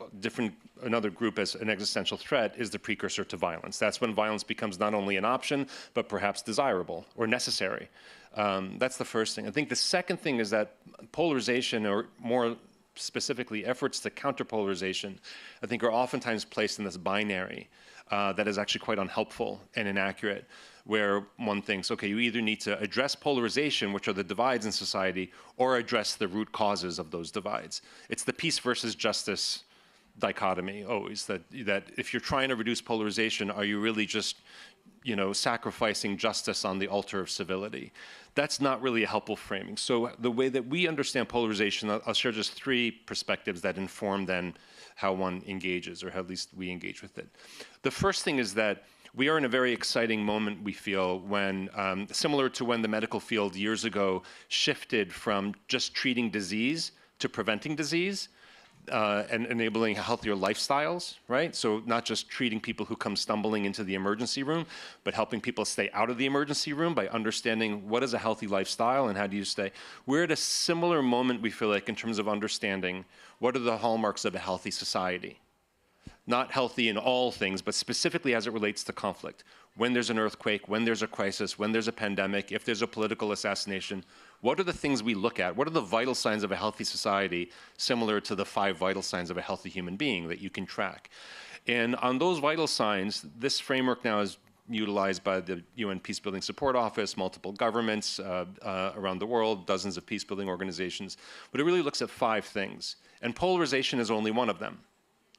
another group as an existential threat is the precursor to violence. That's when violence becomes not only an option, but perhaps desirable or necessary. That's the first thing. I think the second thing is that polarization, or more specifically efforts to counterpolarization, I think are oftentimes placed in this binary that is actually quite unhelpful and inaccurate, where one thinks, okay, you either need to address polarization, which are the divides in society, or address the root causes of those divides. It's the peace versus justice dichotomy always, that if you're trying to reduce polarization, are you really just sacrificing justice on the altar of civility? That's not really a helpful framing. So the way that we understand polarization, I'll share just 3 perspectives that inform then how one engages, or how at least we engage with it. The first thing is that we are in a very exciting moment, we feel, when, similar to when the medical field years ago shifted from just treating disease to preventing disease, and enabling healthier lifestyles, right? So not just treating people who come stumbling into the emergency room, but helping people stay out of the emergency room by understanding what is a healthy lifestyle and how do you stay. We're at a similar moment, we feel like, in terms of understanding what are the hallmarks of a healthy society. Not healthy in all things, but specifically as it relates to conflict. When there's an earthquake, when there's a crisis, when there's a pandemic, if there's a political assassination, what are the things we look at? What are the vital signs of a healthy society, similar to the 5 vital signs of a healthy human being that you can track? And on those vital signs, this framework now is utilized by the UN Peacebuilding Support Office, multiple governments around the world, dozens of peacebuilding organizations. But it really looks at 5 things. And polarization is only one of them,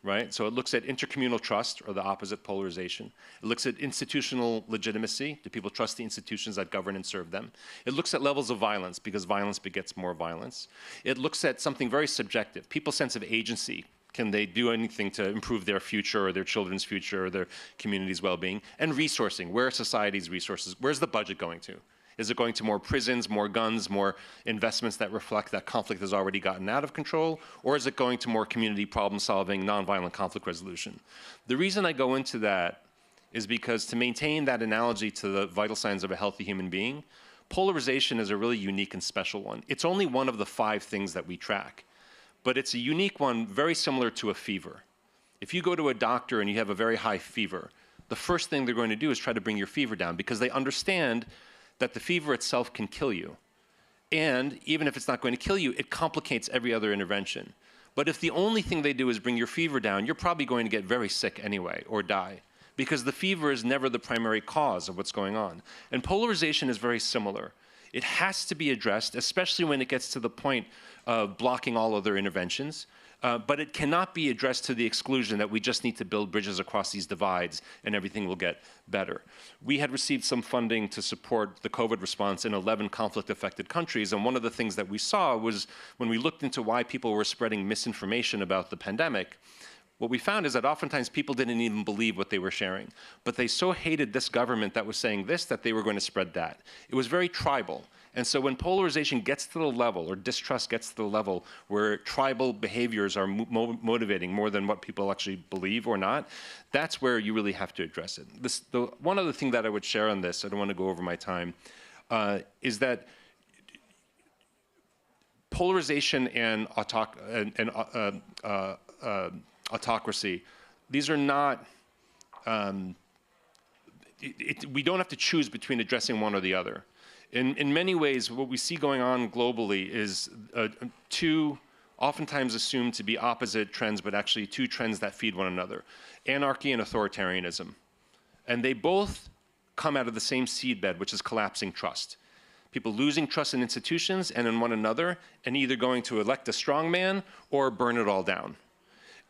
right? So it looks at intercommunal trust, or the opposite, polarization. It looks at institutional legitimacy. Do people trust the institutions that govern and serve them? It looks at levels of violence, because violence begets more violence. It looks at something very subjective, people's sense of agency. Can they do anything to improve their future or their children's future or their community's well-being? And resourcing. Where are society's resources? Where's the budget going to? Is it going to more prisons, more guns, more investments that reflect that conflict has already gotten out of control? Or is it going to more community problem solving, nonviolent conflict resolution? The reason I go into that is because to maintain that analogy to the vital signs of a healthy human being, polarization is a really unique and special one. It's only one of the 5 things that we track. But it's a unique one, very similar to a fever. If you go to a doctor and you have a very high fever, the first thing they're going to do is try to bring your fever down, because they understand that the fever itself can kill you. And even if it's not going to kill you, it complicates every other intervention. But if the only thing they do is bring your fever down, you're probably going to get very sick anyway or die, because the fever is never the primary cause of what's going on. And polarization is very similar. It has to be addressed, especially when it gets to the point of blocking all other interventions. But it cannot be addressed to the exclusion that we just need to build bridges across these divides and everything will get better. We had received some funding to support the COVID response in 11 conflict-affected countries, and one of the things that we saw was when we looked into why people were spreading misinformation about the pandemic, what we found is that oftentimes people didn't even believe what they were sharing. But they so hated this government that was saying this that they were going to spread that. It was very tribal. And so when polarization gets to the level, or distrust gets to the level, where tribal behaviors are motivating more than what people actually believe or not, that's where you really have to address it. One other thing that I would share on this, I don't want to go over my time, is that polarization and autocracy, these are not, we don't have to choose between addressing one or the other. In many ways, what we see going on globally is 2 oftentimes assumed to be opposite trends, but actually 2 trends that feed one another: anarchy and authoritarianism. And they both come out of the same seedbed, which is collapsing trust. People losing trust in institutions and in one another, and either going to elect a strong man or burn it all down.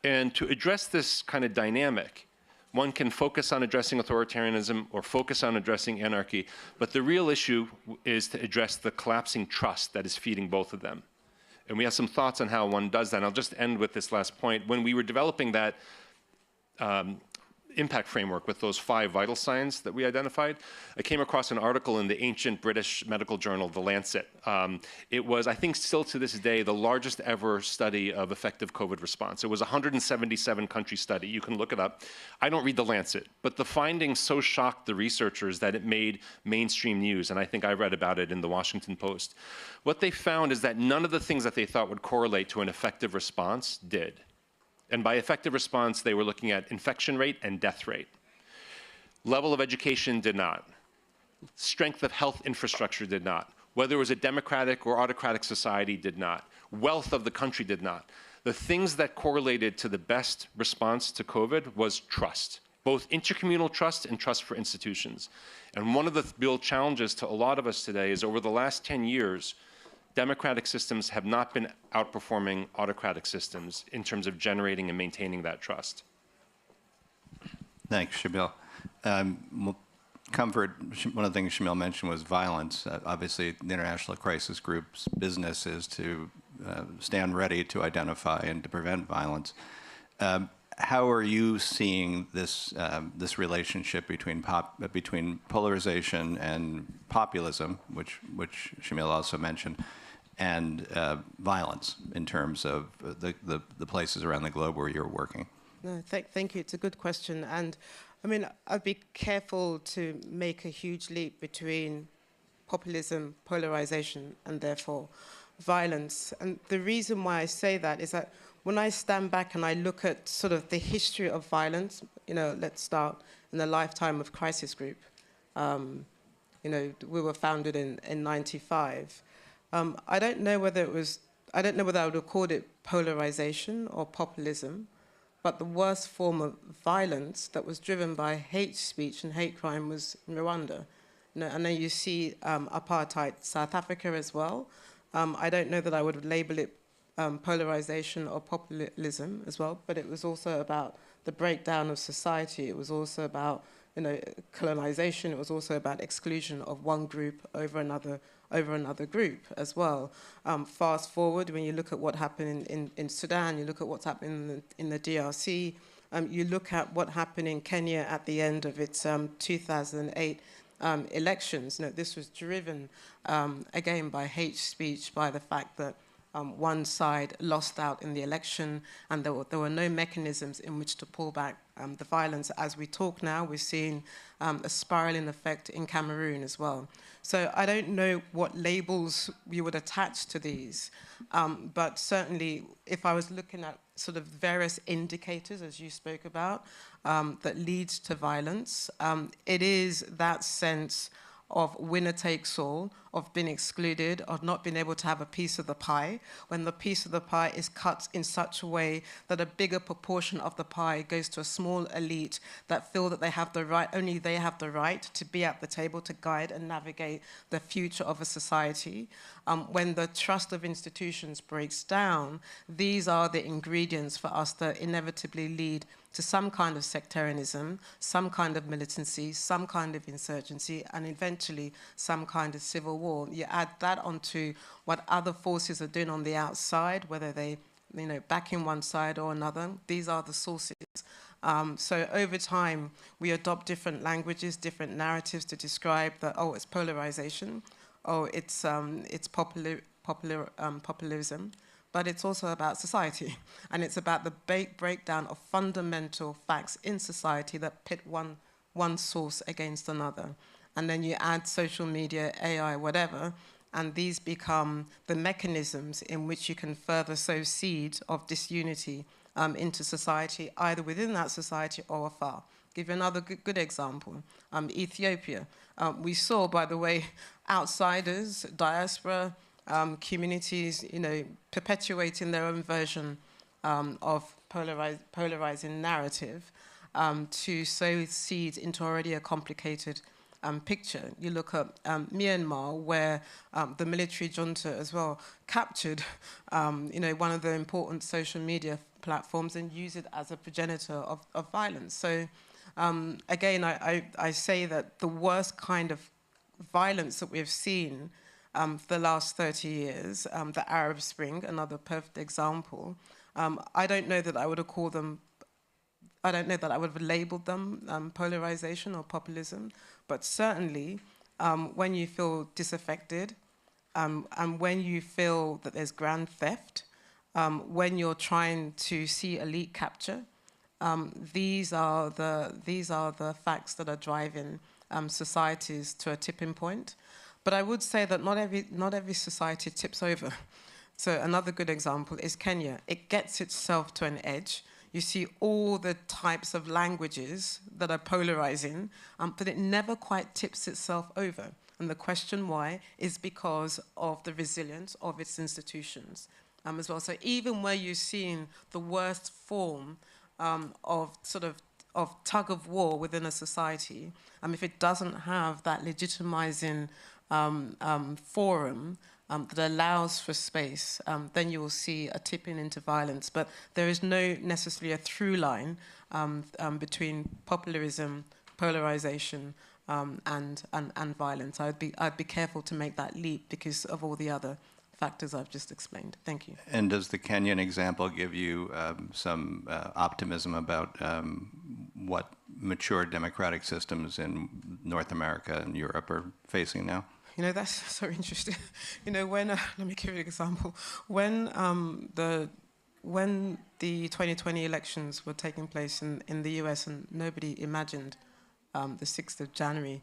And to address this kind of dynamic, one can focus on addressing authoritarianism or focus on addressing anarchy, but the real issue is to address the collapsing trust that is feeding both of them. And we have some thoughts on how one does that. And I'll just end with this last point. When we were developing that impact framework with those 5 vital signs that we identified, I came across an article in the ancient British medical journal, The Lancet. It was, I think still to this day, the largest ever study of effective COVID response. It was a 177 country study. You can look it up. I don't read The Lancet, but the findings so shocked the researchers that it made mainstream news, and I think I read about it in the Washington Post. What they found is that none of the things that they thought would correlate to an effective response did. And by effective response, they were looking at infection rate and death rate. Level of education did not. Strength of health infrastructure did not. Whether it was a democratic or autocratic society did not. Wealth of the country did not. The things that correlated to the best response to COVID was trust, both intercommunal trust and trust for institutions. And one of the real challenges to a lot of us today is over the last 10 years, democratic systems have not been outperforming autocratic systems in terms of generating and maintaining that trust. Thanks, Shamil. Comfort, one of the things Shamil mentioned was violence. Obviously, the International Crisis Group's business is to stand ready to identify and to prevent violence. How are you seeing this this relationship between polarization and populism, which Shamil also mentioned, and violence in terms of the places around the globe where you're working? No, thank you. It's a good question. And I mean, I'd be careful to make a huge leap between populism, polarization, and therefore violence. And the reason why I say that is that when I stand back and I look at sort of the history of violence, you know, let's start in the lifetime of Crisis Group. You know, we were founded in 95. I don't know whether I would have called it polarization or populism, but the worst form of violence that was driven by hate speech and hate crime was Rwanda. And then you see apartheid South Africa as well. I don't know that I would label it polarization or populism as well, but it was also about the breakdown of society. It was also about colonization. It was also about exclusion of one group over another group as well. Fast forward, when you look at what happened in Sudan, you look at what's happening in the DRC, you look at what happened in Kenya at the end of its 2008 elections. This was driven, again, by hate speech, by the fact that one side lost out in the election, and there were no mechanisms in which to pull back the violence. As we talk now, we're seeing a spiraling effect in Cameroon as well. So I don't know what labels we would attach to these, but certainly if I was looking at sort of various indicators, as you spoke about, that leads to violence, it is that sense of winner takes all, of being excluded, of not being able to have a piece of the pie, when the piece of the pie is cut in such a way that a bigger proportion of the pie goes to a small elite that feel that they have the right, only they have the right to be at the table to guide and navigate the future of a society. When the trust of institutions breaks down, these are the ingredients for us that inevitably lead to some kind of sectarianism, some kind of militancy, some kind of insurgency, and eventually some kind of civil war. You add that onto what other forces are doing on the outside, whether they backing one side or another. These are the sources. So over time, we adopt different languages, different narratives to describe that, oh, it's polarization, oh, it's populism. But it's also about society, and it's about the breakdown of fundamental facts in society that pit one source against another. And then you add social media, AI, whatever, and these become the mechanisms in which you can further sow seeds of disunity into society, either within that society or afar. Give you another good example, Ethiopia. We saw, by the way, outsiders, diaspora, communities, perpetuating their own version of polarizing narrative to sow seeds into already a complicated picture. You look at Myanmar, where the military junta as well captured, one of the important social media platforms and used it as a progenitor of violence. So again, I say that the worst kind of violence that we've seen for the last 30 years, the Arab Spring, another perfect example. I don't know that I would have called them, I don't know that I would have labeled them polarization or populism, but certainly when you feel disaffected and when you feel that there's grand theft, when you're trying to see elite capture, these are the facts that are driving societies to a tipping point. But I would say that not every society tips over. So another good example is Kenya. It gets itself to an edge. You see all the types of languages that are polarizing, but it never quite tips itself over. And the question why is because of the resilience of its institutions as well. So even where you're seeing the worst form of tug of war within a society, if it doesn't have that legitimizing forum that allows for space, then you will see a tipping into violence. But there is no necessarily a through line between populism, polarization, and violence. I'd be careful to make that leap because of all the other factors I've just explained. Thank you. And does the Kenyan example give you some optimism about what mature democratic systems in North America and Europe are facing now? That's so interesting. When let me give you an example. When the 2020 elections were taking place in the US, and nobody imagined the 6th of January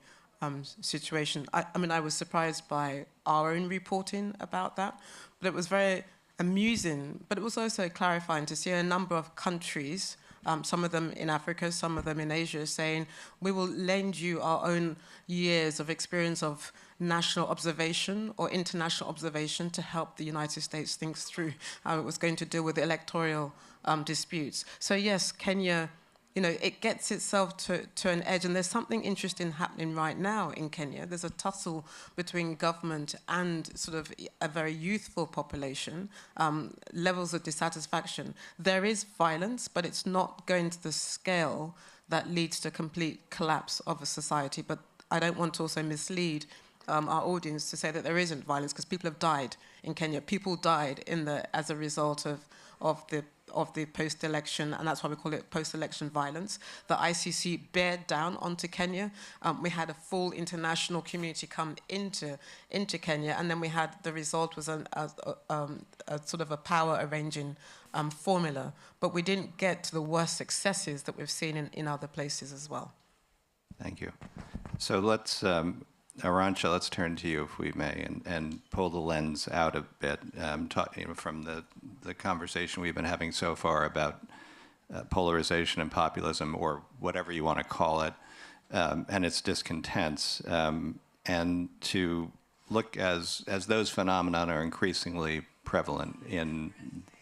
situation. I was surprised by our own reporting about that, but it was very amusing. But it was also clarifying to see a number of countries some of them in Africa, some of them in Asia, saying, we will lend you our own years of experience of national observation or international observation to help the United States think through how it was going to deal with electoral disputes. So yes, Kenya, you know, it gets itself to an edge, and there's something interesting happening right now in Kenya. There's a tussle between government and sort of a very youthful population, levels of dissatisfaction. There is violence, but it's not going to the scale that leads to complete collapse of a society. But I don't want to also mislead our audience to say that there isn't violence, because people have died in Kenya. People died as a result of the post-election, and that's why we call it post-election violence. The ICC bared down onto Kenya. We had a full international community come into Kenya, and then we had the result was a sort of a power-arranging formula. But we didn't get to the worst successes that we've seen in other places as well. Thank you. So let's, Arantxa, let's turn to you, if we may, and pull the lens out a bit, from the conversation we've been having so far about polarization and populism, or whatever you want to call it, and its discontents, and to look as those phenomena are increasingly prevalent in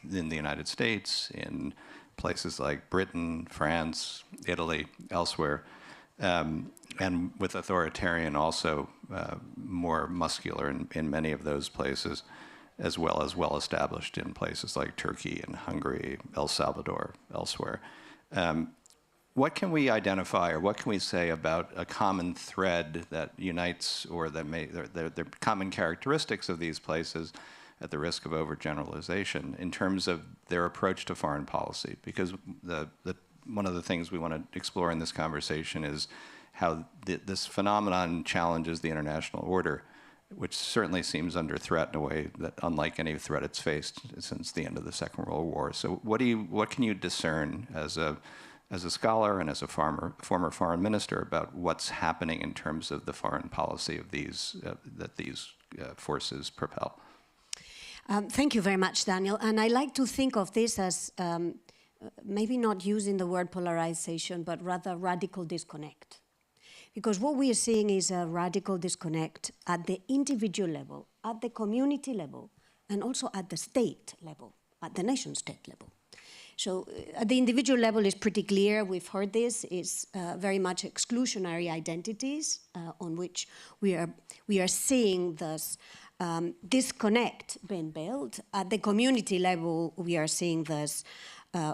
the United States, in places like Britain, France, Italy, elsewhere, and with authoritarian also more muscular in many of those places, as well as well-established in places like Turkey and Hungary, El Salvador, elsewhere. What can we identify, or what can we say about a common thread that unites, or the common characteristics of these places, at the risk of overgeneralization, in terms of their approach to foreign policy? Because one of the things we want to explore in this conversation is how this phenomenon challenges the international order, which certainly seems under threat in a way that unlike any threat it's faced since the end of the Second World War. So what can you discern as a scholar and as a former foreign minister about what's happening in terms of the foreign policy of these forces propel? Thank you very much, Daniel. And I like to think of this as maybe not using the word polarization, but rather radical disconnect. Because what we are seeing is a radical disconnect at the individual level, at the community level, and also at the state level, at the nation-state level. So at the individual level is pretty clear. We've heard this. It's very much exclusionary identities on which we are seeing this disconnect being built. At the community level, we are seeing this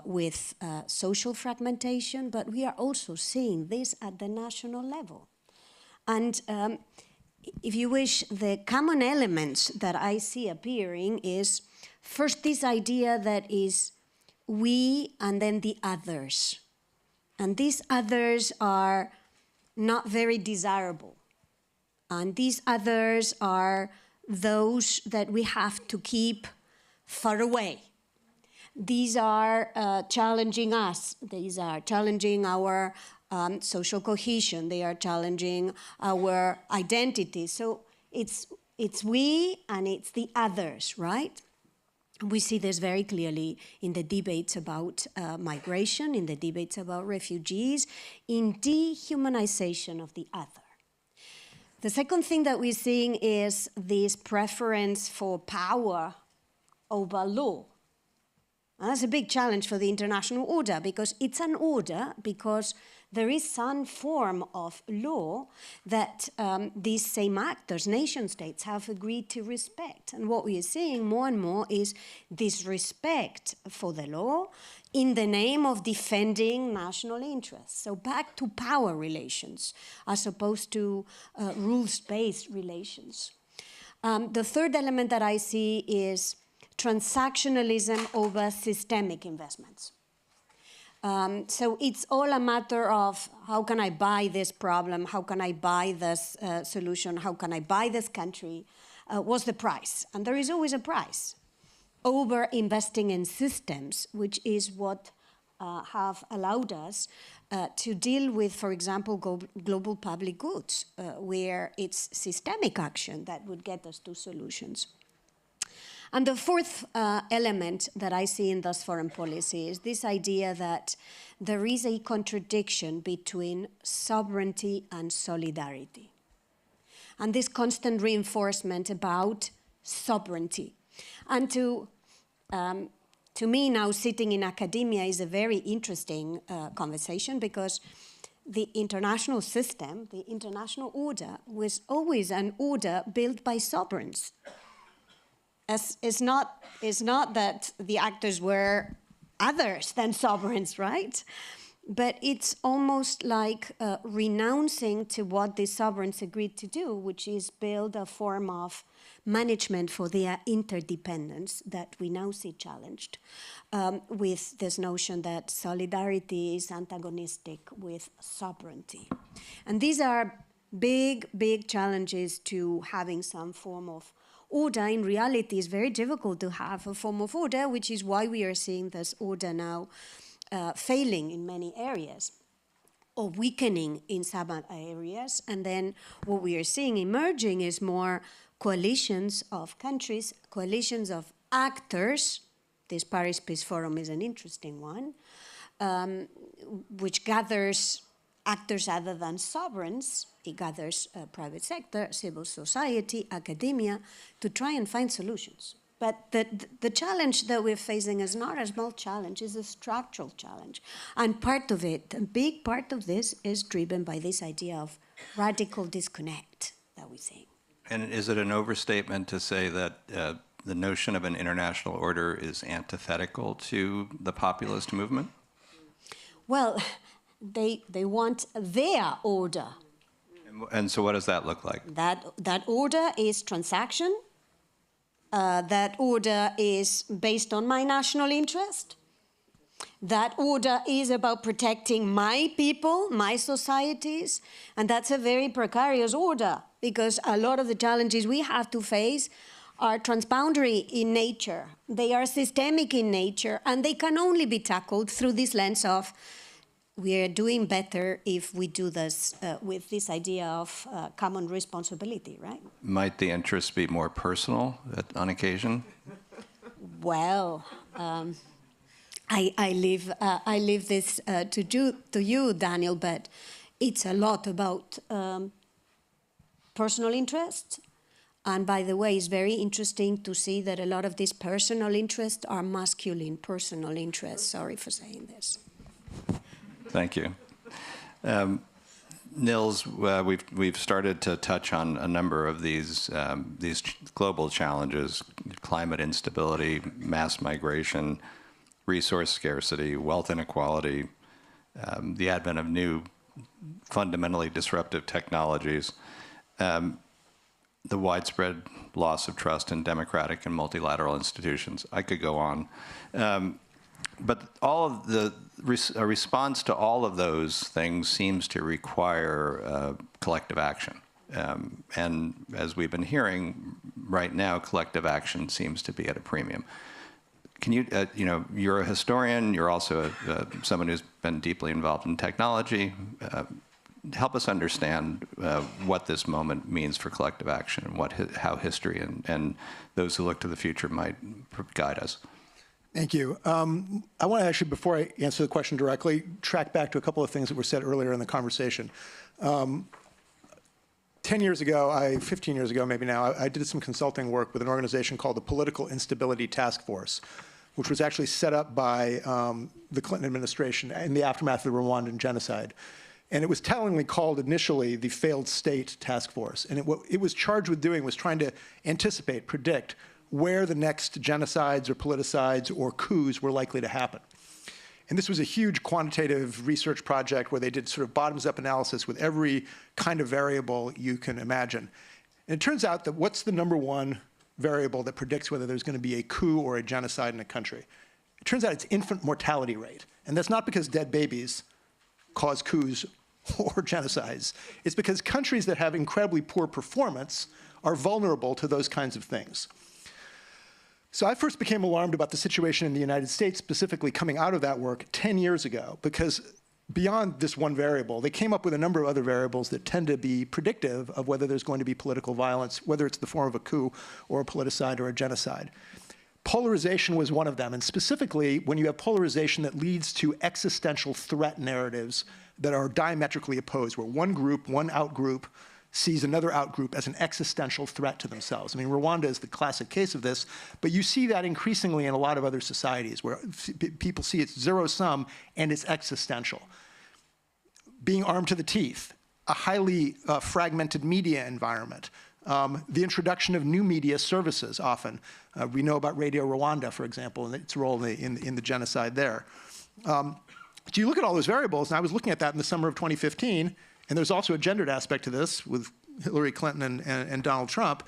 with social fragmentation, but we are also seeing this at the national level. And if you wish, the common elements that I see appearing is first this idea that is we and then the others. And these others are not very desirable. And these others are those that we have to keep far away. These are challenging us. These are challenging our social cohesion. They are challenging our identity. So it's we and it's the others, right? We see this very clearly in the debates about migration, in the debates about refugees, in dehumanization of the other. The second thing that we're seeing is this preference for power over law. And that's a big challenge for the international order, because it's an order, because there is some form of law that these same actors, nation states, have agreed to respect. And what we are seeing more and more is this respect for the law in the name of defending national interests. So back to power relations as opposed to rules-based relations. The third element that I see is transactionalism over systemic investments. So it's all a matter of how can I buy this problem, how can I buy this solution, how can I buy this country, what's the price? And there is always a price. Over investing in systems, which is what have allowed us to deal with, for example, global public goods, where it's systemic action that would get us to solutions. And the fourth element that I see in this foreign policy is this idea that there is a contradiction between sovereignty and solidarity. And this constant reinforcement about sovereignty. And to me now, sitting in academia is a very interesting conversation, because the international system, the international order, was always an order built by sovereigns. It's not that the actors were others than sovereigns, right? But it's almost like renouncing to what the sovereigns agreed to do, which is build a form of management for their interdependence that we now see challenged with this notion that solidarity is antagonistic with sovereignty. And these are big, big challenges to having some form of order. In reality, it's very difficult to have a form of order, which is why we are seeing this order now failing in many areas, or weakening in some areas. And then what we are seeing emerging is more coalitions of countries, coalitions of actors. This Paris Peace Forum is an interesting one, which gathers actors other than sovereigns. It gathers private sector, civil society, academia, to try and find solutions. But the challenge that we're facing is not a small challenge, it's a structural challenge. And part of it, a big part of this, is driven by this idea of radical disconnect that we're seeing. And is it an overstatement to say that the notion of an international order is antithetical to the populist movement? Well, they want their order. And so what does that look like? That order is transaction. That order is based on my national interest. That order is about protecting my people, my societies, and that's a very precarious order, because a lot of the challenges we have to face are transboundary in nature. They are systemic in nature, and they can only be tackled through this lens of we are doing better if we do this with this idea of common responsibility, right? Might the interests be more personal on occasion? Well, I leave this to you, Daniel, but it's a lot about personal interest. And by the way, it's very interesting to see that a lot of these personal interests are masculine personal interests. Sorry for saying this. Thank you. Nils, we've started to touch on a number of these global challenges: climate instability, mass migration, resource scarcity, wealth inequality, the advent of new fundamentally disruptive technologies, the widespread loss of trust in democratic and multilateral institutions. I could go on. But all of a response to all of those things seems to require collective action. And as we've been hearing right now, collective action seems to be at a premium. Can you, you're a historian, you're also someone who's been deeply involved in technology. Help us understand what this moment means for collective action and how history and those who look to the future might guide us. Thank you. I want to actually, before I answer the question directly, track back to a couple of things that were said earlier in the conversation. 10 years ago, 15 years ago maybe now, I did some consulting work with an organization called the Political Instability Task Force, which was actually set up by the Clinton administration in the aftermath of the Rwandan genocide. And it was tellingly called initially the Failed State Task Force. And what it was charged with doing was trying to anticipate, predict where the next genocides or politicides or coups were likely to happen. And this was a huge quantitative research project where they did sort of bottoms-up analysis with every kind of variable you can imagine. And it turns out that what's the number one variable that predicts whether there's going to be a coup or a genocide in a country? It turns out it's infant mortality rate. And that's not because dead babies cause coups or genocides. It's because countries that have incredibly poor performance are vulnerable to those kinds of things. So I first became alarmed about the situation in the United States, specifically coming out of that work 10 years ago, because beyond this one variable, they came up with a number of other variables that tend to be predictive of whether there's going to be political violence, whether it's the form of a coup or a politicide or a genocide. Polarization was one of them, and specifically when you have polarization that leads to existential threat narratives that are diametrically opposed, where one group, one outgroup, sees another outgroup as an existential threat to themselves. I mean, Rwanda is the classic case of this, but you see that increasingly in a lot of other societies where people see it's zero-sum and it's existential. Being armed to the teeth, a highly fragmented media environment, the introduction of new media services often. We know about Radio Rwanda, for example, and its role in the genocide there. So you look at all those variables, and I was looking at that in the summer of 2015, and there's also a gendered aspect to this with Hillary Clinton and Donald Trump.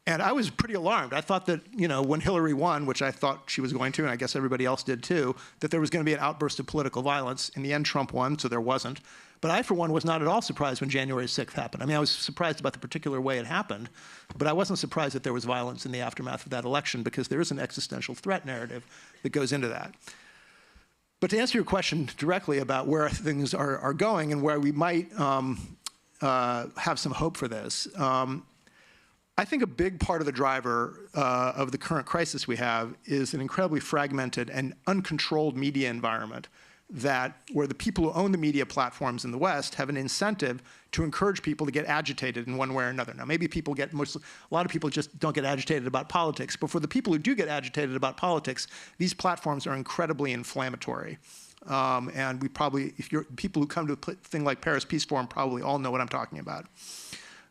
And I was pretty alarmed. I thought that, you know, when Hillary won, which I thought she was going to, and I guess everybody else did too, that there was going to be an outburst of political violence. In the end, Trump won, so there wasn't. But I, for one, was not at all surprised when January 6th happened. I mean, I was surprised about the particular way it happened, but I wasn't surprised that there was violence in the aftermath of that election because there is an existential threat narrative that goes into that. But to answer your question directly about where things are going and where we might have some hope for this, I think a big part of the driver of the current crisis we have is an incredibly fragmented and uncontrolled media environment where the people who own the media platforms in the West have an incentive to encourage people to get agitated in one way or another. Now, maybe a lot of people just don't get agitated about politics, but for the people who do get agitated about politics, these platforms are incredibly inflammatory. And we probably, people who come to a thing like Paris Peace Forum probably all know what I'm talking about.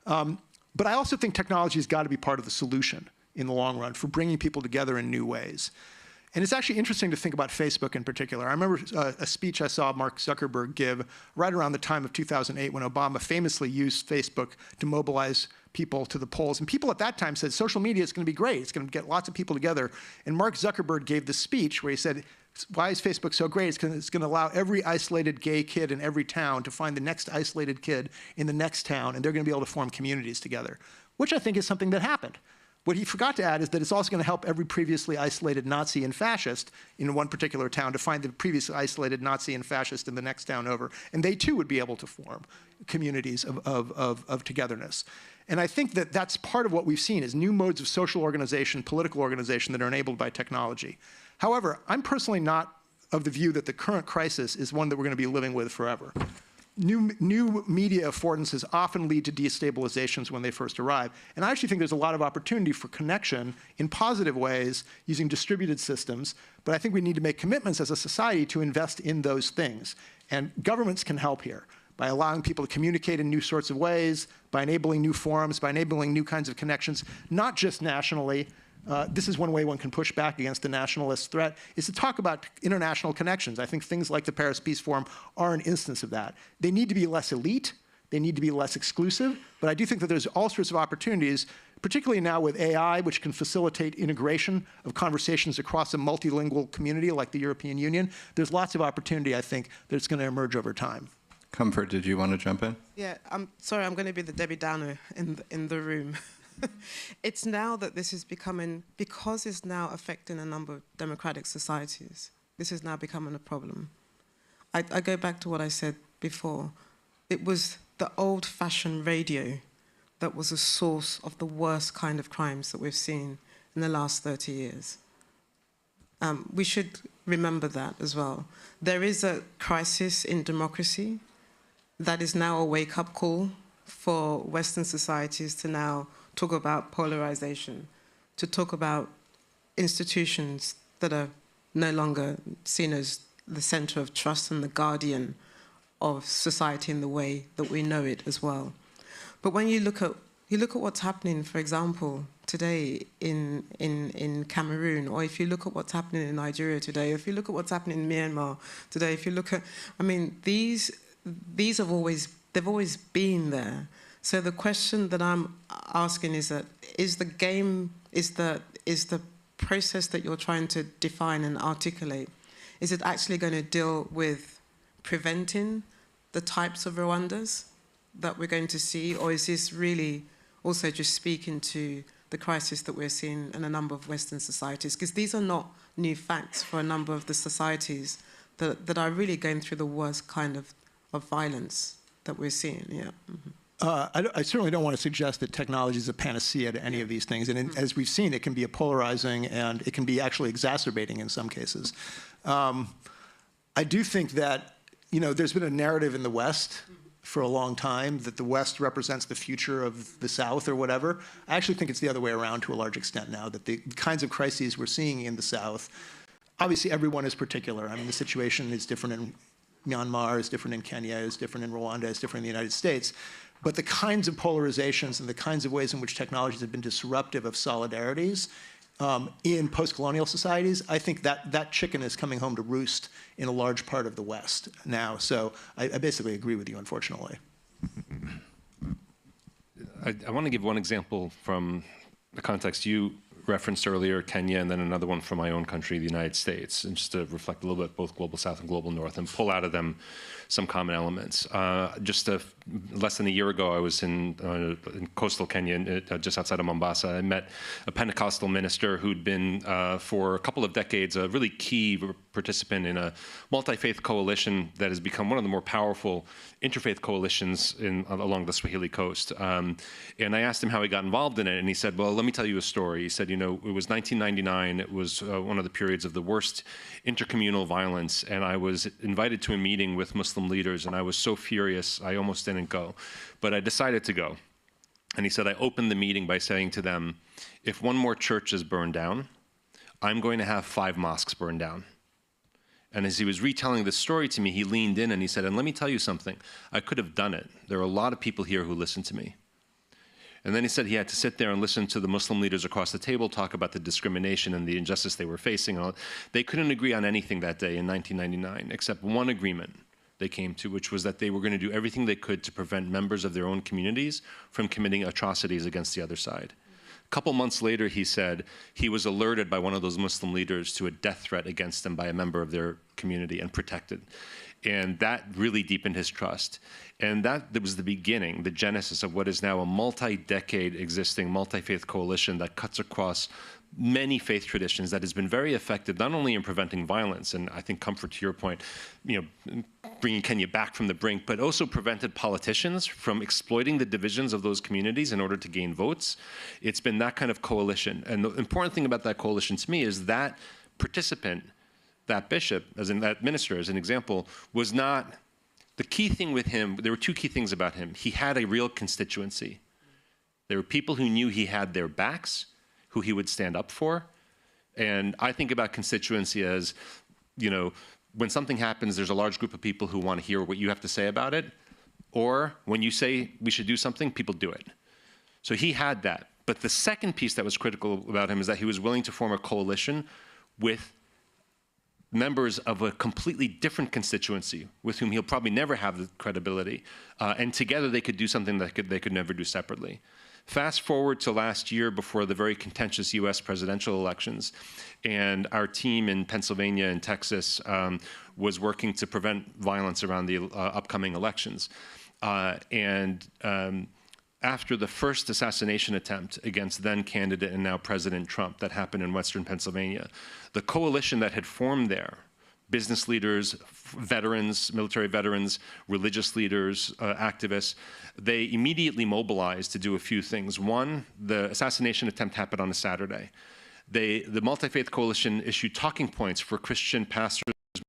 But I also think technology has got to be part of the solution in the long run for bringing people together in new ways. And it's actually interesting to think about Facebook in particular. I remember a speech I saw Mark Zuckerberg give right around the time of 2008 when Obama famously used Facebook to mobilize people to the polls. And people at that time said, social media is going to be great. It's going to get lots of people together. And Mark Zuckerberg gave this speech where he said, why is Facebook so great? It's going to allow every isolated gay kid in every town to find the next isolated kid in the next town, and they're going to be able to form communities together, which I think is something that happened. What he forgot to add is that it's also going to help every previously isolated Nazi and fascist in one particular town to find the previously isolated Nazi and fascist in the next town over. And they too would be able to form communities of togetherness. And I think that that's part of what we've seen is new modes of social organization, political organization that are enabled by technology. However, I'm personally not of the view that the current crisis is one that we're going to be living with forever. New media affordances often lead to destabilizations when they first arrive. And I actually think there's a lot of opportunity for connection in positive ways using distributed systems. But I think we need to make commitments as a society to invest in those things. And governments can help here by allowing people to communicate in new sorts of ways, by enabling new forums, by enabling new kinds of connections, not just nationally. This is one way one can push back against the nationalist threat, is to talk about international connections. I think things like the Paris Peace Forum are an instance of that. They need to be less elite, they need to be less exclusive, but I do think that there's all sorts of opportunities, particularly now with AI, which can facilitate integration of conversations across a multilingual community like the European Union. There's lots of opportunity, I think, that's going to emerge over time. Comfort, did you want to jump in? Yeah, I'm sorry, I'm going to be the Debbie Downer in the room. It's now that this is becoming, because it's now affecting a number of democratic societies, this is now becoming a problem. I go back to what I said before. It was the old-fashioned radio that was a source of the worst kind of crimes that we've seen in the last 30 years. We should remember that as well. There is a crisis in democracy that is now a wake-up call for Western societies to now talk about polarization, to talk about institutions that are no longer seen as the center of trust and the guardian of society in the way that we know it as well. But when you look at what's happening, for example, today in Cameroon, or if you look at what's happening in Nigeria today, or if you look at what's happening in Myanmar today, if you look at, I mean, these have always been there. So the question that I'm asking is that, is the process that you're trying to define and articulate, is it actually going to deal with preventing the types of Rwandas that we're going to see, or is this really also just speaking to the crisis that we're seeing in a number of Western societies? Because these are not new facts for a number of the societies that are really going through the worst kind of violence that we're seeing. Yeah. Mm-hmm. I certainly don't want to suggest that technology is a panacea to any of these things. And as we've seen, it can be a polarizing and it can be actually exacerbating in some cases. I do think that, there's been a narrative in the West for a long time that the West represents the future of the South or whatever. I actually think it's the other way around to a large extent now, that the kinds of crises we're seeing in the South, obviously everyone is particular. I mean, the situation is different in Myanmar, is different in Kenya, is different in Rwanda, is different in the United States. But the kinds of polarizations and the kinds of ways in which technologies have been disruptive of solidarities in post-colonial societies, I think that chicken is coming home to roost in a large part of the West now. So I basically agree with you, unfortunately. I want to give one example from the context you referenced earlier, Kenya, and then another one from my own country, the United States, and just to reflect a little bit both Global South and Global North and pull out of them some common elements. Less than a year ago, I was in coastal Kenya, just outside of Mombasa. I met a Pentecostal minister who'd been, for a couple of decades, a really key participant in a multi-faith coalition that has become one of the more powerful interfaith coalitions along the Swahili coast. And I asked him how he got involved in it, and he said, well, let me tell you a story. He said, it was 1999. It was one of the periods of the worst intercommunal violence, and I was invited to a meeting with Muslim leaders, and I was so furious, I almost didn't go. But I decided to go. And he said, I opened the meeting by saying to them, if one more church is burned down, I'm going to have 5 mosques burned down. And as he was retelling this story to me, he leaned in and he said, and let me tell you something, I could have done it. There are a lot of people here who listen to me. And then he said he had to sit there and listen to the Muslim leaders across the table talk about the discrimination and the injustice they were facing. They couldn't agree on anything that day in 1999, except one agreement they came to, which was that they were going to do everything they could to prevent members of their own communities from committing atrocities against the other side. A couple months later, he said he was alerted by one of those Muslim leaders to a death threat against them by a member of their community and protected. And that really deepened his trust. And that was the beginning, the genesis of what is now a multi-decade existing multi-faith coalition that cuts across many faith traditions, that has been very effective, not only in preventing violence, and I think comfort to your point, bringing Kenya back from the brink, but also prevented politicians from exploiting the divisions of those communities in order to gain votes. It's been that kind of coalition. And the important thing about that coalition to me is that participant, that bishop, as in that minister, as an example, was not, the key thing with him, there were 2 key things about him. He had a real constituency. There were people who knew he had their backs, who he would stand up for. And I think about constituency as, when something happens, there's a large group of people who want to hear what you have to say about it. Or when you say we should do something, people do it. So he had that. But the second piece that was critical about him is that he was willing to form a coalition with members of a completely different constituency with whom he'll probably never have the credibility. And together they could do something that they could never do separately. Fast forward to last year before the very contentious US presidential elections, and our team in Pennsylvania and Texas was working to prevent violence around the upcoming elections. After the first assassination attempt against then candidate and now President Trump that happened in Western Pennsylvania, the coalition that had formed there, business leaders, veterans, military veterans, religious leaders, activists, they immediately mobilized to do a few things. One, the assassination attempt happened on a Saturday. The Multi-Faith Coalition issued talking points for Christian pastors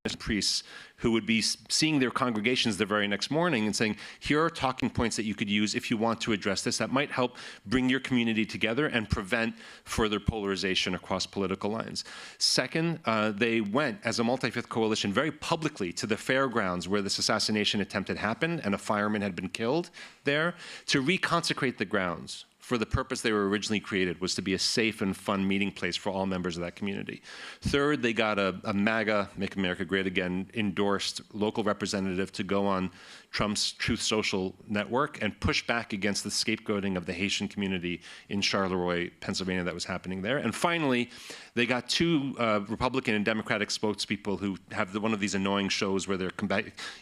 and priests who would be seeing their congregations the very next morning and saying, here are talking points that you could use if you want to address this that might help bring your community together and prevent further polarization across political lines. Second, they went as a multi-faith coalition very publicly to the fairgrounds where this assassination attempt had happened and a fireman had been killed there to reconsecrate the grounds for the purpose they were originally created, was to be a safe and fun meeting place for all members of that community. Third, they got a MAGA, Make America Great Again, endorsed local representative to go on Trump's Truth Social network and push back against the scapegoating of the Haitian community in Charleroi, Pennsylvania that was happening there. And finally, they got 2 Republican and Democratic spokespeople who have one of these annoying shows where they're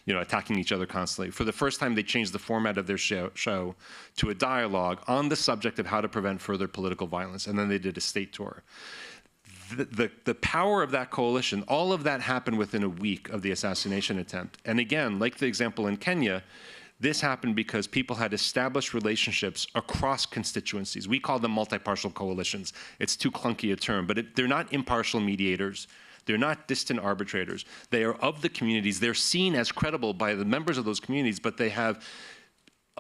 attacking each other constantly. For the first time, they changed the format of their show to a dialogue on the subject of how to prevent further political violence, and then they did a state tour. the power of that coalition, all of that happened within a week of the assassination attempt. And again, like the example in Kenya, this happened because people had established relationships across constituencies. We call them multi-partial coalitions. It's too clunky a term, but they're not impartial mediators. They're not distant arbitrators. They are of the communities. They're seen as credible by the members of those communities, but they have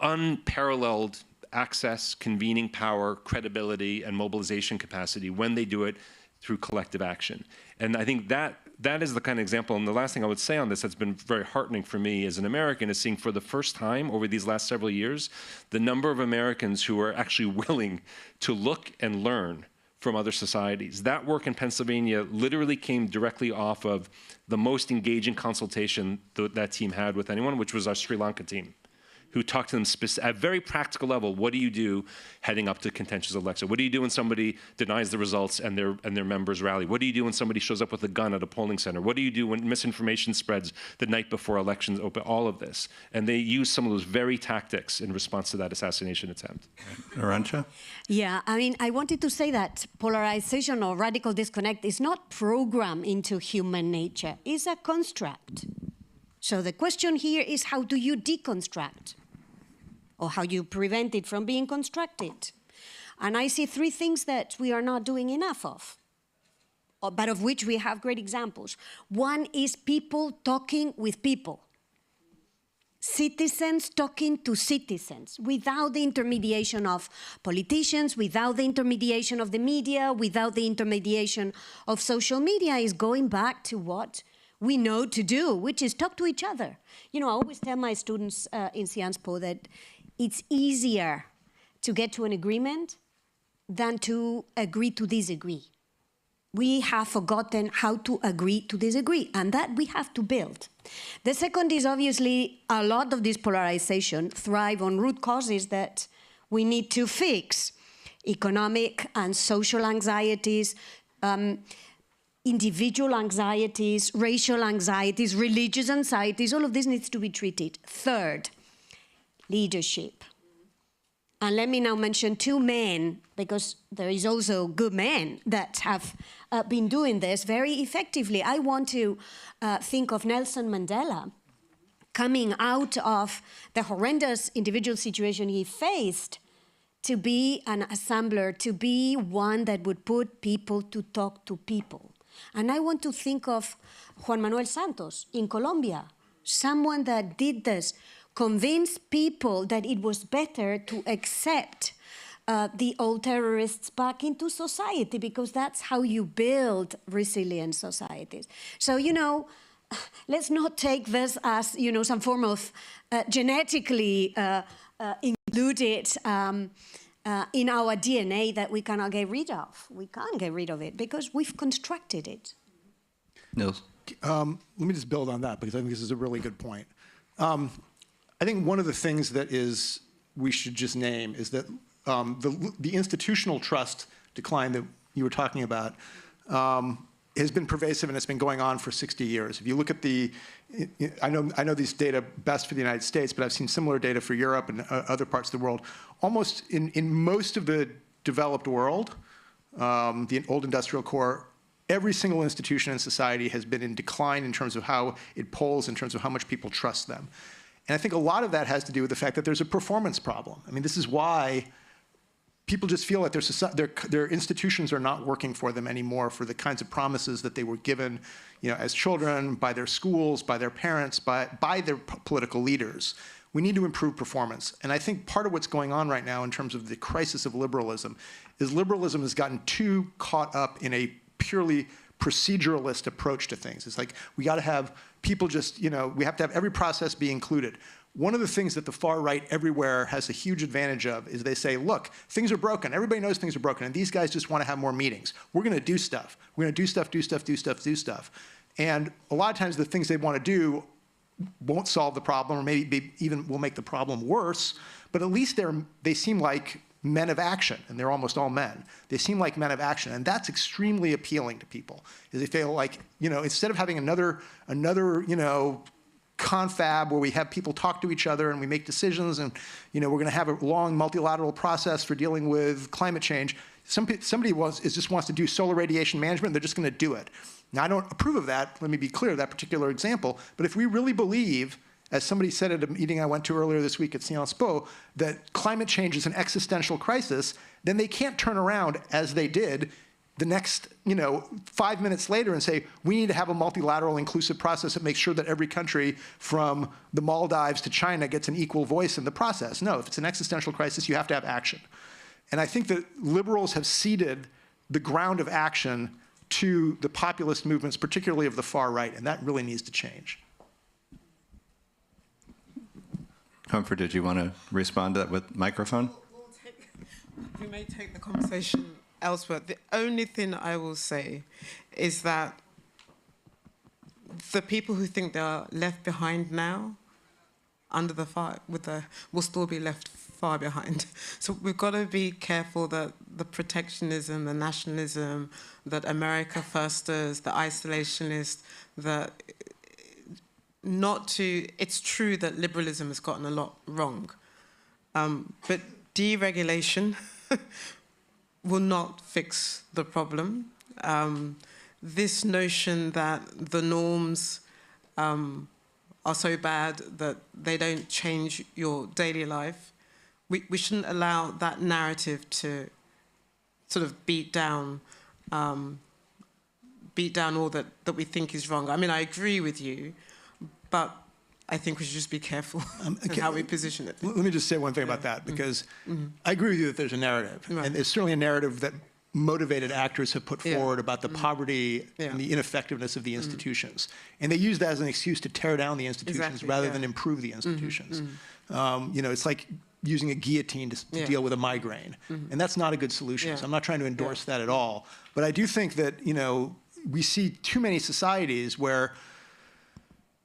unparalleled access, convening power, credibility, and mobilization capacity when they do it through collective action. And I think that is the kind of example, and the last thing I would say on this that's been very heartening for me as an American is seeing for the first time over these last several years, the number of Americans who are actually willing to look and learn from other societies. That work in Pennsylvania literally came directly off of the most engaging consultation that team had with anyone, which was our Sri Lanka team, who talked to them at a very practical level. What do you do heading up to contentious election? What do you do when somebody denies the results and their members rally? What do you do when somebody shows up with a gun at a polling center? What do you do when misinformation spreads the night before elections open? All of this. And they used some of those very tactics in response to that assassination attempt. Arantxa? Yeah, I mean, I wanted to say that polarization or radical disconnect is not programmed into human nature. It's a construct. So the question here is, how do you deconstruct? Or how you prevent it from being constructed? And I see three things that we are not doing enough of, but of which we have great examples. One is people talking with people. Citizens talking to citizens without the intermediation of politicians, without the intermediation of the media, without the intermediation of social media, is going back to what we know to do, which is talk to each other. You know, I always tell my students in Sciences Po that it's easier to get to an agreement than to agree to disagree. We have forgotten how to agree to disagree, and that we have to build. The second is obviously a lot of this polarization thrive on root causes that we need to fix. Economic and social anxieties, individual anxieties, racial anxieties, religious anxieties, all of this needs to be treated. Third, leadership. And let me now mention two men, because there is also good men that have been doing this very effectively. I want to think of Nelson Mandela coming out of the horrendous individual situation he faced to be an assembler, to be one that would put people to talk to people. And I want to think of Juan Manuel Santos in Colombia, someone that did this, convinced people that it was better to accept the old terrorists back into society, because that's how you build resilient societies. So, you know, let's not take this as, you know, some form of genetically included in our DNA that we cannot get rid of. We can't get rid of it because we've constructed it. Niels? Let me just build on that, because I think this is a really good point. I think one of the things that we should just name is that the institutional trust decline that you were talking about has been pervasive, and it's been going on for 60 years. If you look at I know these data best for the United States, but I've seen similar data for Europe and other parts of the world. Almost in most of the developed world, the old industrial core, every single institution in society has been in decline in terms of how it polls, in terms of how much people trust them. And I think a lot of that has to do with the fact that there's a performance problem. I mean, this is why people just feel like their institutions are not working for them anymore for the kinds of promises that they were given, you know, as children, by their schools, by their parents, by their political leaders. We need to improve performance. And I think part of what's going on right now in terms of the crisis of liberalism is liberalism has gotten too caught up in a purely proceduralist approach to things. It's like, we got to have people just, you know, we have to have every process be included. One of the things that the far right everywhere has a huge advantage of is they say, look, things are broken. Everybody knows things are broken, and these guys just want to have more meetings. We're going to do stuff. We're going to do stuff, do stuff, do stuff, do stuff. And a lot of times the things they want to do won't solve the problem, or maybe even will make the problem worse, but at least they seem like men of action, and they're almost all men. They seem like men of action, and that's extremely appealing to people. Is they feel like, you know, instead of having another, you know, confab where we have people talk to each other and we make decisions, and, you know, we're going to have a long multilateral process for dealing with climate change. somebody just wants to do solar radiation management, they're just going to do it. Now, I don't approve of that. Let me be clear, that particular example. But if we really believe, as somebody said at a meeting I went to earlier this week at Sciences Po, that climate change is an existential crisis, then they can't turn around, as they did, the next 5 minutes later and say, we need to have a multilateral inclusive process that makes sure that every country from the Maldives to China gets an equal voice in the process. No, if it's an existential crisis, you have to have action. And I think that liberals have ceded the ground of action to the populist movements, particularly of the far right, and that really needs to change. Humphrey, did you want to respond to that with microphone? We may take the conversation elsewhere. The only thing I will say is that the people who think they are left behind now, under the fire, will still be left far behind. So we've got to be careful that the protectionism, the nationalism, that America firsters, the isolationist, it's true that liberalism has gotten a lot wrong, but deregulation will not fix the problem. This notion that the norms are so bad that they don't change your daily life, we shouldn't allow that narrative to sort of beat down all that we think is wrong. I mean, I agree with you, but I think we should just be careful in how we position it. Let me just say one thing about that, because I agree with you that there's a narrative. Right. And there's certainly a narrative that motivated actors have put forward about the poverty and the ineffectiveness of the institutions. And they use that as an excuse to tear down the institutions rather than improve the institutions. It's like using a guillotine to deal with a migraine. And that's not a good solution. So I'm not trying to endorse that at all. But I do think that, we see too many societies where,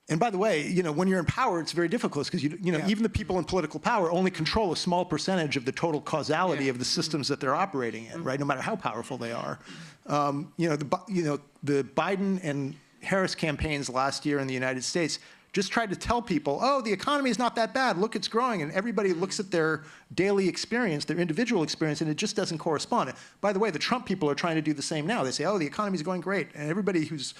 and by the way, when you're in power, it's very difficult because even the people in political power only control a small percentage of the total causality of the systems that they're operating in, right? No matter how powerful they are. The Biden and Harris campaigns last year in the United States just tried to tell people, oh, the economy is not that bad. Look, it's growing. And everybody looks at their daily experience, their individual experience, and it just doesn't correspond. By the way, the Trump people are trying to do the same now. They say, oh, the economy is going great. And everybody who's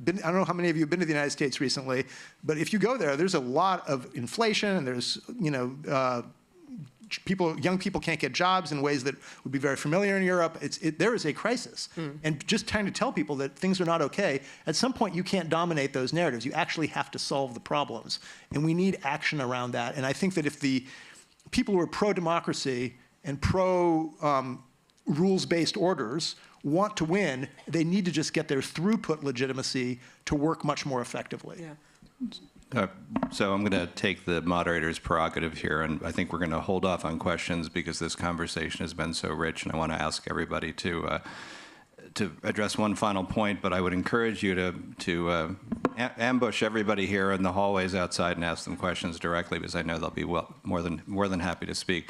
been, I don't know how many of you have been to the United States recently, but if you go there, there's a lot of inflation, and there's, young people can't get jobs in ways that would be very familiar in Europe. There is a crisis. And just trying to tell people that things are not okay, at some point you can't dominate those narratives. You actually have to solve the problems. And we need action around that. And I think that if the people who are pro-democracy and pro-rules-based orders want to win, they need to just get their throughput legitimacy to work much more effectively. So I'm going to take the moderator's prerogative here, and I think we're going to hold off on questions because this conversation has been so rich, and I want to ask everybody to address one final point, but I would encourage you to ambush everybody here in the hallways outside and ask them questions directly, because I know they'll be more than happy to speak.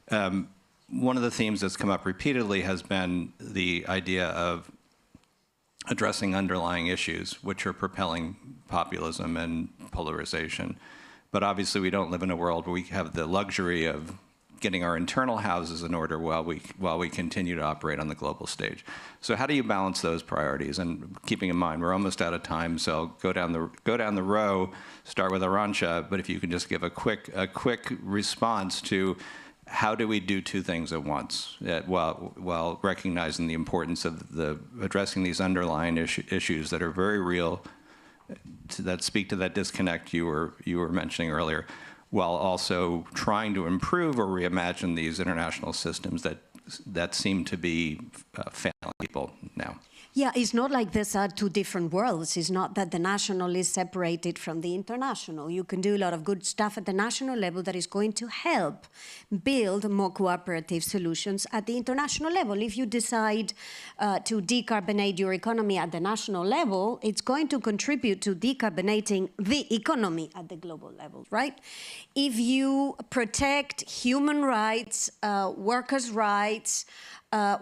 One of the themes that's come up repeatedly has been the idea of addressing underlying issues which are propelling populism and polarization. But obviously we don't live in a world where we have the luxury of getting our internal houses in order while we continue to operate on the global stage. So how do you balance those priorities? And keeping in mind we're almost out of time, so I'll go down the row, start with Arantxa, but if you can just give a quick response to how do we do two things at once while recognizing the importance of addressing these underlying issues that are very real, that speak to that disconnect you were mentioning earlier, while also trying to improve or reimagine these international systems that seem to be failing people now? Yeah, it's not like these are two different worlds. It's not that the national is separated from the international. You can do a lot of good stuff at the national level that is going to help build more cooperative solutions at the international level. If you decide to decarbonate your economy at the national level, it's going to contribute to decarbonating the economy at the global level, right? If you protect human rights, workers' rights,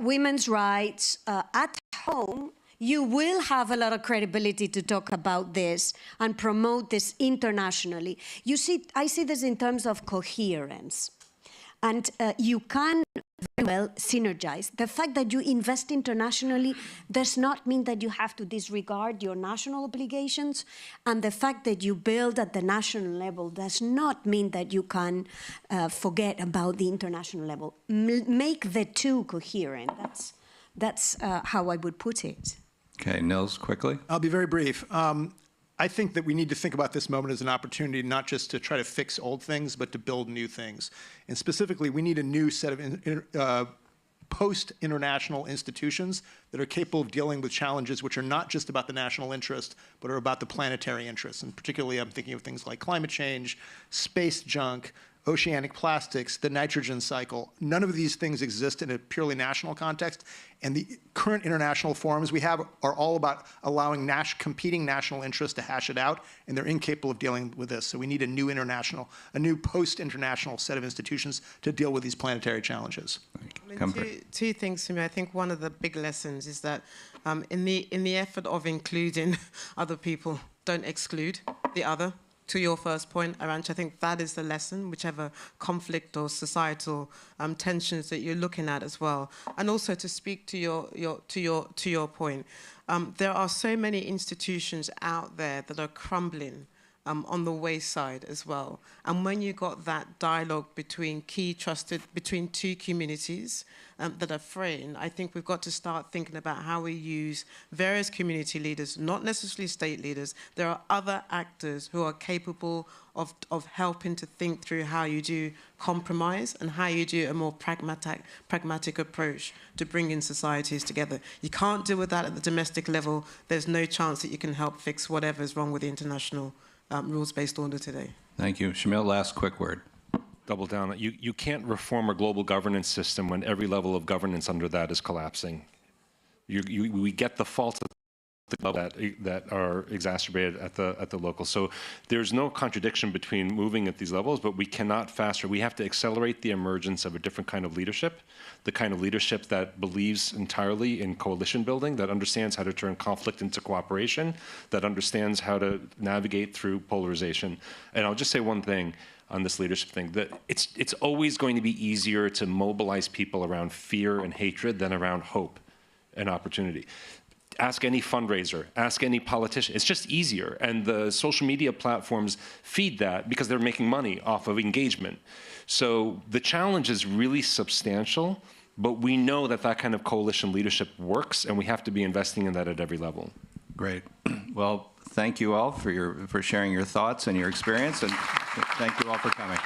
women's rights at home, you will have a lot of credibility to talk about this and promote this internationally. You see, I see this in terms of coherence. And you can very well synergize. The fact that you invest internationally does not mean that you have to disregard your national obligations, and the fact that you build at the national level does not mean that you can forget about the international level. Make the two coherent. That's how I would put it. Okay, Nils, quickly. I'll be very brief. I think that we need to think about this moment as an opportunity not just to try to fix old things, but to build new things. And specifically, we need a new set of post-international institutions that are capable of dealing with challenges which are not just about the national interest, but are about the planetary interest. And particularly, I'm thinking of things like climate change, space junk, oceanic plastics, the nitrogen cycle. None of these things exist in a purely national context, and the current international forums we have are all about allowing competing national interests to hash it out, and they're incapable of dealing with this. So we need a new post-international set of institutions to deal with these planetary challenges. Two things for me. I think one of the big lessons is that in the effort of including other people, don't exclude the other. To your first point, Arantxa, I think that is the lesson, whichever conflict or societal tensions that you're looking at as well. And also to speak to your point, there are so many institutions out there that are crumbling on the wayside as well. And when you got that dialogue between between two communities that are fraying, I think we've got to start thinking about how we use various community leaders, not necessarily state leaders. There are other actors who are capable of helping to think through how you do compromise and how you do a more pragmatic approach to bringing societies together. You can't deal with that at the domestic level. There's no chance that you can help fix whatever is wrong with the international rules-based order today. Thank you. Shamil, last quick word. Double down. You can't reform a global governance system when every level of governance under that is collapsing. We get the faults that are exacerbated at the local. So there's no contradiction between moving at these levels, but we cannot faster. We have to accelerate the emergence of a different kind of leadership, the kind of leadership that believes entirely in coalition building, that understands how to turn conflict into cooperation, that understands how to navigate through polarization. And I'll just say one thing on this leadership thing, that it's always going to be easier to mobilize people around fear and hatred than around hope and opportunity. Ask any fundraiser, ask any politician. It's just easier. And the social media platforms feed that because they're making money off of engagement. So the challenge is really substantial, but we know that that kind of coalition leadership works, and we have to be investing in that at every level. Great. Well, thank you all for sharing your thoughts and your experience, and thank you all for coming.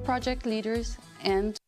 project leaders and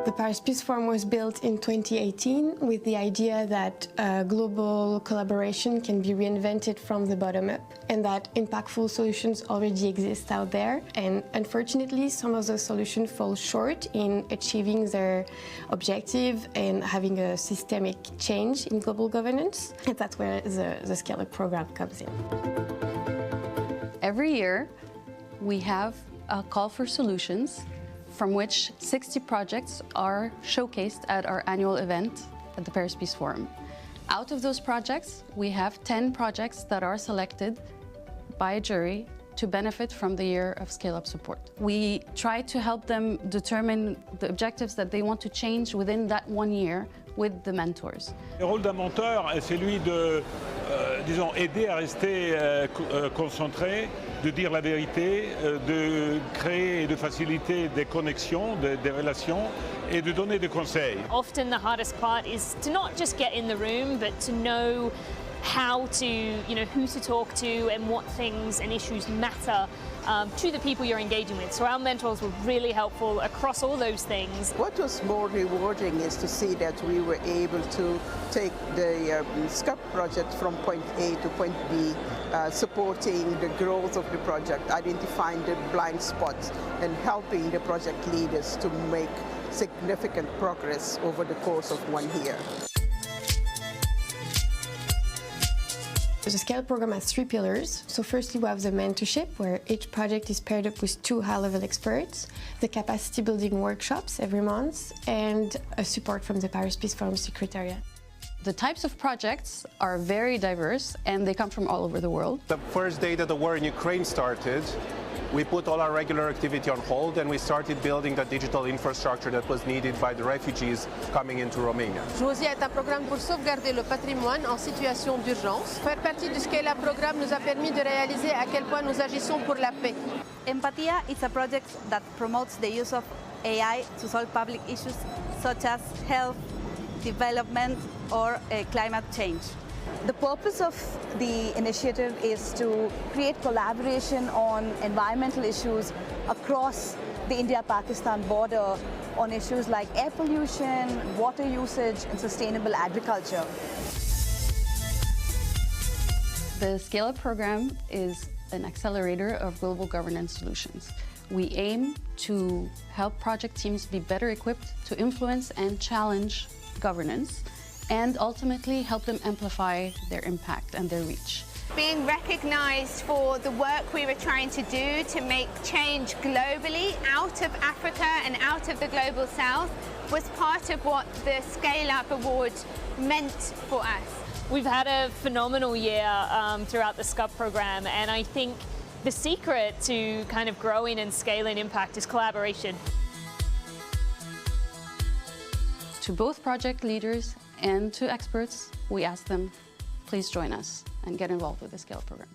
The Paris Peace Forum was built in 2018 with the idea that global collaboration can be reinvented from the bottom up and that impactful solutions already exist out there. And unfortunately, some of those solutions fall short in achieving their objective and having a systemic change in global governance. And that's where the Scale Up program comes in. Every year, we have a call for solutions from which 60 projects are showcased at our annual event at the Paris Peace Forum. Out of those projects, we have 10 projects that are selected by a jury to benefit from the year of Scale Up support. We try to help them determine the objectives that they want to change within that 1 year with the mentors. Le rôle d'un mentor est celui de, disons, aider à rester concentré, de dire la vérité, de créer et de faciliter des connexions, des relations et de donner des conseils. Often the hardest part is to not just get in the room, but to know how to, who to talk to and what things and issues matter to the people you're engaging with. So our mentors were really helpful across all those things. What was more rewarding is to see that we were able to take the SCUP project from point A to point B, supporting the growth of the project, identifying the blind spots and helping the project leaders to make significant progress over the course of 1 year. The Scale program has 3 pillars. So firstly, we have the mentorship, where each project is paired up with 2 high-level experts, the capacity building workshops every month, and a support from the Paris Peace Forum Secretariat. The types of projects are very diverse and they come from all over the world. The first day that the war in Ukraine started, we put all our regular activity on hold and we started building the digital infrastructure that was needed by the refugees coming into Romania. Josia est un programme pour sauvegarder le patrimoine en situation d'urgence. Faire partie du Scale Up programme nous a permis de réaliser à quel point nous agissons pour la paix. Empatia is a project that promotes the use of AI to solve public issues such as health, development, or climate change. The purpose of the initiative is to create collaboration on environmental issues across the India-Pakistan border on issues like air pollution, water usage, and sustainable agriculture. The Scale Up program is an accelerator of global governance solutions. We aim to help project teams be better equipped to influence and challenge governance, and ultimately help them amplify their impact and their reach. Being recognised for the work we were trying to do to make change globally out of Africa and out of the global south was part of what the Scale Up Award meant for us. We've had a phenomenal year throughout the SCUP program, and I think the secret to kind of growing and scaling impact is collaboration. To both project leaders and to experts, we ask them, please join us and get involved with the Scale program.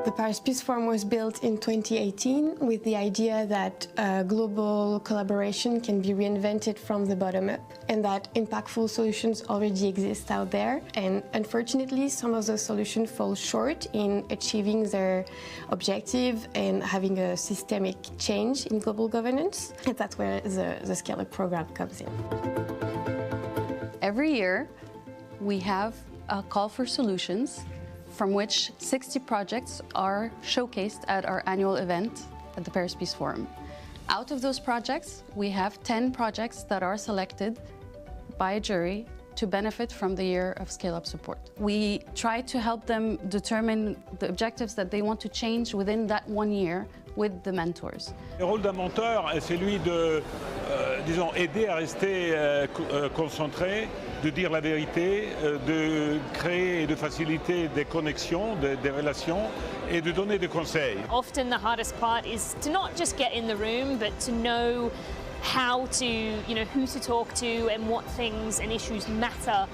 The Paris Peace Forum was built in 2018 with the idea that global collaboration can be reinvented from the bottom up, and that impactful solutions already exist out there. And unfortunately, some of those solutions fall short in achieving their objective and having a systemic change in global governance. And that's where the Scale Up program comes in. Every year, we have a call for solutions from which 60 projects are showcased at our annual event at the Paris Peace Forum. Out of those projects, we have 10 projects that are selected by a jury to benefit from the year of Scale Up support. We try to help them determine the objectives that they want to change within that 1 year with the mentors. Le rôle d'un mentor est celui de, disons, aider à rester concentré, de dire la vérité, de créer et de faciliter des connexions, des relations et de donner des conseils. Often the hardest part is to not just get in the room, but to know how to, who to talk to and what things and issues matter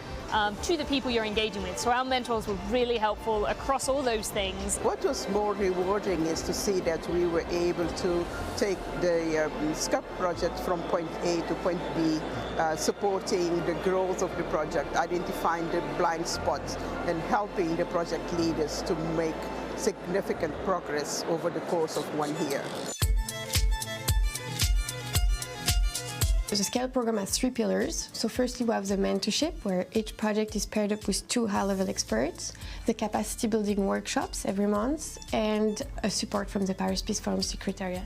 to the people you're engaging with. So our mentors were really helpful across all those things. What was more rewarding is to see that we were able to take the SCUP project from point A to point B, supporting the growth of the project, identifying the blind spots, and helping the project leaders to make significant progress over the course of 1 year. The Scale program has 3 pillars. So firstly, we have the mentorship, where each project is paired up with 2 high-level experts, the capacity building workshops every month, and a support from the Paris Peace Forum Secretariat.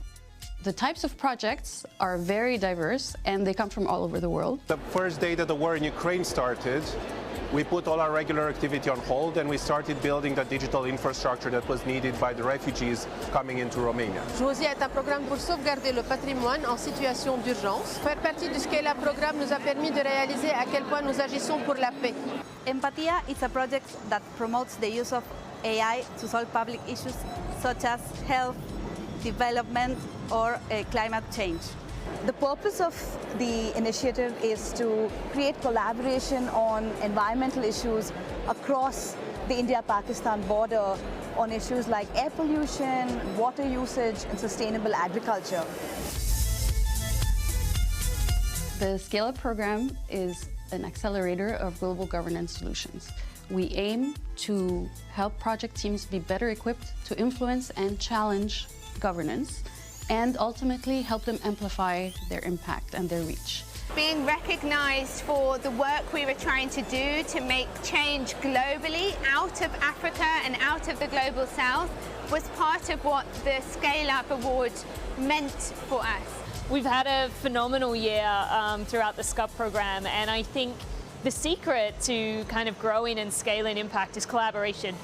The types of projects are very diverse, and they come from all over the world. The first day that the war in Ukraine started, we put all our regular activity on hold and we started building the digital infrastructure that was needed by the refugees coming into Romania. Josia est un programme pour sauvegarder le patrimoine en situation d'urgence. Faire partie du Scale Up programme nous a permis de réaliser à quel point nous agissons pour la paix. Empatia is a project that promotes the use of AI to solve public issues such as health, development, or climate change. The purpose of the initiative is to create collaboration on environmental issues across the India-Pakistan border on issues like air pollution, water usage, and sustainable agriculture. The Scale Up program is an accelerator of global governance solutions. We aim to help project teams be better equipped to influence and challenge governance, and ultimately help them amplify their impact and their reach. Being recognised for the work we were trying to do to make change globally out of Africa and out of the global south was part of what the Scale Up Award meant for us. We've had a phenomenal year throughout the SCUP program, and I think the secret to kind of growing and scaling impact is collaboration.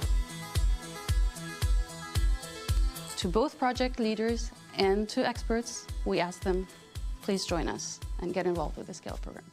To both project leaders and to experts, we ask them, please join us and get involved with the Scale program.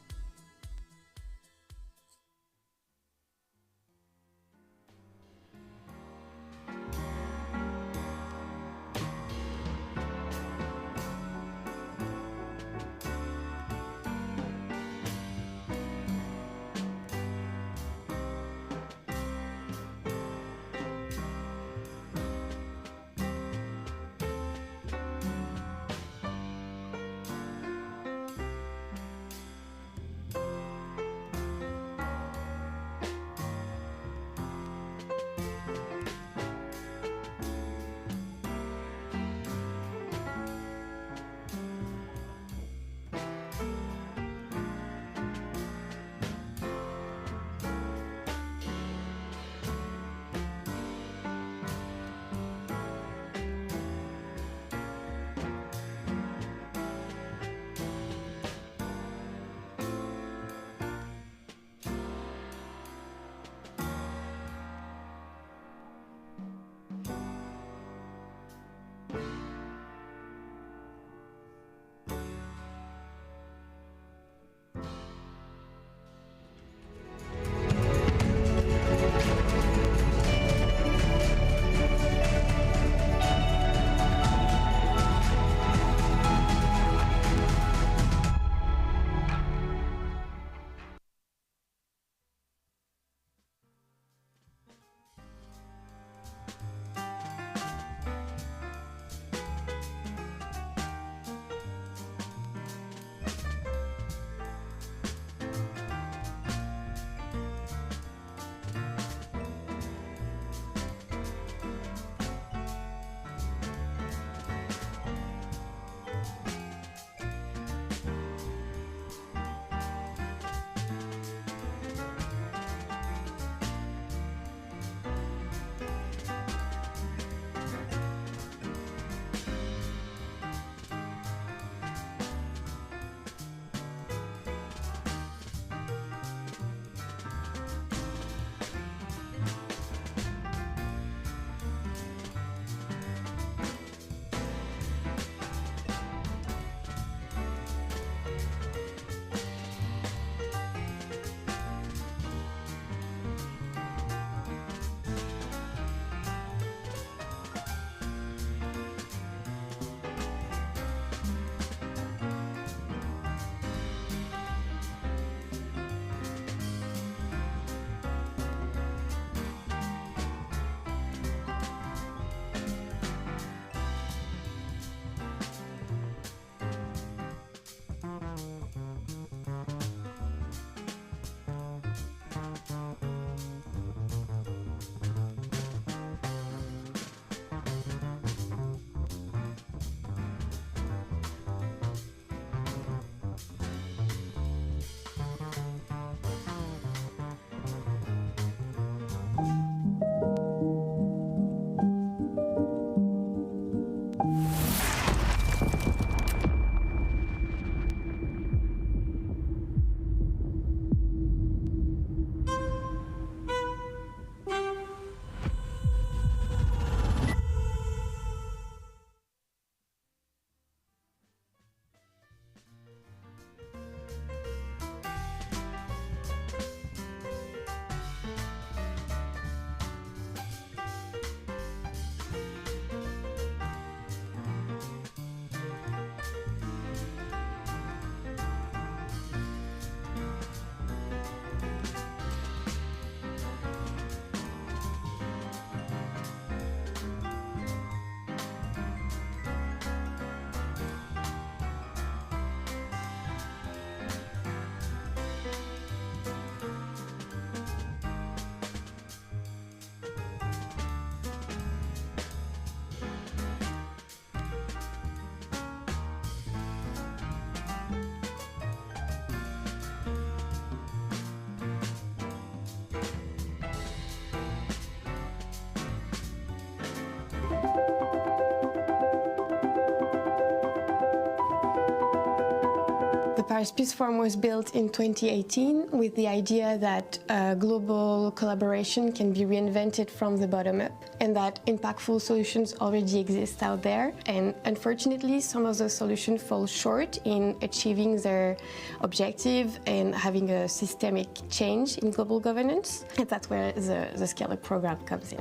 The Paris Peace Forum was built in 2018 with the idea that global collaboration can be reinvented from the bottom up and that impactful solutions already exist out there. And unfortunately, some of those solutions fall short in achieving their objective and having a systemic change in global governance. And that's where the Scale Up program comes in.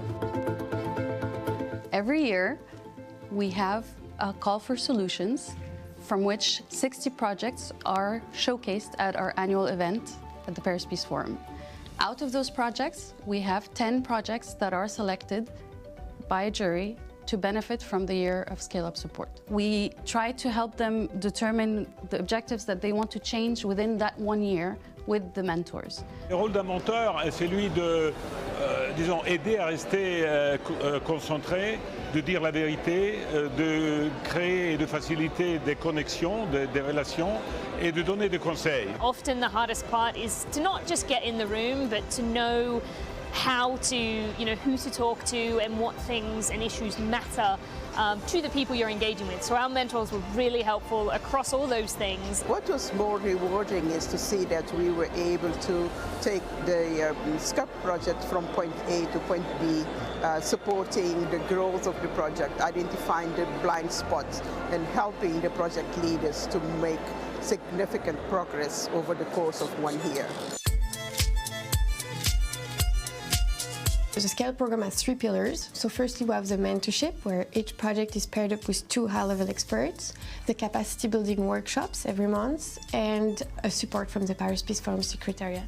Every year, we have a call for solutions from which 60 projects are showcased at our annual event at the Paris Peace Forum. Out of those projects, we have 10 projects that are selected by a jury to benefit from the year of Scale Up support. We try to help them determine the objectives that they want to change within that 1 year with the mentors. Le rôle d'un mentor est celui de, disons, aider à rester concentré, de dire la vérité, de créer et de faciliter des connexions, des relations et de donner des conseils. Often the hardest part is to not just get in the room, but to know how to, who to talk to and what things and issues matter to the people you're engaging with. So our mentors were really helpful across all those things. What was more rewarding is to see that we were able to take the SCUP project from point A to point B, supporting the growth of the project, identifying the blind spots and helping the project leaders to make significant progress over the course of 1 year. The Scale program has 3 pillars. So firstly, we have the mentorship, where each project is paired up with 2 high-level experts, the capacity building workshops every month, and a support from the Paris Peace Forum Secretariat.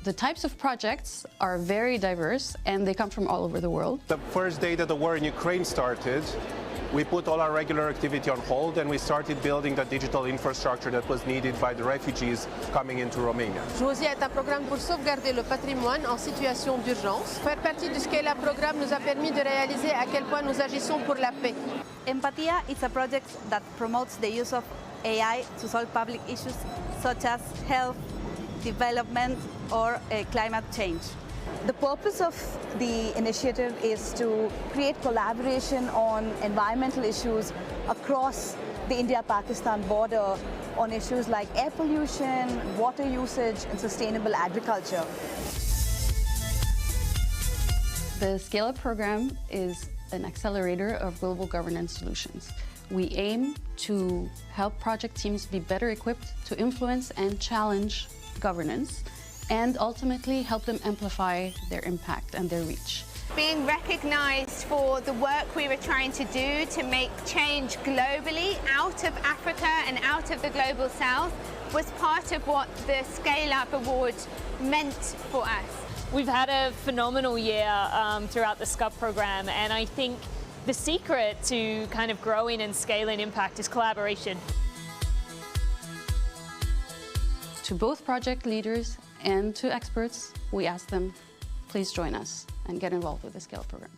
The types of projects are very diverse and they come from all over the world. The first day that the war in Ukraine started, we put all our regular activity on hold and we started building the digital infrastructure that was needed by the refugees coming into Romania. Josia est un programme pour sauvegarder le patrimoine en situation d'urgence. Faire partie du Scale Up programme nous a permis de réaliser à quel point nous agissons pour la paix. Empatia is a project that promotes the use of AI to solve public issues such as health, development, or climate change. The purpose of the initiative is to create collaboration on environmental issues across the India-Pakistan border on issues like air pollution, water usage, and sustainable agriculture. The Scale Up program is an accelerator of global governance solutions. We aim to help project teams be better equipped to influence and challenge governance, and ultimately help them amplify their impact and their reach. Being recognised for the work we were trying to do to make change globally out of Africa and out of the global south was part of what the Scale Up Award meant for us. We've had a phenomenal year throughout the SCUP program, and I think the secret to kind of growing and scaling impact is collaboration. To both project leaders and to experts, we ask them, please join us and get involved with the Scale program.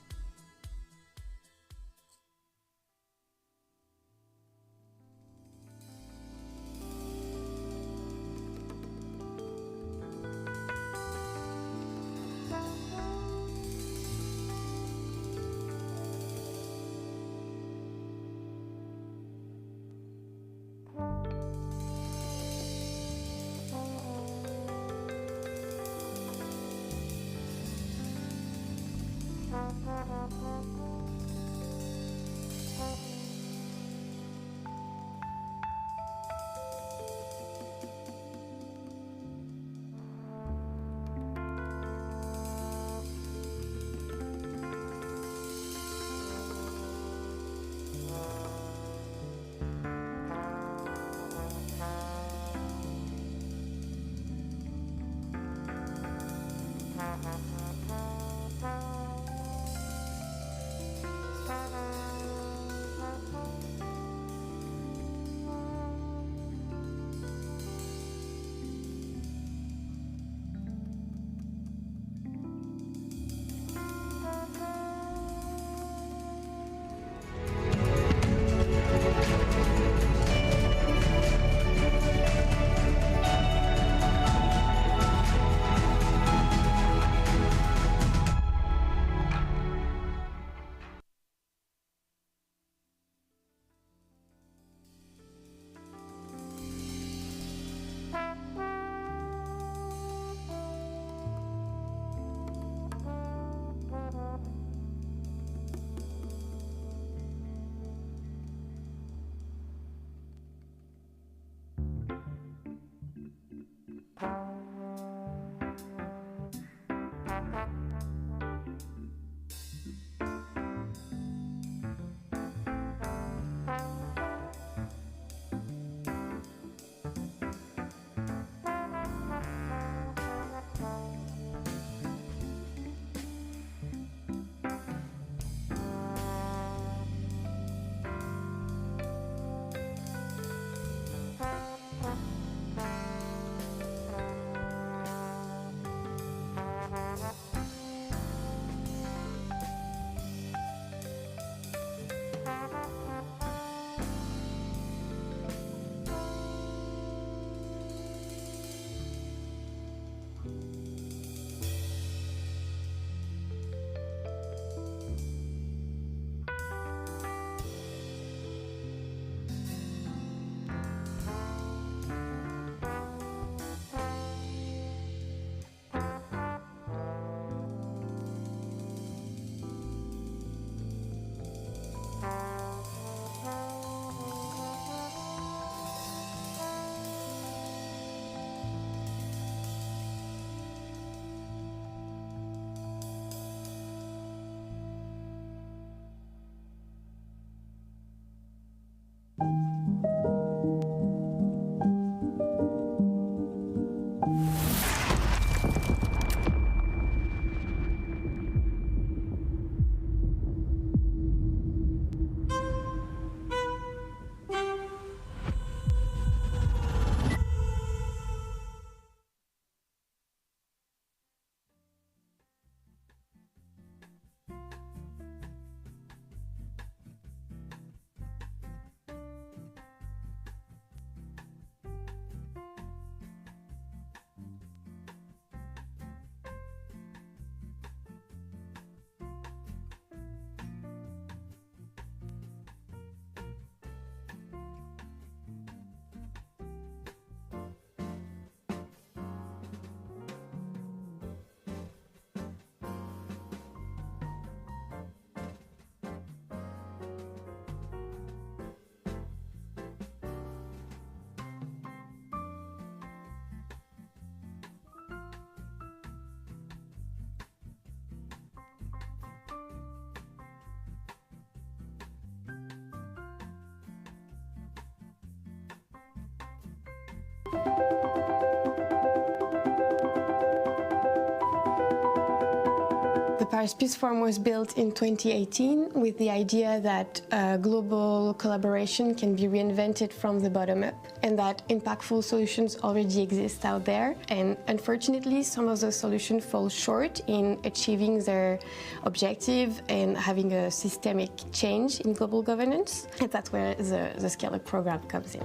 The Paris Peace Forum was built in 2018 with the idea that global collaboration can be reinvented from the bottom up and that impactful solutions already exist out there. And unfortunately, some of those solutions fall short in achieving their objective and having a systemic change in global governance. And that's where the Scale Up program comes in.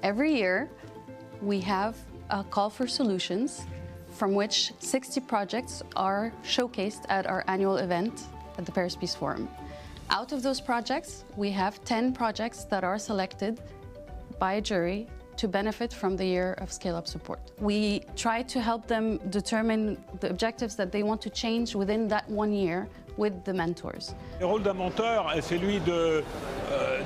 Every year, we have a call for solutions from which 60 projects are showcased at our annual event at the Paris Peace Forum. Out of those projects, we have 10 projects that are selected by a jury to benefit from the year of Scale Up support. We try to help them determine the objectives that they want to change within that 1 year with the mentors. Le rôle d'un mentor est celui de,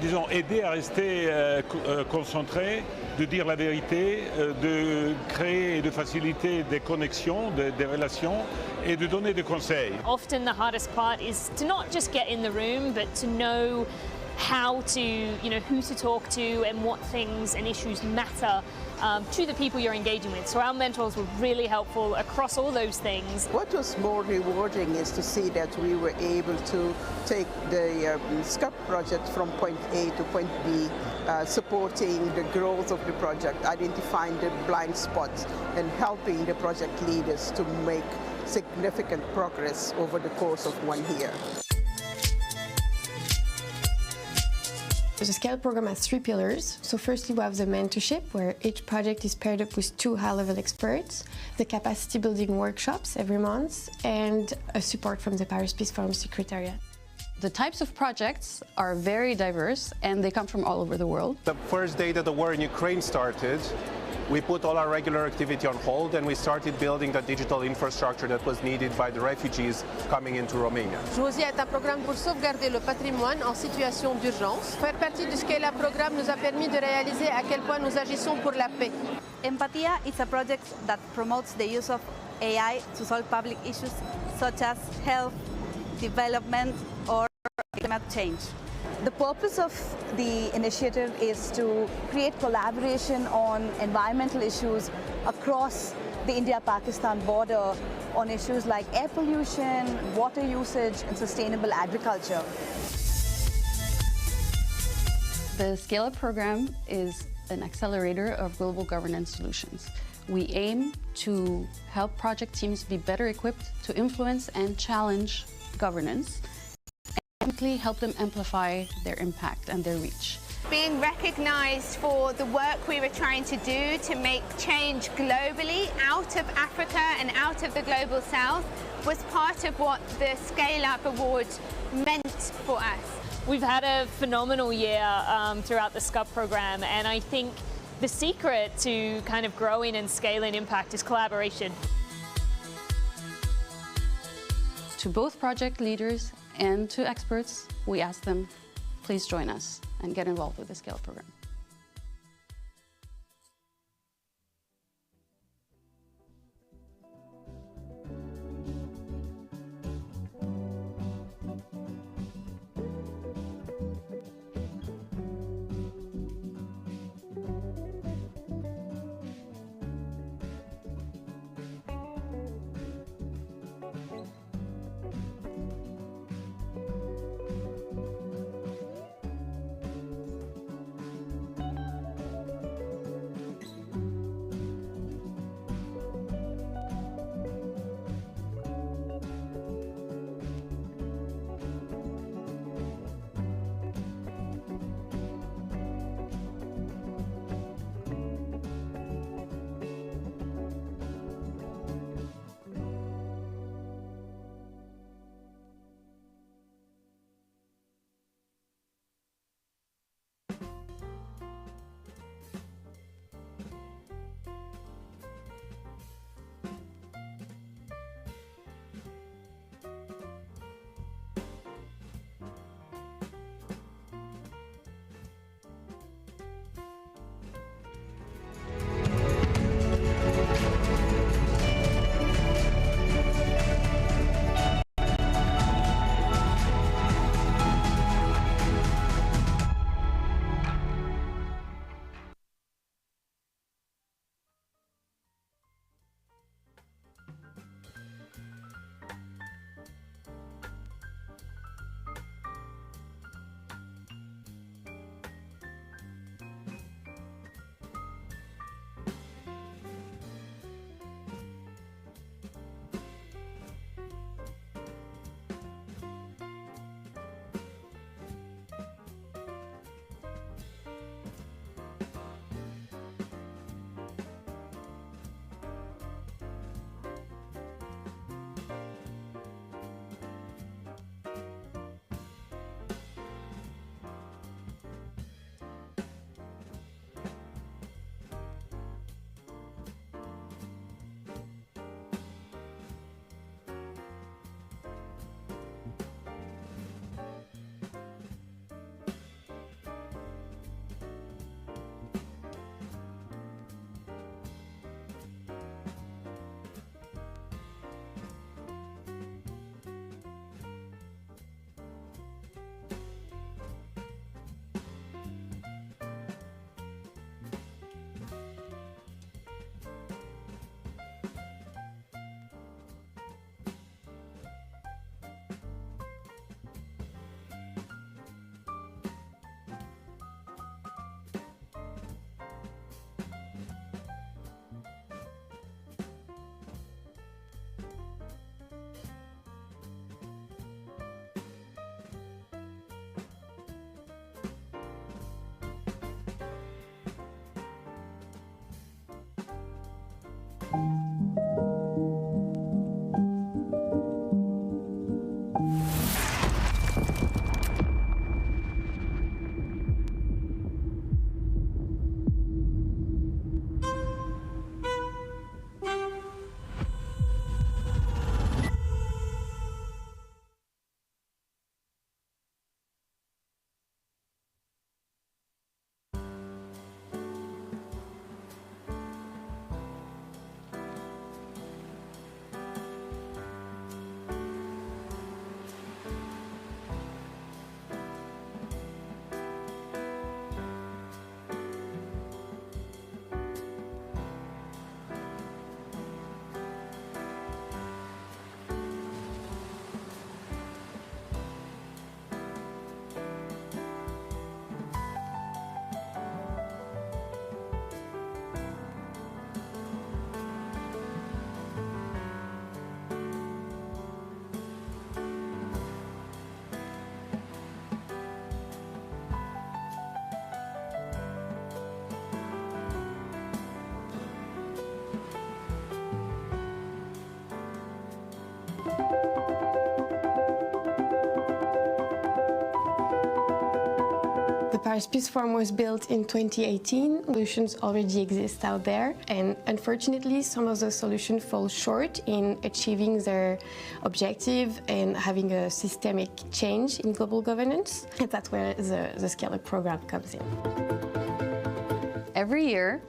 disons, aider à rester concentré, de dire la vérité, de créer et de faciliter des connexions, des relations et de donner des conseils. Often the hardest part is to not just get in the room, but to know how to, who to talk to and what things and issues matter to the people you're engaging with. So our mentors were really helpful across all those things. What was more rewarding is to see that we were able to take the SCUP project from point A to point B, supporting the growth of the project, identifying the blind spots and helping the project leaders to make significant progress over the course of 1 year. The Scale program has 3 pillars. So firstly, we have the mentorship, where each project is paired up with 2 high-level experts, the capacity building workshops every month, and a support from the Paris Peace Forum Secretariat. The types of projects are very diverse and they come from all over the world. The first day that the war in Ukraine started, we put all our regular activity on hold and we started building the digital infrastructure that was needed by the refugees coming into Romania. Josia est un programme pour sauvegarder le patrimoine en situation d'urgence. Faire partie du Scale Up programme nous a permis de réaliser à quel point nous agissons pour la paix. Empatia is a project that promotes the use of AI to solve public issues such as health, development, or climate change. The purpose of the initiative is to create collaboration on environmental issues across the India-Pakistan border on issues like air pollution, water usage, and sustainable agriculture. The Scale Up program is an accelerator of global governance solutions. We aim to help project teams be better equipped to influence and challenge governance, and help them amplify their impact and their reach. Being recognised for the work we were trying to do to make change globally out of Africa and out of the global south was part of what the Scale Up Award meant for us. We've had a phenomenal year throughout the SCUP program, and I think the secret to kind of growing and scaling impact is collaboration. To both project leaders and to experts, we ask them, please join us and get involved with the Scale program. The Paris Peace Forum was built in 2018. Solutions already exist out there, and unfortunately some of those solutions fall short in achieving their objective and having a systemic change in global governance. And that's where the Scale Up program comes in. Every year,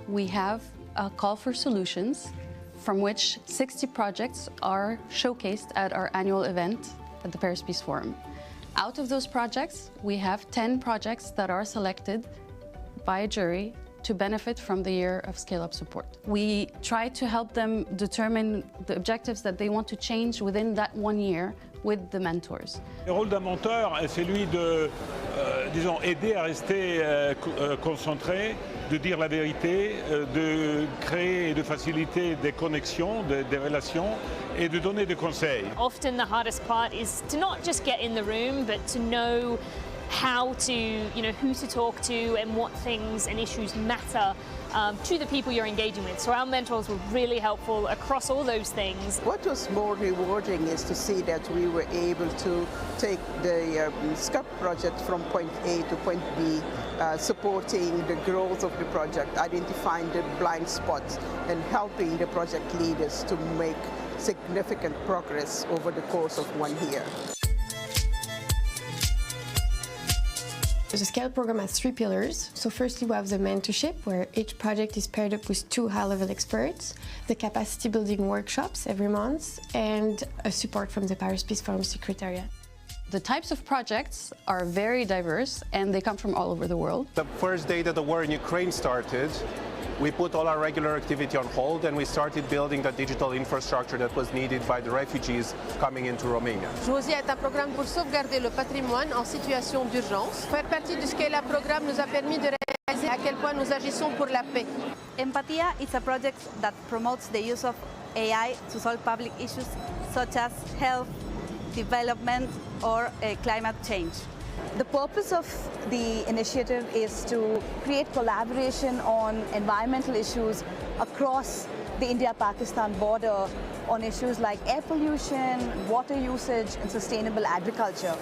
we have a call for solutions from which 60 projects are showcased at our annual event at the Paris Peace Forum. Out of those projects, we have 10 projects that are selected by a jury to benefit from the year of Scale Up support. We try to help them determine the objectives that they want to change within that 1 year with the mentors. Le rôle d'un mentor est celui de, disons, aider à rester concentré, de dire la vérité, de créer et de faciliter des connexions, des relations, et de donner des conseils. Often the hardest part is to not just get in the room, but to know how to, who to talk to and what things and issues matter to the people you're engaging with. So our mentors were really helpful across all those things. What was more rewarding is to see that we were able to take the SCUP project from point A to point B, supporting the growth of the project, identifying the blind spots, and helping the project leaders to make significant progress over the course of 1 year. The Scale program has 3 pillars. So firstly, we have the mentorship, where each project is paired up with 2 high-level experts, the capacity building workshops every month, and a support from the Paris Peace Forum Secretariat. The types of projects are very diverse, and they come from all over the world. The first day that the war in Ukraine started, we put all our regular activity on hold and we started building the digital infrastructure that was needed by the refugees coming into Romania. Josia est un programme pour sauvegarder le patrimoine en situation d'urgence. Faire partie du Scale Up programme nous a permis de réaliser à quel point nous agissons pour la paix. Empatia is a project that promotes the use of AI to solve public issues such as health, development, or climate change. The purpose of the initiative is to create collaboration on environmental issues across the India-Pakistan border on issues like air pollution, water usage, and sustainable agriculture.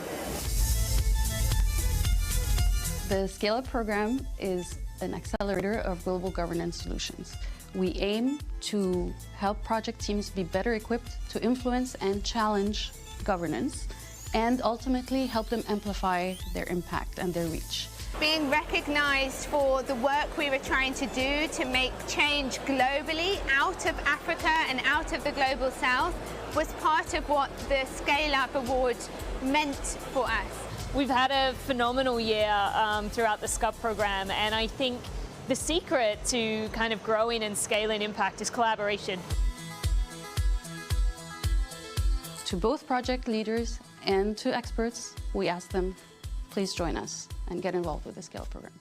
The Scale Up program is an accelerator of global governance solutions. We aim to help project teams be better equipped to influence and challenge governance, and ultimately help them amplify their impact and their reach. Being recognised for the work we were trying to do to make change globally out of Africa and out of the global south was part of what the Scale Up Award meant for us. We've had a phenomenal year throughout the SCUP program, and I think the secret to kind of growing and scaling impact is collaboration. To both project leaders and to experts, we ask them, please join us and get involved with the Scale Up program.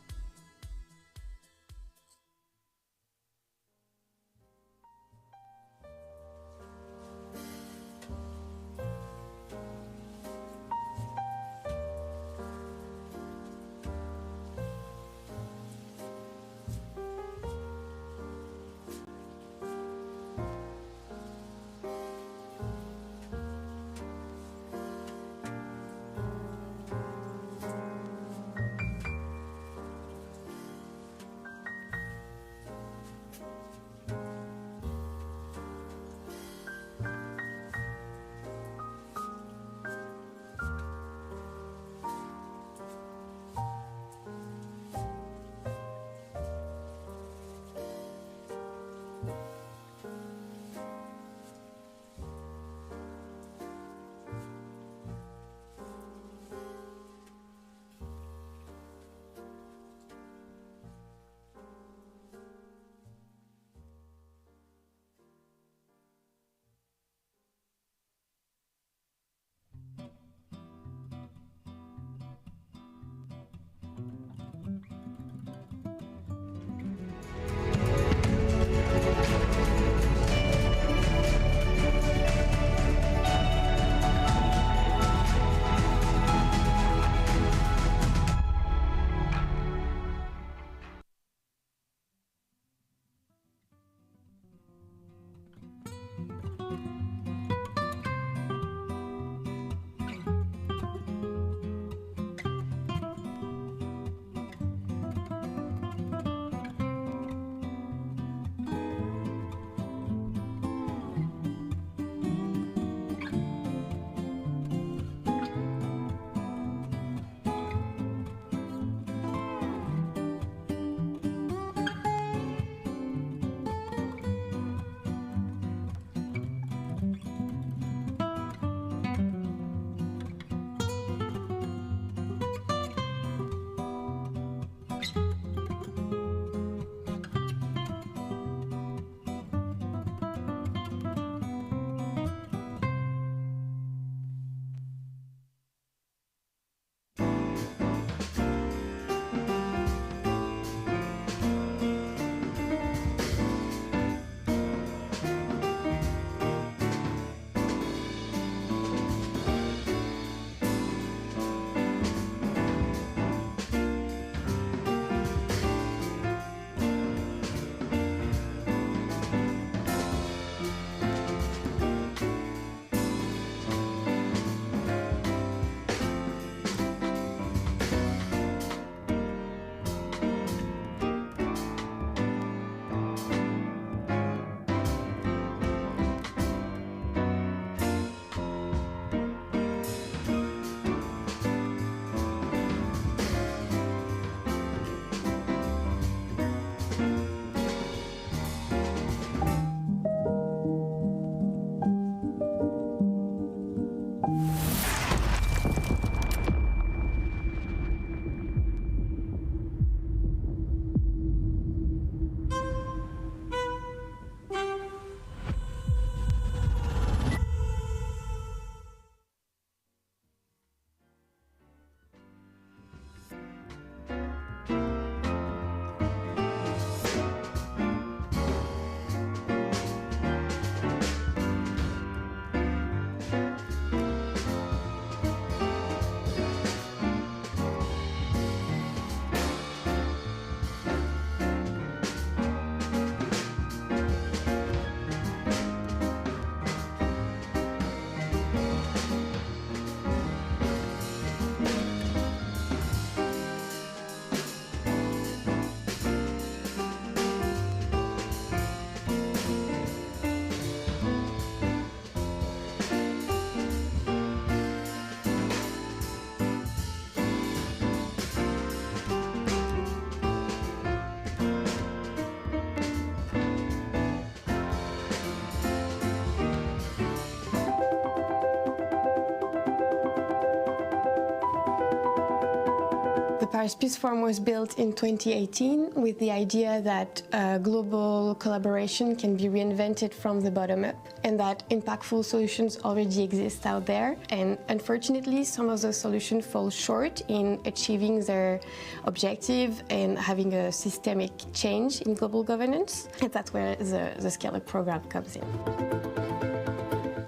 Paris Peace Forum was built in 2018 with the idea that global collaboration can be reinvented from the bottom up and that impactful solutions already exist out there. And unfortunately, some of those solutions fall short in achieving their objective and having a systemic change in global governance. And that's where the Scale Up program comes in.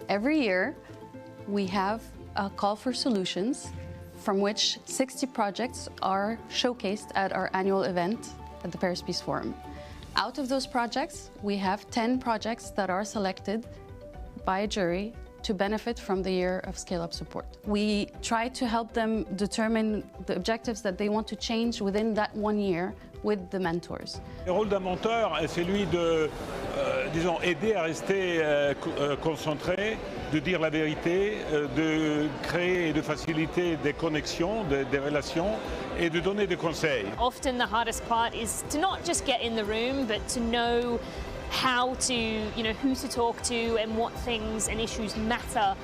Every year, we have a call for solutions from which 60 projects are showcased at our annual event at the Paris Peace Forum. Out of those projects, we have 10 projects that are selected by a jury to benefit from the year of Scale Up support. We try to help them determine the objectives that they want to change within that 1 year with the mentors. Le rôle d'un mentor est celui de, disons, aider à rester concentré, de dire la vérité, de créer et de faciliter des connexions, des relations et de donner des conseils. Often the hardest part is to not just get in the room, but to know how to, who to talk to and what things and issues matter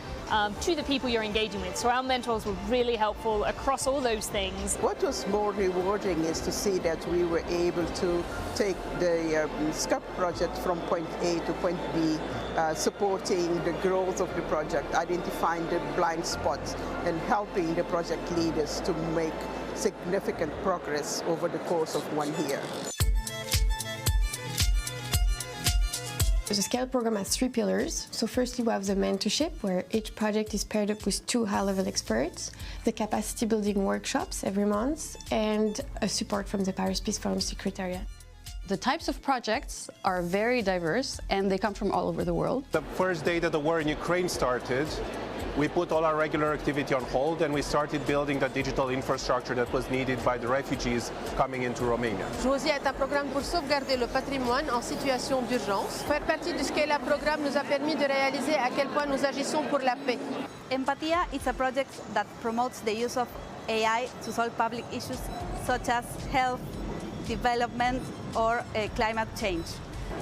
to the people you're engaging with. So our mentors were really helpful across all those things. What was more rewarding is to see that we were able to take the SCUP project from point A to point B, supporting the growth of the project, identifying the blind spots and helping the project leaders to make significant progress over the course of 1 year. The Scale program has 3 pillars. So firstly, we have the mentorship, where each project is paired up with 2 high-level experts, the capacity building workshops every month, and a support from the Paris Peace Forum Secretariat. The types of projects are very diverse and they come from all over the world. The first day that the war in Ukraine started, we put all our regular activity on hold and we started building the digital infrastructure that was needed by the refugees coming into Romania. Josia est un programme pour sauvegarder le patrimoine en situation d'urgence. Faire partie du Scale Up programme nous a permis de réaliser à quel point nous agissons pour la paix. Empatia is a project that promotes the use of AI to solve public issues such as health, development, or climate change.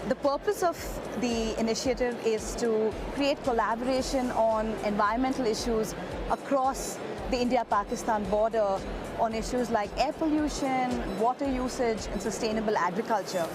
The purpose of the initiative is to create collaboration on environmental issues across the India-Pakistan border on issues like air pollution, water usage, and sustainable agriculture.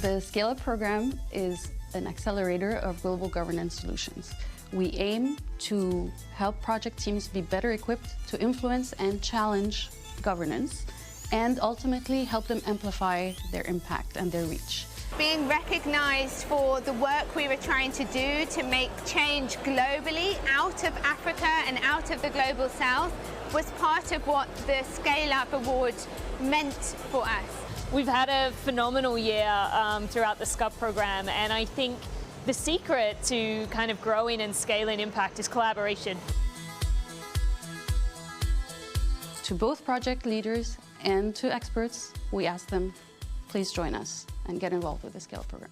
The Scale Up program is an accelerator of global governance solutions. We aim to help project teams be better equipped to influence and challenge governance, and ultimately help them amplify their impact and their reach. Being recognised for the work we were trying to do to make change globally out of Africa and out of the global south was part of what the Scale Up Award meant for us. We've had a phenomenal year throughout the SCUP program, and I think the secret to kind of growing and scaling impact is collaboration. To both project leaders and to experts, we ask them, please join us and get involved with the Scale Up program.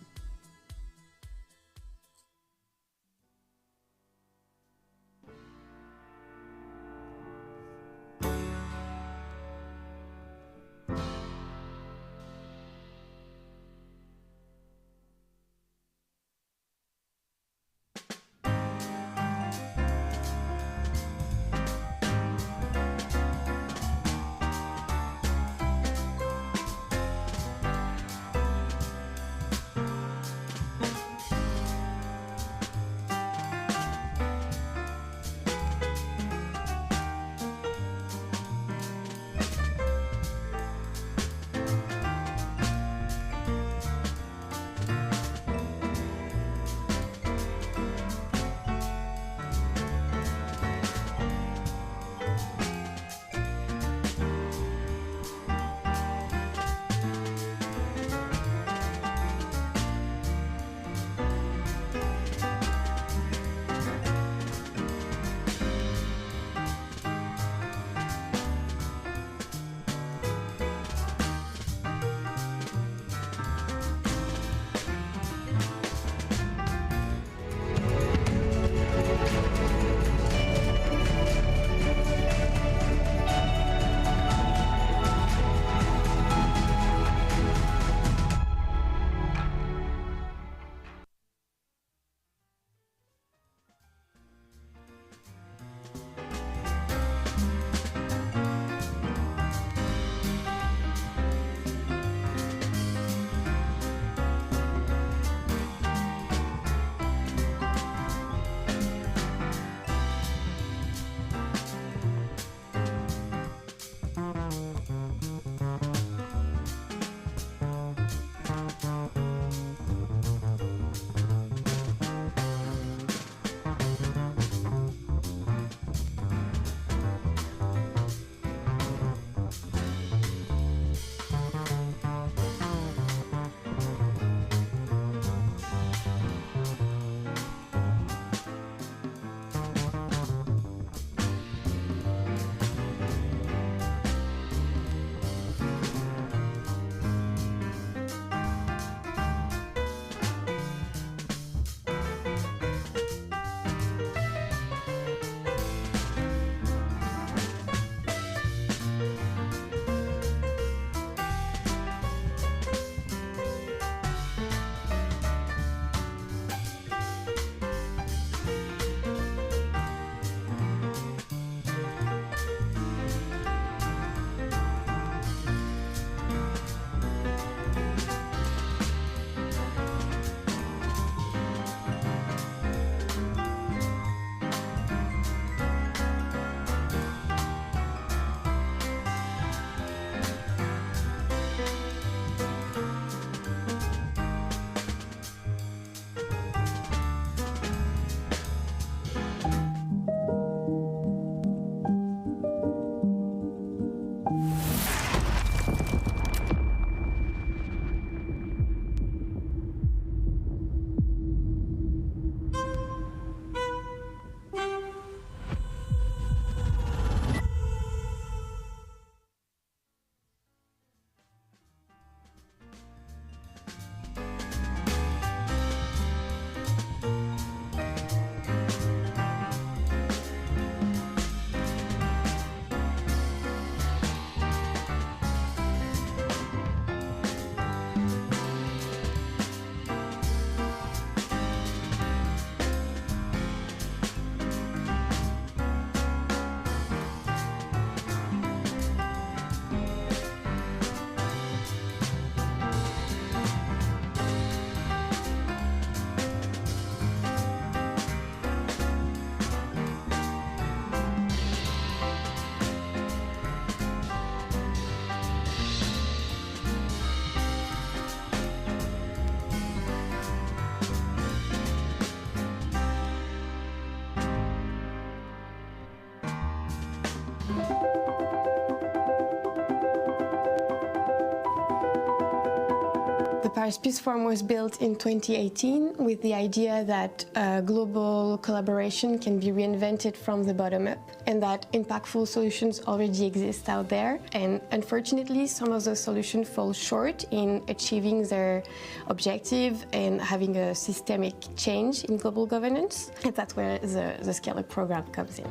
Paris Peace Forum was built in 2018 with the idea that global collaboration can be reinvented from the bottom up and that impactful solutions already exist out there. And unfortunately, some of those solutions fall short in achieving their objective and having a systemic change in global governance. And that's where the Scale Up program comes in.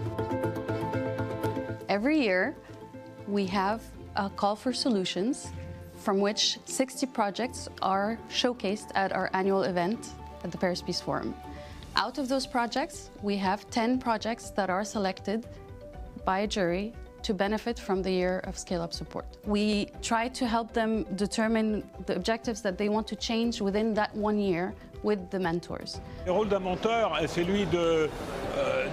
Every year, we have a call for solutions from which 60 projects are showcased at our annual event at the Paris Peace Forum. Out of those projects, we have 10 projects that are selected by a jury to benefit from the year of Scale Up support. We try to help them determine the objectives that they want to change within that 1 year with the mentors. Le rôle d'un mentor est celui de,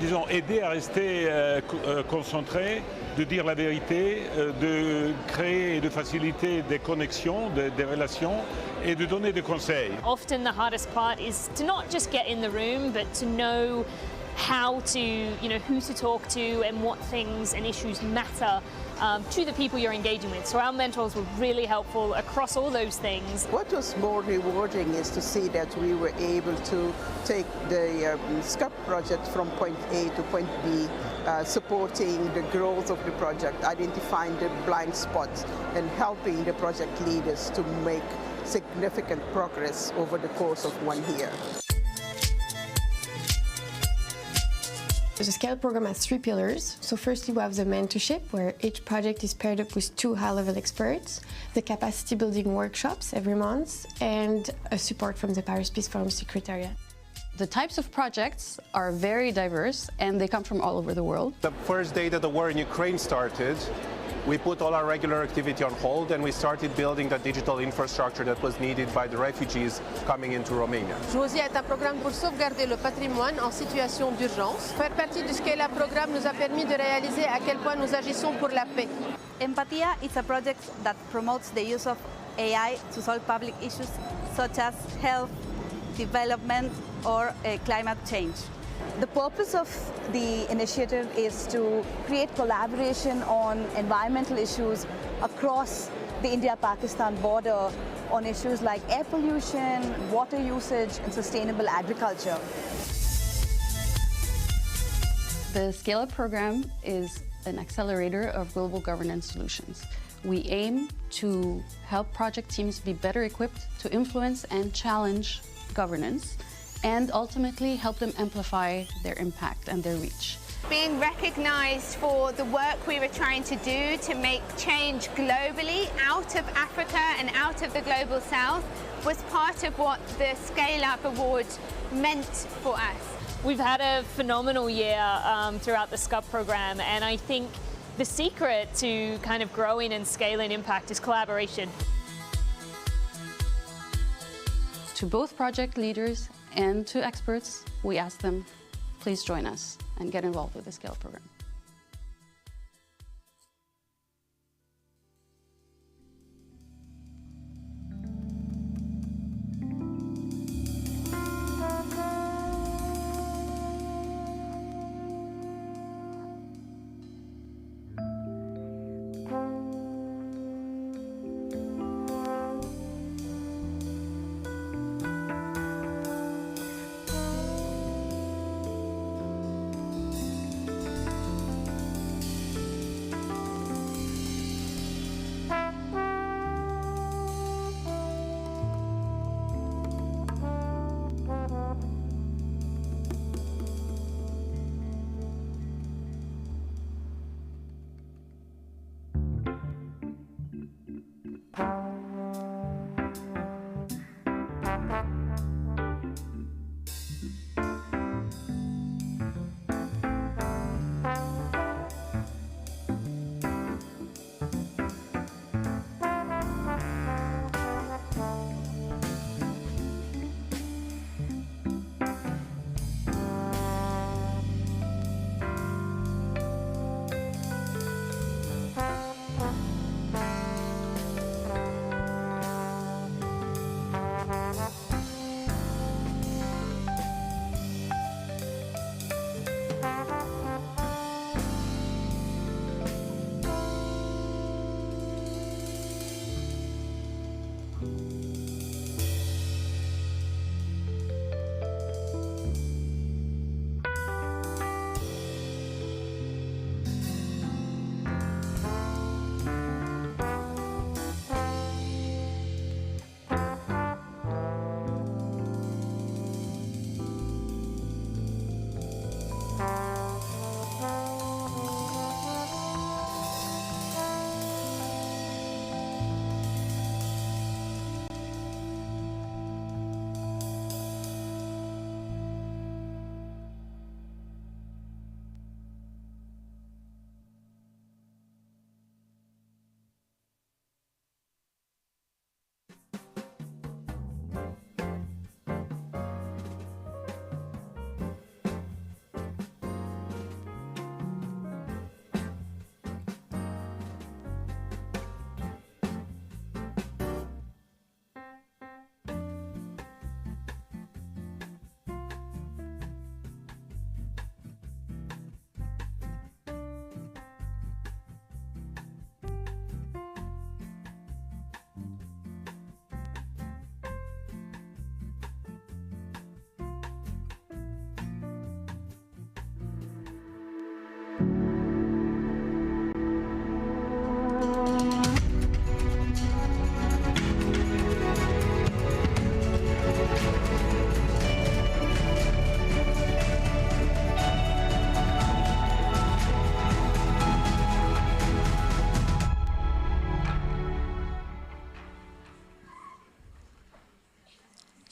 disons, aider à rester concentré, de dire la vérité, de créer et de faciliter des connexions, des relations et de donner des conseils. Often the hardest part is to not just get in the room, but to know how to, who to talk to and what things and issues matter to the people you're engaging with. So our mentors were really helpful across all those things. What was more rewarding is to see that we were able to take the SCUP project from point A to point B, supporting the growth of the project, identifying the blind spots and helping the project leaders to make significant progress over the course of 1 year. The Scale Up program has 3 pillars. So firstly, we have the mentorship, where each project is paired up with 2 high-level experts, the capacity building workshops every month, and a support from the Paris Peace Forum Secretariat. The types of projects are very diverse and they come from all over the world. The first day that the war in Ukraine started, we put all our regular activity on hold and we started building the digital infrastructure that was needed by the refugees coming into Romania. Josia est un programme pour sauvegarder le patrimoine en situation d'urgence. Faire partie du Scale Up programme nous a permis de réaliser à quel point nous agissons pour la paix. Empatia is a project that promotes the use of AI to solve public issues such as health, development, or climate change. The purpose of the initiative is to create collaboration on environmental issues across the India-Pakistan border on issues like air pollution, water usage, and sustainable agriculture. The Scale Up program is an accelerator of global governance solutions. We aim to help project teams be better equipped to influence and challenge governance, and ultimately help them amplify their impact and their reach. Being recognised for the work we were trying to do to make change globally out of Africa and out of the global south was part of what the Scale Up Award meant for us. We've had a phenomenal year throughout the SCUP program, and I think the secret to kind of growing and scaling impact is collaboration. To both project leaders and to experts, we ask them, please join us and get involved with the Scale Up program.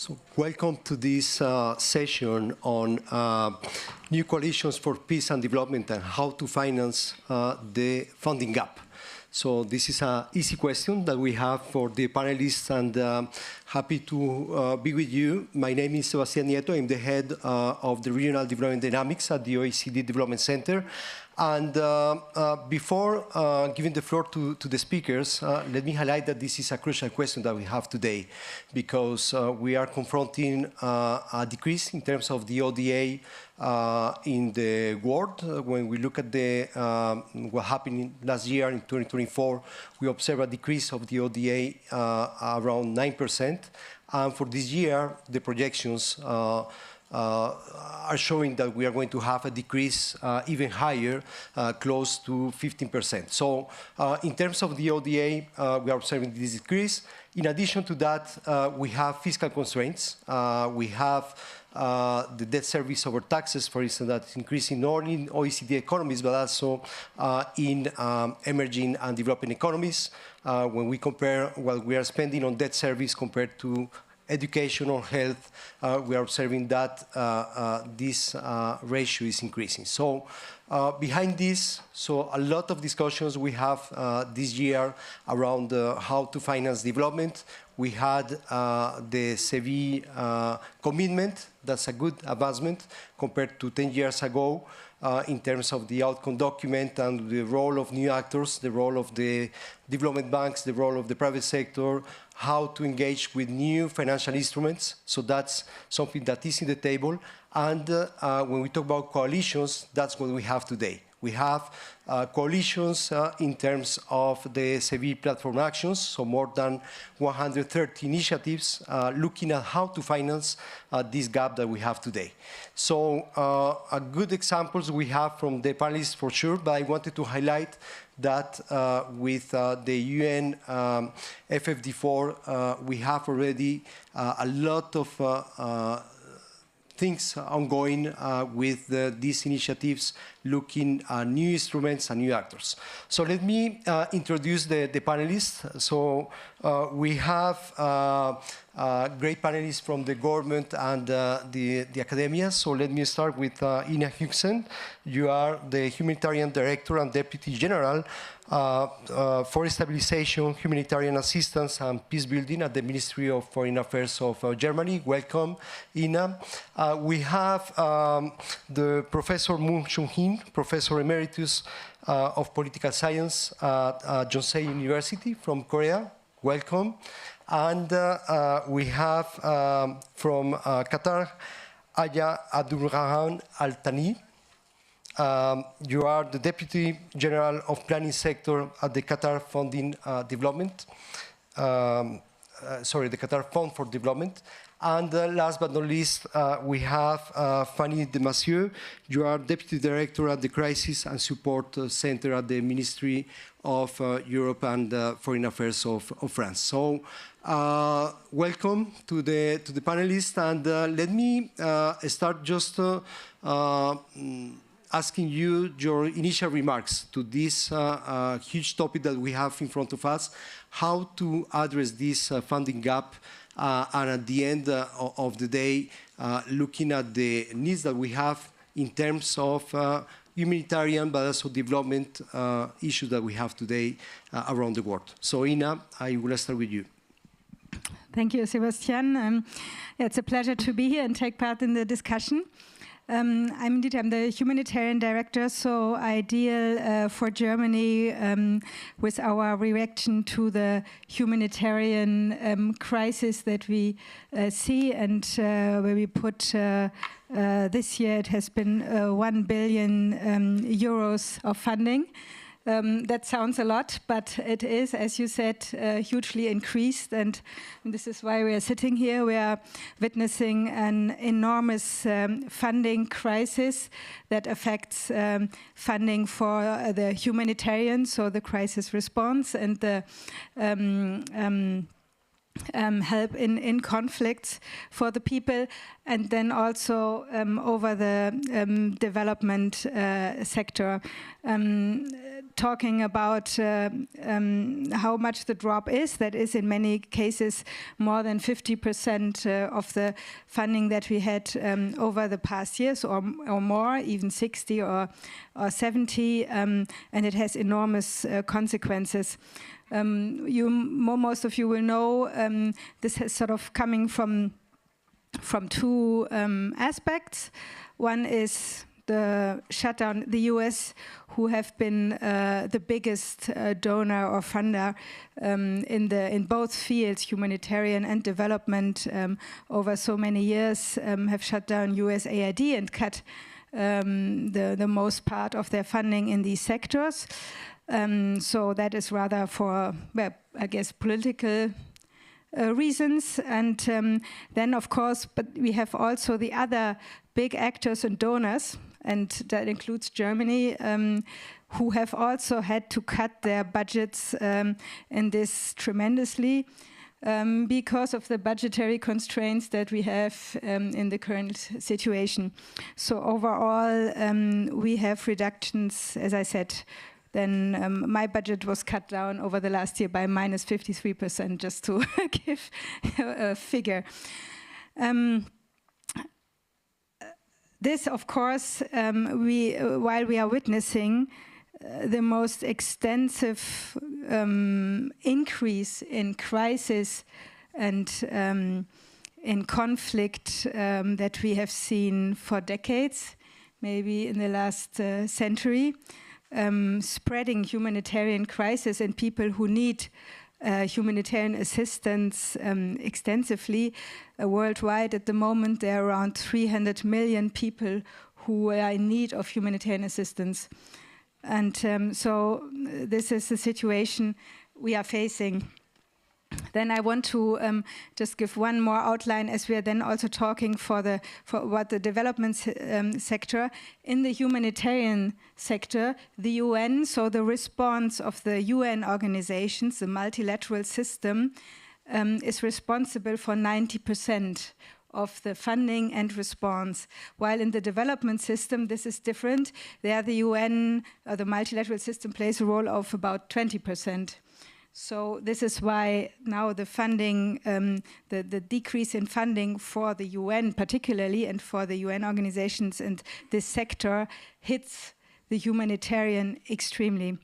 So welcome to this session on new coalitions for peace and development and how to finance the funding gap. So this is an easy question that we have for the panelists, and happy to be with you. My name is Sebastián Nieto. I'm the head of the Regional Development Dynamics at the OECD Development Center. And before giving the floor to the speakers, let me highlight that this is a crucial question that we have today, because we are confronting a decrease in terms of the ODA in the world. When we look at what happened last year in 2024, we observe a decrease of the ODA around 9%. And for this year, the projections are showing that we are going to have a decrease even higher, close to 15%. So in terms of the ODA, we are observing this decrease. In addition to that, we have fiscal constraints. We have the debt service over taxes, for instance, that's increasing not only in OECD economies, but also in emerging and developing economies. When we compare what we are spending on debt service compared to education or health, we are observing that this ratio is increasing. So behind this, so a lot of discussions we have this year around how to finance development. We had the Seville commitment. That's a good advancement compared to 10 years ago in terms of the outcome document and the role of new actors, the role of the development banks, the role of the private sector, how to engage with new financial instruments. So that's something that is in the table. And when we talk about coalitions, that's what we have today. We have coalitions in terms of the Seville platform actions, so more than 130 initiatives looking at how to finance this gap that we have today. So good examples we have from the panelists for sure, but I wanted to highlight that with the UN FFD4, we have already a lot of things ongoing with these initiatives, looking at new instruments and new actors. So let me introduce the panelists. So we have great panelists from the government and the academia. So let me start with Ina Huijsen. You are the Humanitarian Director and Deputy General for Stabilization, Humanitarian Assistance and Peace Building at the Ministry of Foreign Affairs of Germany. Welcome, Ina. We have the Professor Moon Chung-hin, Professor Emeritus of Political Science at Yonsei University from Korea. Welcome. And we have from Qatar, Aya Abdulrahman Al-Thani. You are the Deputy General of Planning Sector at the Qatar Funding Development. The Qatar Fund for Development. And last but not least, we have Fanny Demasieux. You are Deputy Director at the Crisis and Support Center at the Ministry of Europe and Foreign Affairs of France. So welcome to the panelists. And let me start just asking you your initial remarks to this huge topic that we have in front of us, how to address this funding gap, and at the end of the day, looking at the needs that we have in terms of humanitarian but also development issues that we have today around the world. So Ina, I will start with you. Thank you, Sebastian. It's a pleasure to be here and take part in the discussion. I'm the humanitarian director, so I deal for Germany with our reaction to the humanitarian crisis that we see, and where we put this year it has been 1 billion euros of funding. That sounds a lot, but it is, as you said, hugely increased, and this is why we are sitting here. We are witnessing an enormous funding crisis that affects funding for the humanitarian, so the crisis response, and the help in conflicts for the people, and then also over the development sector. talking about how much the drop is. That is, in many cases, more than 50% of the funding that we had over the past years, or more, even 60 or 70, and it has enormous consequences. Most of you will know this is sort of coming from two aspects. One is the shutdown. The US, who have been the biggest donor or funder in both fields, humanitarian and development, over so many years, have shut down USAID and cut the most part of their funding in these sectors. So that is rather for, well, I guess, political reasons. And then, of course, but we have also the other big actors and donors, and that includes Germany, who have also had to cut their budgets in this tremendously because of the budgetary constraints that we have in the current situation. So overall, we have reductions, as I said. Then my budget was cut down over the last year by minus 53%, just to give a figure. This, of course, while we are witnessing the most extensive increase in crisis and in conflict that we have seen for decades, maybe in the last century, spreading humanitarian crisis and people who need humanitarian assistance extensively worldwide. At the moment, there are around 300 million people who are in need of humanitarian assistance. And so this is the situation we are facing. Then I want to just give one more outline, as we are then also talking for what the development sector. In the humanitarian sector, the UN, so the response of the UN organizations, the multilateral system, is responsible for 90% of the funding and response. While in the development system, this is different. There, the UN, the multilateral system, plays a role of about 20%. So this is why now the funding, the decrease in funding for the UN particularly, and for the UN organizations and this sector, hits the humanitarian extremely.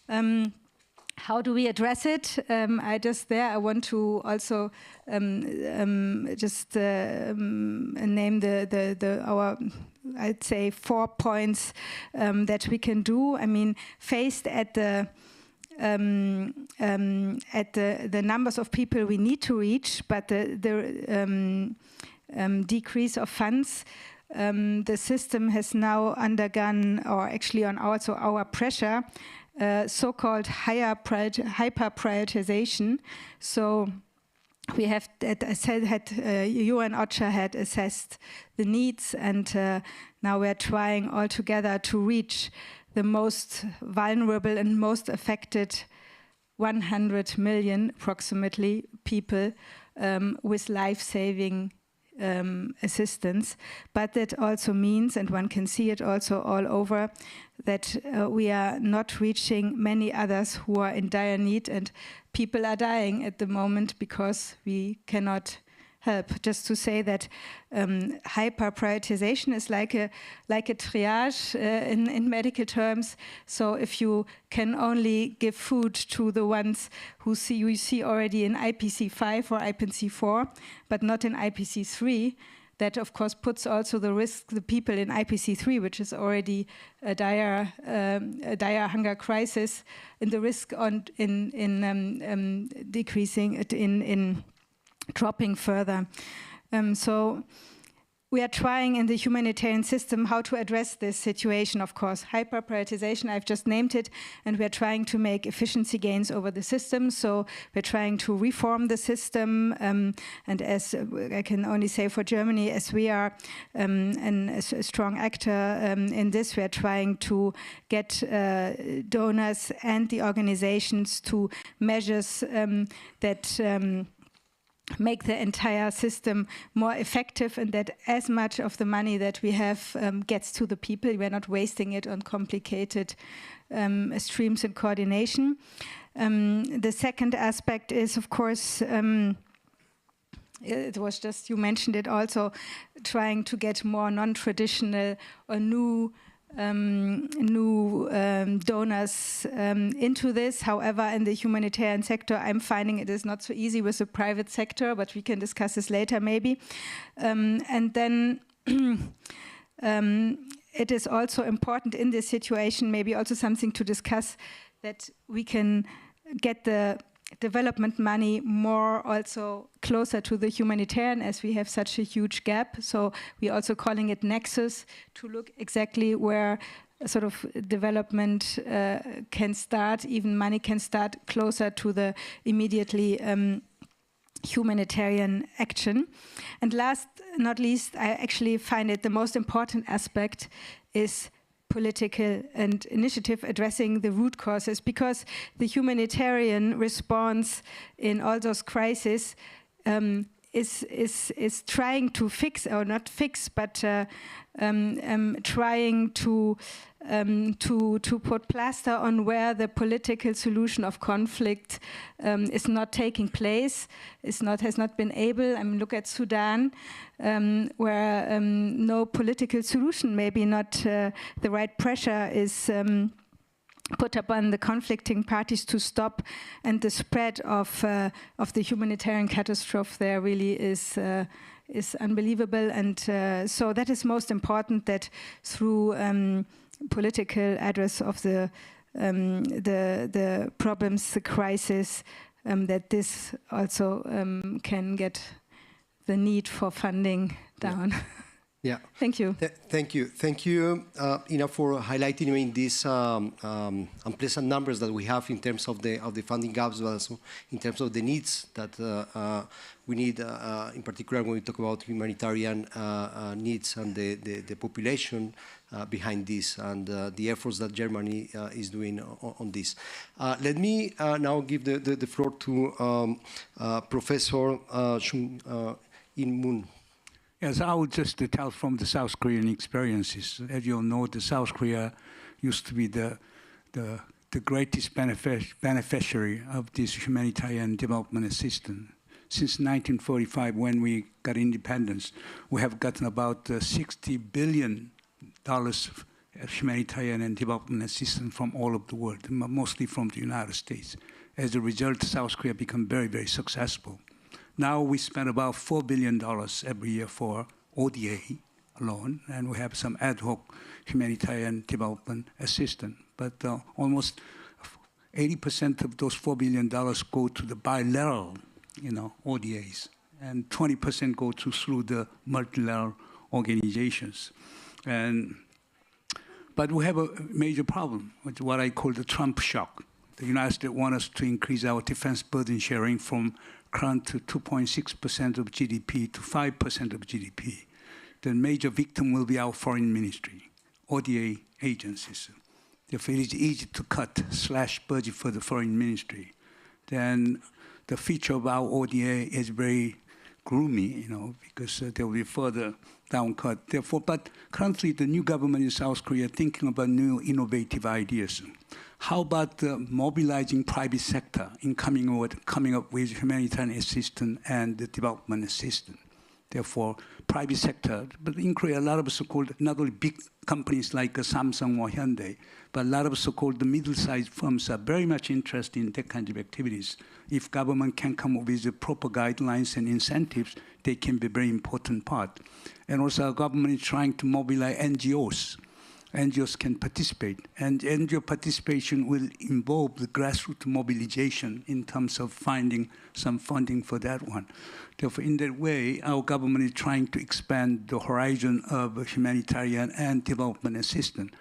How do we address it? I want to also name our, I'd say, 4 points that we can do. I mean, faced at the numbers of people we need to reach, but the decrease of funds, the system has now undergone, or actually on our pressure, so-called hyper prioritization. So we have, UN OCHA had assessed the needs, and now we're trying all together to reach the most vulnerable and most affected 100 million, approximately, people with life-saving assistance. But that also means, and one can see it also all over, that we are not reaching many others who are in dire need, and people are dying at the moment because we cannot help. Just to say that hyper prioritization is like a triage in medical terms. So if you can only give food to the ones who you see already in IPC 5 or IPC 4, but not in IPC 3, that of course puts also the people in IPC 3, which is already a dire hunger crisis, in the risk in decreasing it in dropping further. So we are trying in the humanitarian system how to address this situation, of course. Hyper prioritization, I've just named it, and we're trying to make efficiency gains over the system. So we're trying to reform the system. And as I can only say for Germany, as we are a strong actor in this, we're trying to get donors and the organizations to measures that make the entire system more effective, and that as much of the money that we have gets to the people. We're not wasting it on complicated streams and coordination. The second aspect is, of course, it was just, you mentioned it also, trying to get more non-traditional or new donors into this. However, in the humanitarian sector, I'm finding it is not so easy with the private sector, but we can discuss this later maybe. And then it is also important in this situation, maybe also something to discuss, that we can get the development money more also closer to the humanitarian, as we have such a huge gap. So we're also calling it Nexus, to look exactly where sort of development can start, even money can start closer to the immediately humanitarian action. And last not least, I actually find it the most important aspect is political and initiative addressing the root causes, because the humanitarian response in all those crises is trying to fix, or not fix, but trying to put plaster on where the political solution of conflict is not taking place, has not been able. I mean, look at Sudan, where no political solution, maybe not the right pressure is put upon the conflicting parties to stop, and the spread of the humanitarian catastrophe there really is unbelievable. And so that is most important, that through political address of the problems, the crisis, that this also can get the need for funding down. Yeah. Thank you. Thank you. Thank you, Ina, for highlighting these unpleasant numbers that we have in terms of the funding gaps, but also in terms of the needs that we need, in particular when we talk about humanitarian needs and the population behind this, and the efforts that Germany is doing on this. Let me now give the floor to Professor In Moon. Yes, I would just tell from the South Korean experiences. As you all know, the South Korea used to be the greatest beneficiary of this humanitarian development assistance. Since 1945, when we got independence, we have gotten about $60 billion of humanitarian and development assistance from all over the world, mostly from the United States. As a result, South Korea became very, very successful. Now we spend about $4 billion every year for ODA alone, and we have some ad hoc humanitarian development assistance. But almost 80% of those $4 billion go to the bilateral, ODAs, and 20% go through the multilateral organizations. But we have a major problem with what I call the Trump shock. The United States wants us to increase our defense burden sharing from current to 2.6% of GDP to 5% of GDP. The major victim will be our foreign ministry, ODA agencies. Therefore, it is easy to slash budget for the foreign ministry. Then the future of our ODA is very gloomy, because there will be further downcut. Therefore, but currently the new government in South Korea thinking about new innovative ideas. How about mobilizing private sector in coming up with humanitarian assistance and development assistance? Therefore, private sector, but in Korea, a lot of so-called, not only big companies like Samsung or Hyundai, but a lot of so-called middle-sized firms are very much interested in that kind of activities. If government can come up with the proper guidelines and incentives, they can be a very important part. And also our government is trying to mobilize NGOs. NGOs can participate, and NGO participation will involve the grassroots mobilization in terms of finding some funding for that one. Therefore, in that way, our government is trying to expand the horizon of humanitarian and development assistance.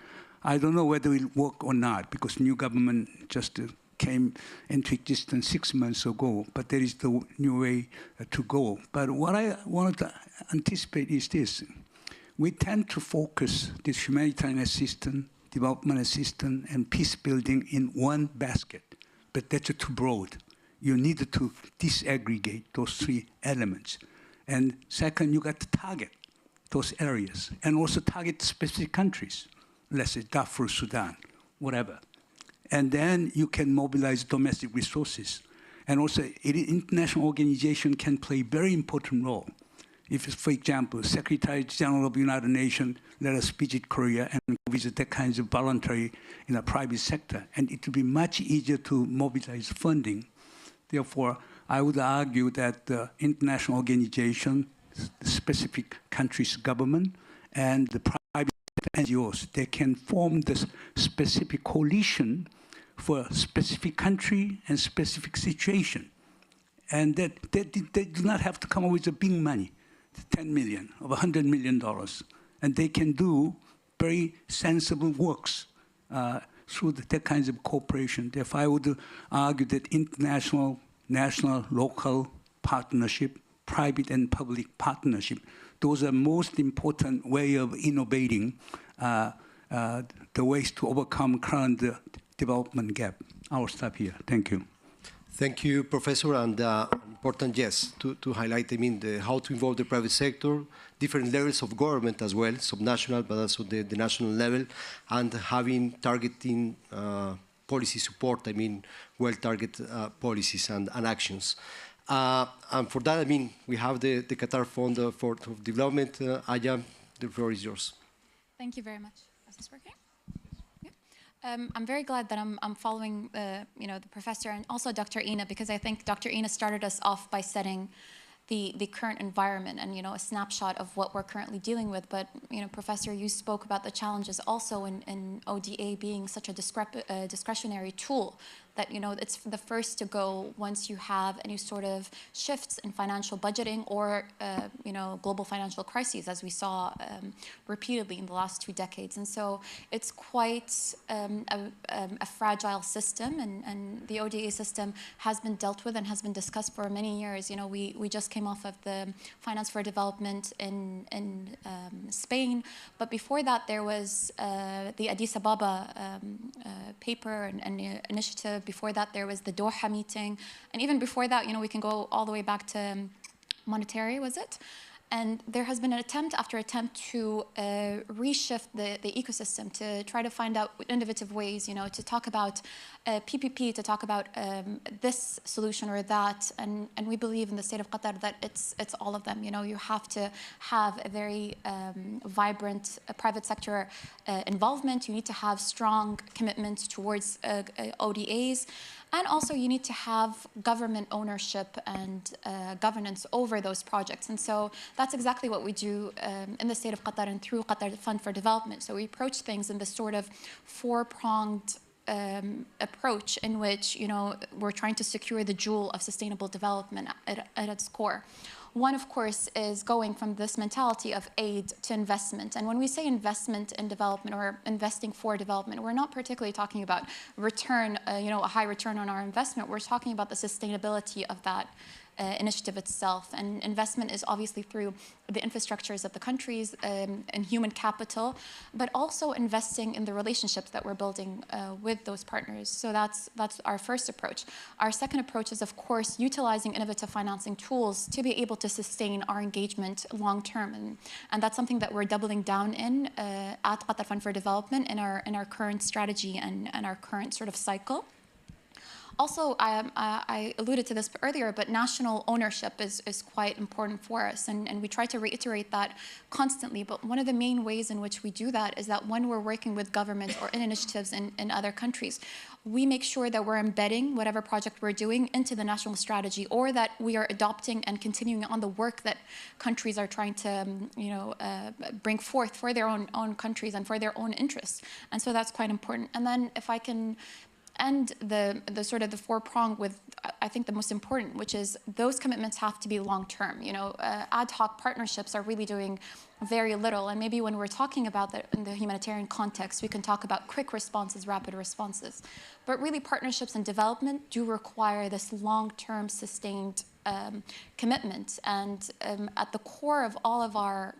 I don't know whether it will work or not, because new government just came into existence 6 months ago, but there is the new way to go. But what I wanted to anticipate is this. We tend to focus this humanitarian assistance, development assistance, and peace building in one basket, but that's too broad. You need to disaggregate those three elements. And second, you got to target those areas and also target specific countries, let's say Darfur, Sudan, whatever. And then you can mobilize domestic resources. And also, international organization can play a very important role. If, for example, Secretary General of the United Nations let us visit Korea and visit that kinds of voluntary in the private sector, and it will be much easier to mobilize funding. Therefore, I would argue that the international organization, the specific country's government, and the private NGOs, they can form this specific coalition for a specific country and specific situation. And that they do not have to come up with the big money, 10 million or $100 million. And they can do very sensible works through that kinds of cooperation. Therefore, I would argue that international, national, local partnership, private and public partnership, those are most important way of innovating the ways to overcome current development gap. I will stop here. Thank you. Thank you, Professor. And important, yes, to highlight, I mean, how to involve the private sector, different levels of government as well, subnational, but also the national level, and having targeting policy support, I mean, well-targeted policies and actions. And for that, I mean, we have the Qatar Fund for Development. Aya, the floor is yours. Thank you very much. Is this working? I'm very glad that I'm following the professor and also Dr. Ina, because I think Dr. Ina started us off by setting the current environment and a snapshot of what we're currently dealing with. But Professor, you spoke about the challenges also in ODA being such a discretionary tool that it's the first to go once you have any sort of shifts in financial budgeting or global financial crises, as we saw repeatedly in the last 2 decades. And so it's quite a fragile system, and the ODA system has been dealt with and has been discussed for many years. We just came off of the Finance for Development in Spain, but before that there was the Addis Ababa paper and initiative. Before that, there was the Doha meeting. And even before that, we can go all the way back to Monetary, was it? And there has been an attempt after attempt to reshift the ecosystem, to try to find out innovative ways, to talk about PPP, to talk about this solution or that. And we believe in the state of Qatar that it's all of them. You have to have a very vibrant private sector involvement. You need to have strong commitments towards ODAs. And also you need to have government ownership and governance over those projects. And so that's exactly what we do in the state of Qatar and through Qatar Fund for Development. So we approach things in this sort of four-pronged approach in which, we're trying to secure the jewel of sustainable development at its core. One, of course, is going from this mentality of aid to investment. And when we say investment in development or investing for development, we're not particularly talking about return, a high return on our investment. We're talking about the sustainability of that initiative itself. And investment is obviously through the infrastructures of the countries and human capital, but also investing in the relationships that we're building with those partners. So that's our first approach. Our second approach is, of course, utilizing innovative financing tools to be able to sustain our engagement long term. And that's something that we're doubling down in at Qatar Fund for Development in our current strategy and our current sort of cycle. Also, I alluded to this earlier, but national ownership is quite important for us, and we try to reiterate that constantly. But one of the main ways in which we do that is that when we're working with governments or in initiatives in other countries, we make sure that we're embedding whatever project we're doing into the national strategy, or that we are adopting and continuing on the work that countries are trying to bring forth for their own countries and for their own interests. And so that's quite important. And then if I can end the sort of the four-prong with, I think, the most important, which is those commitments have to be long-term. Ad hoc partnerships are really doing very little. And maybe when we're talking about that in the humanitarian context, we can talk about quick responses, rapid responses. But really, partnerships and development do require this long-term sustained commitment. And at the core of all of our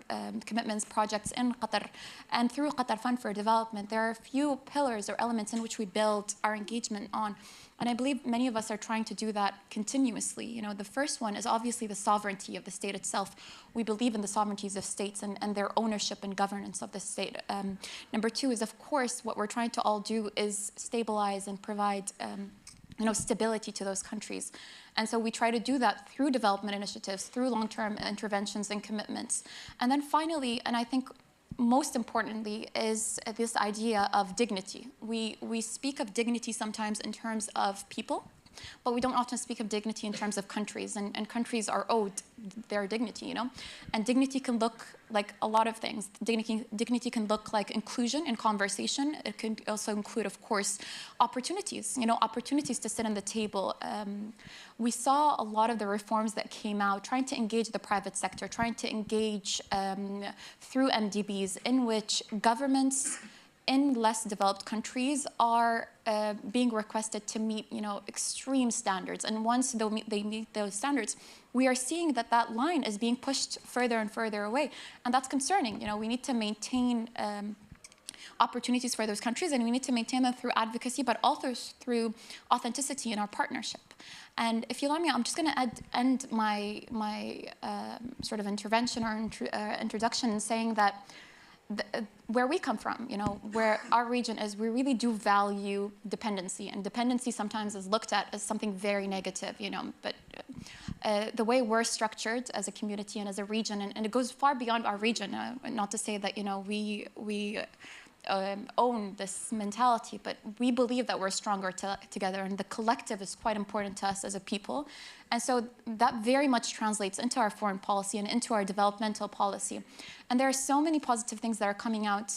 commitments, projects in Qatar, and through Qatar Fund for Development, there are a few pillars or elements in which we build our engagement on. And I believe many of us are trying to do that continuously. You know, the first one is obviously the sovereignty of the state itself. We believe in the sovereignties of states and their ownership and governance of the state. Number two is, of course, what we're trying to all do is stabilize and provide stability to those countries. And so we try to do that through development initiatives, through long-term interventions and commitments. And then finally, and I think most importantly, is this idea of dignity. We speak of dignity sometimes in terms of people, but we don't often speak of dignity in terms of countries, and countries are owed their dignity, And dignity can look like a lot of things. Dignity can look like inclusion in conversation. It can also include, of course, opportunities, opportunities to sit on the table. We saw a lot of the reforms that came out trying to engage the private sector, trying to engage through MDBs, in which governments in less developed countries are being requested to meet, extreme standards. And once they meet those standards, we are seeing that line is being pushed further and further away. And that's concerning. We need to maintain opportunities for those countries, and we need to maintain them through advocacy, but also through authenticity in our partnership. And if you allow me, I'm just going to end my sort of intervention or introduction in saying that where we come from, where our region is, we really do value dependency, and dependency sometimes is looked at as something very negative, but the way we're structured as a community and as a region, and it goes far beyond our region, not to say that, we own this mentality, but we believe that we're stronger together, and the collective is quite important to us as a people. And so that very much translates into our foreign policy and into our developmental policy. And there are so many positive things that are coming out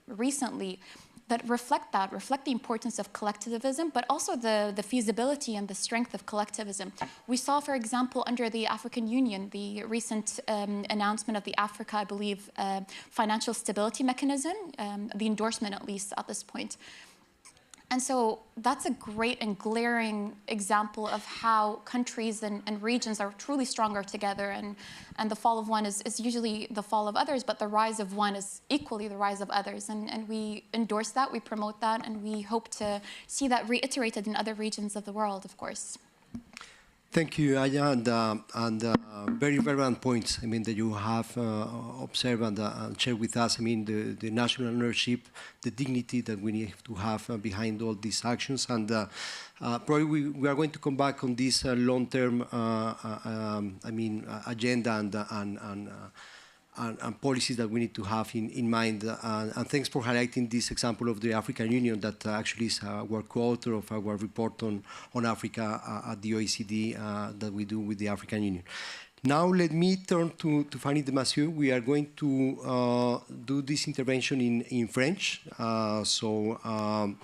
recently that reflect the importance of collectivism, but also the feasibility and the strength of collectivism. We saw, for example, under the African Union, the recent announcement of the Africa, I believe, financial stability mechanism, the endorsement at least at this point. And so that's a great and glaring example of how countries and regions are truly stronger together, and the fall of one is usually the fall of others, but the rise of one is equally the rise of others. And we endorse that, we promote that, and we hope to see that reiterated in other regions of the world, of course. Thank you, Aya, and very relevant points, that you have observed and shared with us, the national ownership, the dignity that we need to have behind all these actions, and probably we are going to come back on this long-term, agenda and policies that we need to have in mind. And thanks for highlighting this example of the African Union that actually is our co-author of our report on Africa at the OECD that we do with the African Union. Now let me turn to Fanny Demasieux. We are going to do this intervention in French. So I'm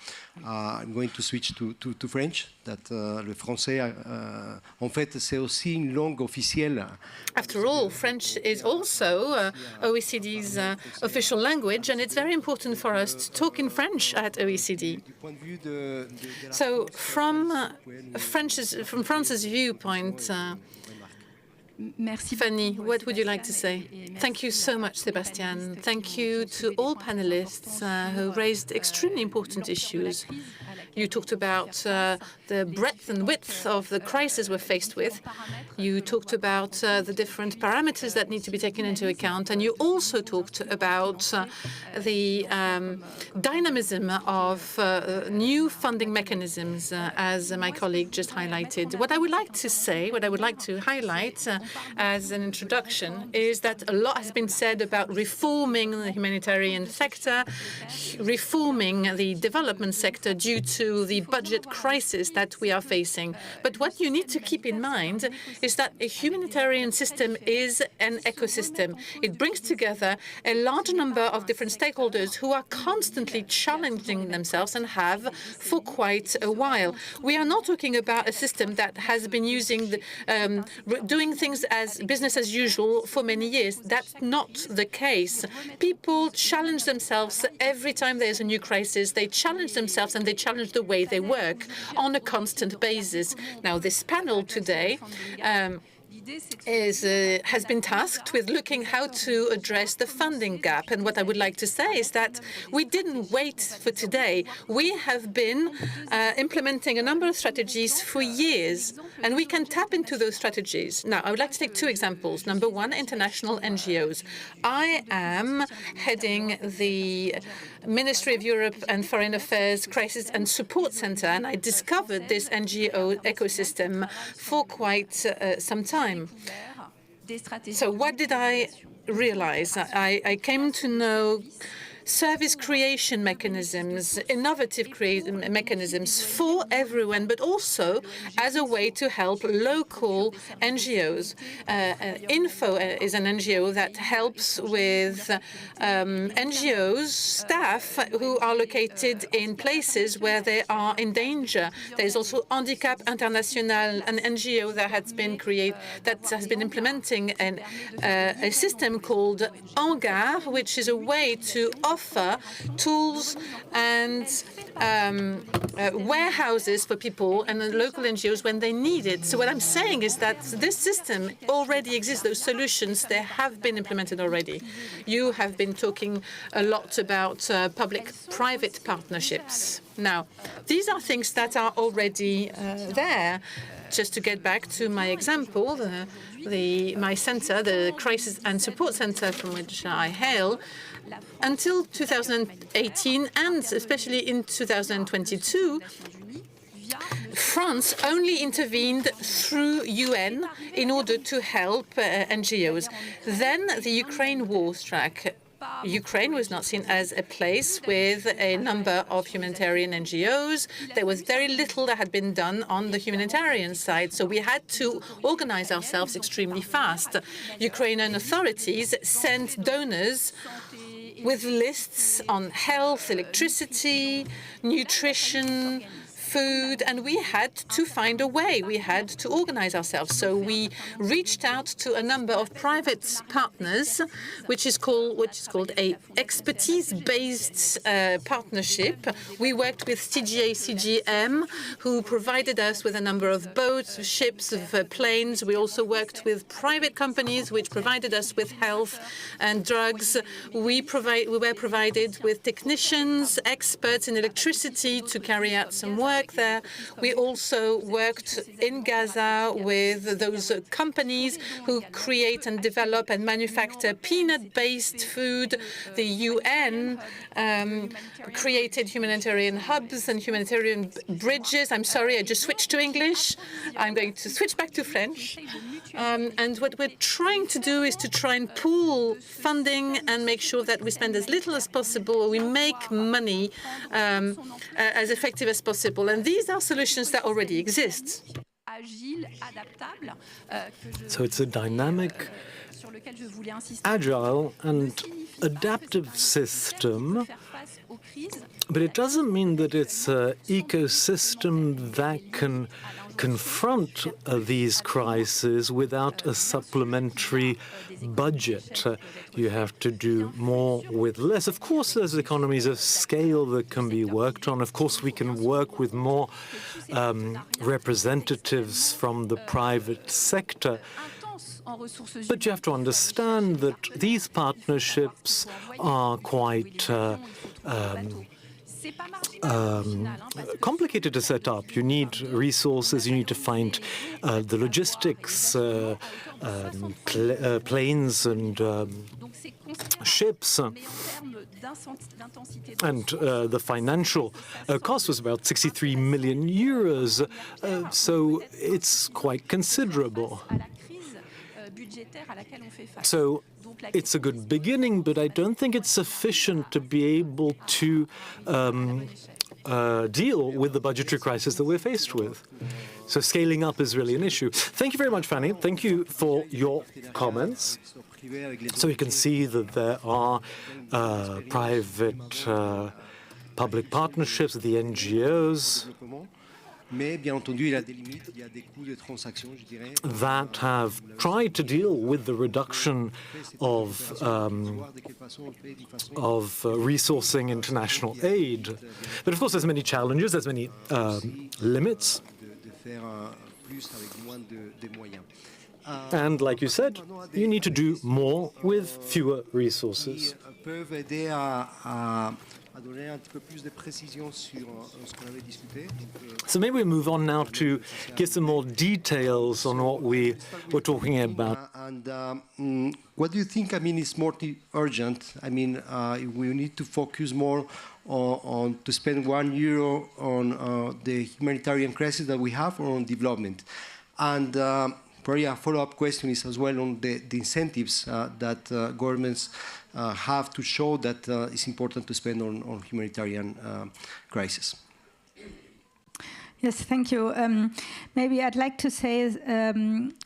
going to switch to French. Le français, en fait, c'est aussi une langue officielle. After all, French is also OECD's official language, and it's very important for us to talk in French at OECD. So from France's viewpoint, Merci. Fanny, what would you like to say? Thank you so much, Sebastian. Thank you to all panelists who raised extremely important issues. You talked about the breadth and width of the crisis we're faced with. You talked about the different parameters that need to be taken into account. And you also talked about the dynamism of new funding mechanisms, as my colleague just highlighted. What I would like to say, what I would like to highlight as an introduction is that a lot has been said about reforming the humanitarian sector, reforming the development sector due to the budget crisis that we are facing. But what you need to keep in mind is that a humanitarian system is an ecosystem. It brings together a large number of different stakeholders who are constantly challenging themselves and have for quite a while. We are not talking about a system that has been doing things as business as usual for many years. That's not the case. People challenge themselves every time there's a new crisis. They challenge themselves and they challenge the way they work on a constant basis. Now, this panel today has been tasked with looking how to address the funding gap. And what I would like to say is that we didn't wait for today. We have been implementing a number of strategies for years, and we can tap into those strategies. Now, I would like to take two examples. Number one, international NGOs. I am heading the Ministry of Europe and Foreign Affairs Crisis and Support Center, and I discovered this NGO ecosystem for quite some time. So what did I realize? I came to know service creation mechanisms, innovative mechanisms for everyone, but also as a way to help local NGOs. Info is an NGO that helps with NGOs, staff who are located in places where they are in danger. There's also Handicap International, an NGO that has been implementing a system called Hangar, which is a way to offer tools and warehouses for people and the local NGOs when they need it. So what I'm saying is that this system already exists. Those solutions, they have been implemented already. You have been talking a lot about public-private partnerships. Now, these are things that are already there. Just to get back to my example, my center, the Crisis and Support Center from which I hail, until 2018 and especially in 2022, France only intervened through UN in order to help NGOs. Then the Ukraine war struck. Ukraine was not seen as a place with a number of humanitarian NGOs. There was very little that had been done on the humanitarian side, so we had to organize ourselves extremely fast. Ukrainian authorities sent donors with lists on health, electricity, nutrition, food, and we had to find a way. We had to organize ourselves. So we reached out to a number of private partners, which is called a expertise-based partnership. We worked with CGA CGM, who provided us with a number of boats, ships, planes. We also worked with private companies, which provided us with health and drugs. We were provided with technicians, experts in electricity to carry out some work there. We also worked in Gaza with those companies who create and develop and manufacture peanut-based food. The UN created humanitarian hubs and humanitarian bridges. I'm sorry, I just switched to English. I'm going to switch back to French. And what we're trying to do is to try and pool funding and make sure that we spend as little as possible, or we make money as effective as possible. And these are solutions that already exist. So it's a dynamic, agile and adaptive system, but it doesn't mean that it's an ecosystem that can confront these crises without a supplementary budget. You have to do more with less. Of course, there's economies of scale that can be worked on. Of course, we can work with more representatives from the private sector. But you have to understand that these partnerships are quite complicated to set up. You need resources, you need to find the logistics, planes and ships. And the financial cost was about 63 million euros, so it's quite considerable. So it's a good beginning, but I don't think it's sufficient to be able to deal with the budgetary crisis that we're faced with. So scaling up is really an issue. Thank you very much, Fanny. Thank you for your comments. So you can see that there are private public partnerships, the NGOs, that have tried to deal with the reduction of resourcing international aid. But of course, there's many challenges, there's many limits. And like you said, you need to do more with fewer resources. So maybe we move on now to give some more details on what we were talking about. And what do you think, I mean, is more urgent? I mean, we need to focus more on to spend €1 on the humanitarian crisis that we have or on development. And probably a follow-up question is as well on the incentives that governments have to show that it's important to spend on humanitarian crisis. Yes, thank you. Maybe I'd like to say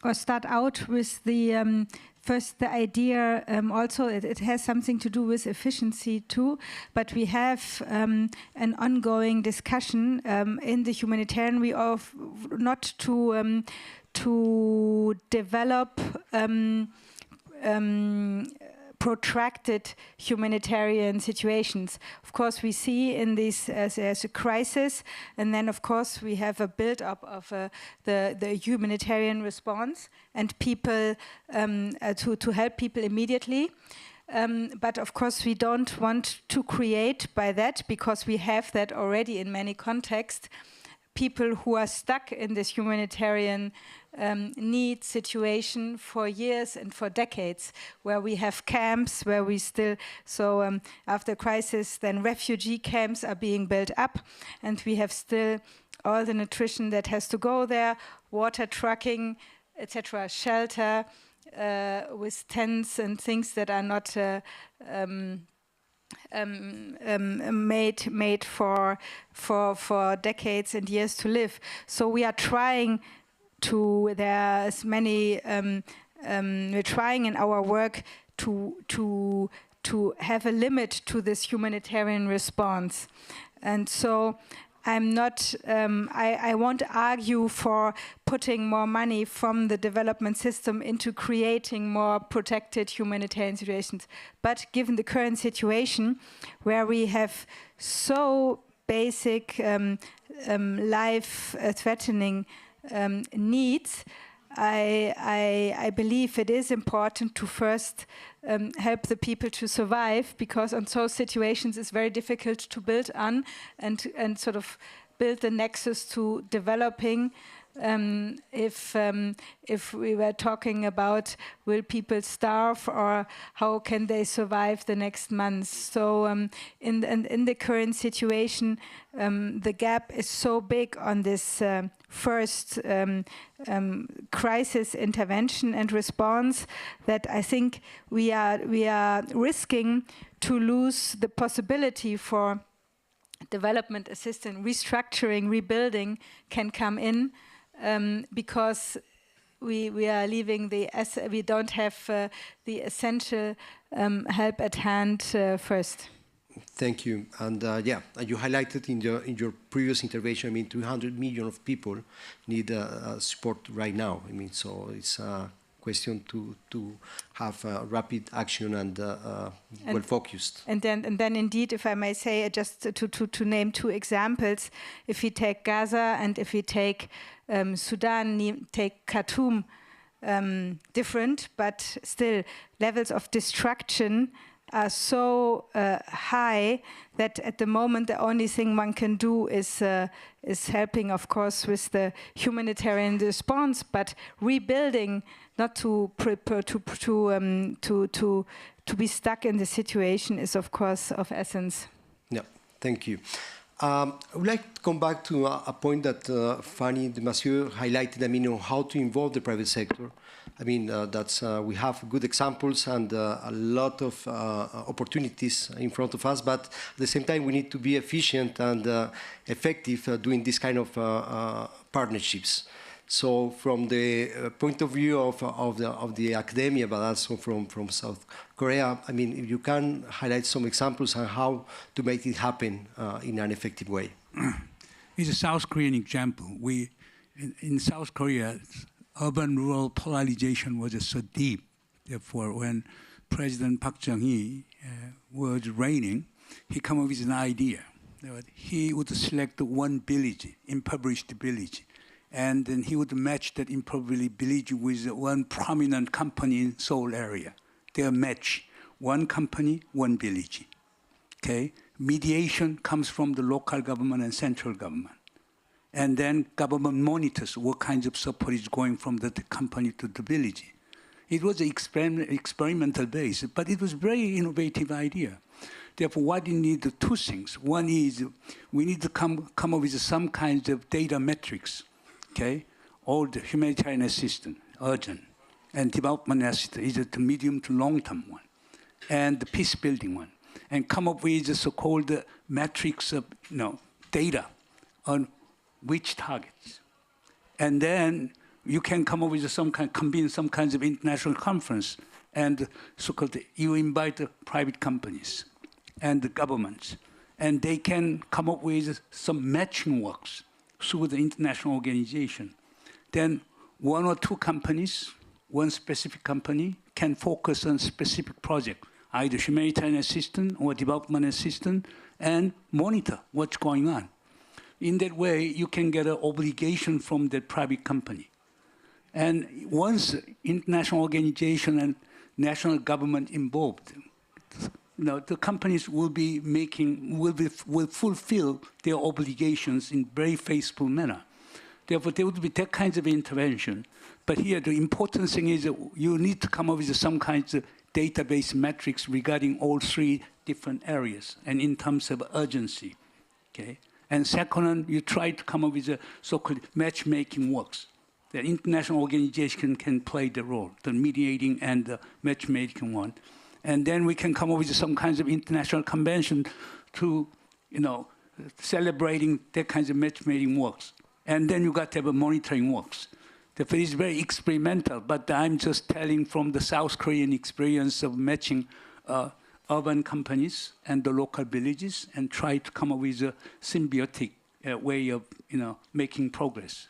or start out with the first the idea. Also, it has something to do with efficiency too. But we have an ongoing discussion in the humanitarian. We of not to develop protracted humanitarian situations. Of course, we see in this as a crisis, and then of course we have a build-up of the humanitarian response and people to help people immediately. But of course we don't want to create by that, because we have that already in many contexts, people who are stuck in this humanitarian need situation for years and for decades, where we have camps, where we still, after crisis, then refugee camps are being built up, and we have still all the nutrition that has to go there, water trucking, etc., shelter with tents and things that are not made for decades and years to live. So we are trying to. There's many. We're trying in our work to have a limit to this humanitarian response, and so. I'm not. I won't argue for putting more money from the development system into creating more protected humanitarian situations. But given the current situation, where we have so basic life-threatening needs, I believe it is important to first help the people to survive, because on those situations it's very difficult to build on and sort of build the nexus to developing. If we were talking about will people starve or how can they survive the next months. So in the current situation, the gap is so big on this first crisis intervention and response that I think we are risking to lose the possibility for development assistance, restructuring, rebuilding can come in. Because we are leaving we don't have the essential help at hand first. Thank you. And yeah, you highlighted in your previous intervention. I mean, 200 million of people need support right now. I mean, so it's a question to have rapid action and well focused. And then indeed, if I may say, just to name two examples, if we take Gaza and if we take Sudan, take Khartoum, different, but still levels of destruction are so high that at the moment the only thing one can do is helping, of course, with the humanitarian response, but rebuilding, not to be stuck in the situation, is of course of essence. Yeah, thank you. I would like to come back to a point that Fanny Demasieux highlighted, I mean, on how to involve the private sector. I mean, that's we have good examples and a lot of opportunities in front of us, but at the same time, we need to be efficient and effective doing this kind of partnerships. So from the point of view of the academia, but also from South Korea, I mean, if you can highlight some examples on how to make it happen in an effective way. It's a South Korean example. In South Korea, urban-rural polarization was so deep. Therefore, when President Park Chung-hee was reigning, he came up with an idea that he would select one village, impoverished village, and then he would match that impoverished village with one prominent company in Seoul area. They'll match one company, one village. Okay? Mediation comes from the local government and central government. And then government monitors what kinds of support is going from the company to the village. It was an experimental base, but it was a very innovative idea. Therefore, what we need two things. One is we need to come up with some kinds of data metrics, okay? All the humanitarian assistance, urgent, and development assistance is the medium to long-term one, and the peace-building one, and come up with the so-called metrics of data on which targets. And then you can come up with convene some kinds of international conference, and so-called you invite the private companies and the governments, and they can come up with some matching works through the international organization. Then one or two companies, one specific company, can focus on specific project, either humanitarian assistance or development assistance, and monitor what's going on. In that way, you can get an obligation from the private company. And once international organization and national government involved, the companies will fulfill their obligations in very faithful manner. Therefore, there would be that kinds of intervention. But here, the important thing is that you need to come up with some kinds of database metrics regarding all three different areas and in terms of urgency. Okay? And second, you try to come up with a so-called matchmaking works. The international organization can play the role, the mediating and the matchmaking one. And then we can come up with some kinds of international convention to, celebrating that kinds of matchmaking works. And then you got to have a monitoring works. Therefore, it's very experimental, but I'm just telling from the South Korean experience of matching urban companies and the local villages and try to come up with a symbiotic way of, making progress.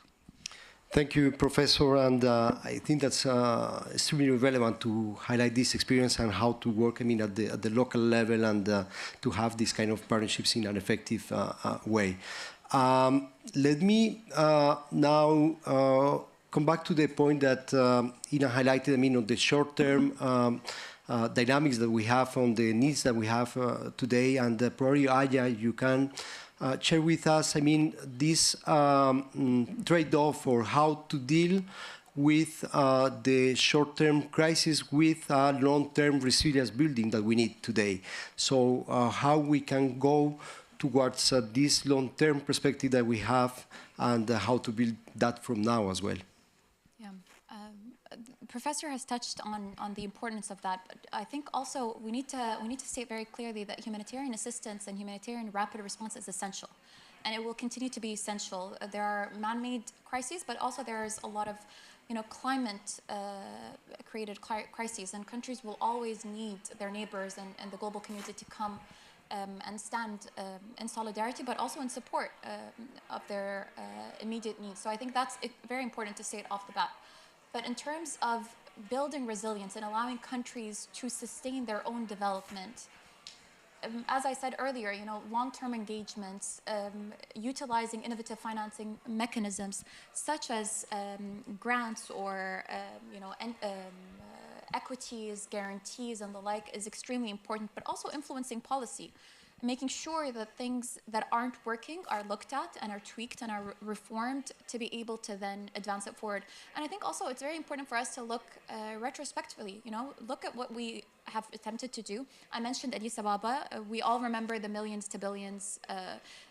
Thank you, Professor, and I think that's extremely relevant to highlight this experience and how to work, at the local level and to have these kind of partnerships in an effective way. Let me now come back to the point that Ina highlighted, on the short-term dynamics that we have on the needs that we have today, and probably Aya, you can share with us, this trade-off or how to deal with the short-term crisis with long-term resilience building that we need today. So how we can go towards this long-term perspective that we have and how to build that from now as well. Yeah. The professor has touched on the importance of that, but I think also we need to state very clearly that humanitarian assistance and humanitarian rapid response is essential, and it will continue to be essential. There are man-made crises, but also there's a lot of climate created crises, and countries will always need their neighbors and the global community to come and stand in solidarity, but also in support of their immediate needs. So I think that's very important to say it off the bat. But in terms of building resilience and allowing countries to sustain their own development, as I said earlier, long-term engagements, utilizing innovative financing mechanisms such as grants or equities, guarantees, and the like is extremely important, but also influencing policy, making sure that things that aren't working are looked at and are tweaked and are reformed to be able to then advance it forward. And I think also it's very important for us to look retrospectively, look at what we have attempted to do. I mentioned Addis Ababa. We all remember the Millions to Billions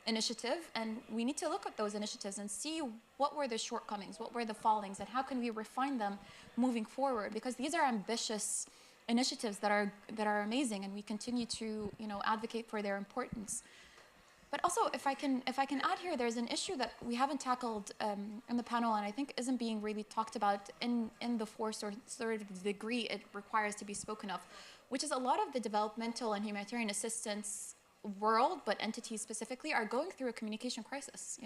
initiative, and we need to look at those initiatives and see what were the shortcomings, what were the fallings, and how can we refine them moving forward, because these are ambitious initiatives that are amazing, and we continue to advocate for their importance. But also, if I can add here, there's an issue that we haven't tackled in the panel, and I think isn't being really talked about in the force or sort of the degree it requires to be spoken of, which is a lot of the developmental and humanitarian assistance world, but entities specifically, are going through a communication crisis.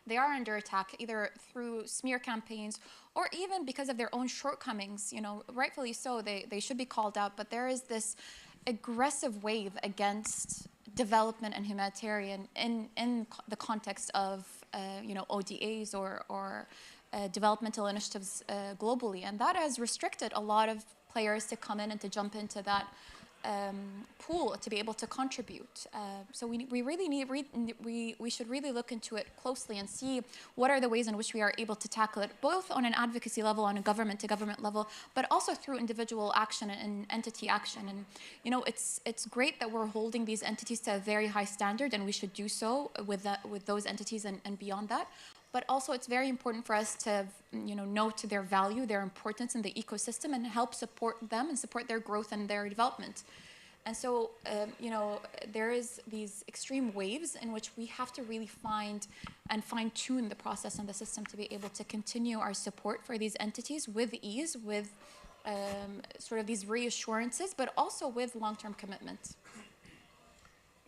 They are under attack either through smear campaigns or even because of their own shortcomings. Rightfully so, they should be called out, but there is this aggressive wave against development and humanitarian in the context of ODAs or developmental initiatives globally, and that has restricted a lot of players to come in and to jump into that pool to be able to contribute. So we really we should really look into it closely and see what are the ways in which we are able to tackle it, both on an advocacy level, on a government-to-government level, but also through individual action and entity action. And it's great that we're holding these entities to a very high standard, and we should do so with those entities and beyond that. But also it's very important for us to note their value, their importance in the ecosystem, and help support them and support their growth and their development. And so, there is these extreme waves in which we have to really find and fine-tune the process and the system to be able to continue our support for these entities with ease, with sort of these reassurances, but also with long-term commitment.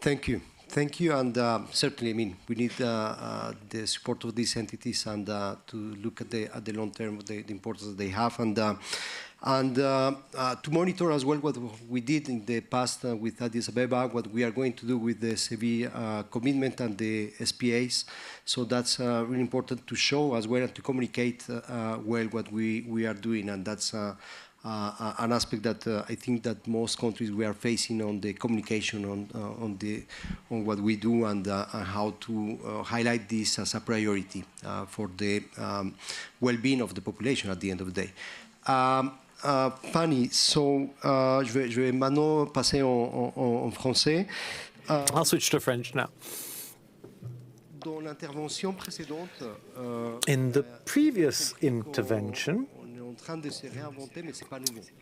Thank you. Thank you, and certainly, we need the support of these entities and to look at the long term, the importance that they have, and to monitor as well what we did in the past with Addis Ababa, what we are going to do with the Seville commitment and the SPAs. So that's really important to show as well and to communicate well what we are doing, and that's an aspect that I think that most countries we are facing on the communication on what we do and how to highlight this as a priority for the well-being of the population at the end of the day. Fanny, so je vais maintenant passer en français. I'll switch to French now. In the previous intervention,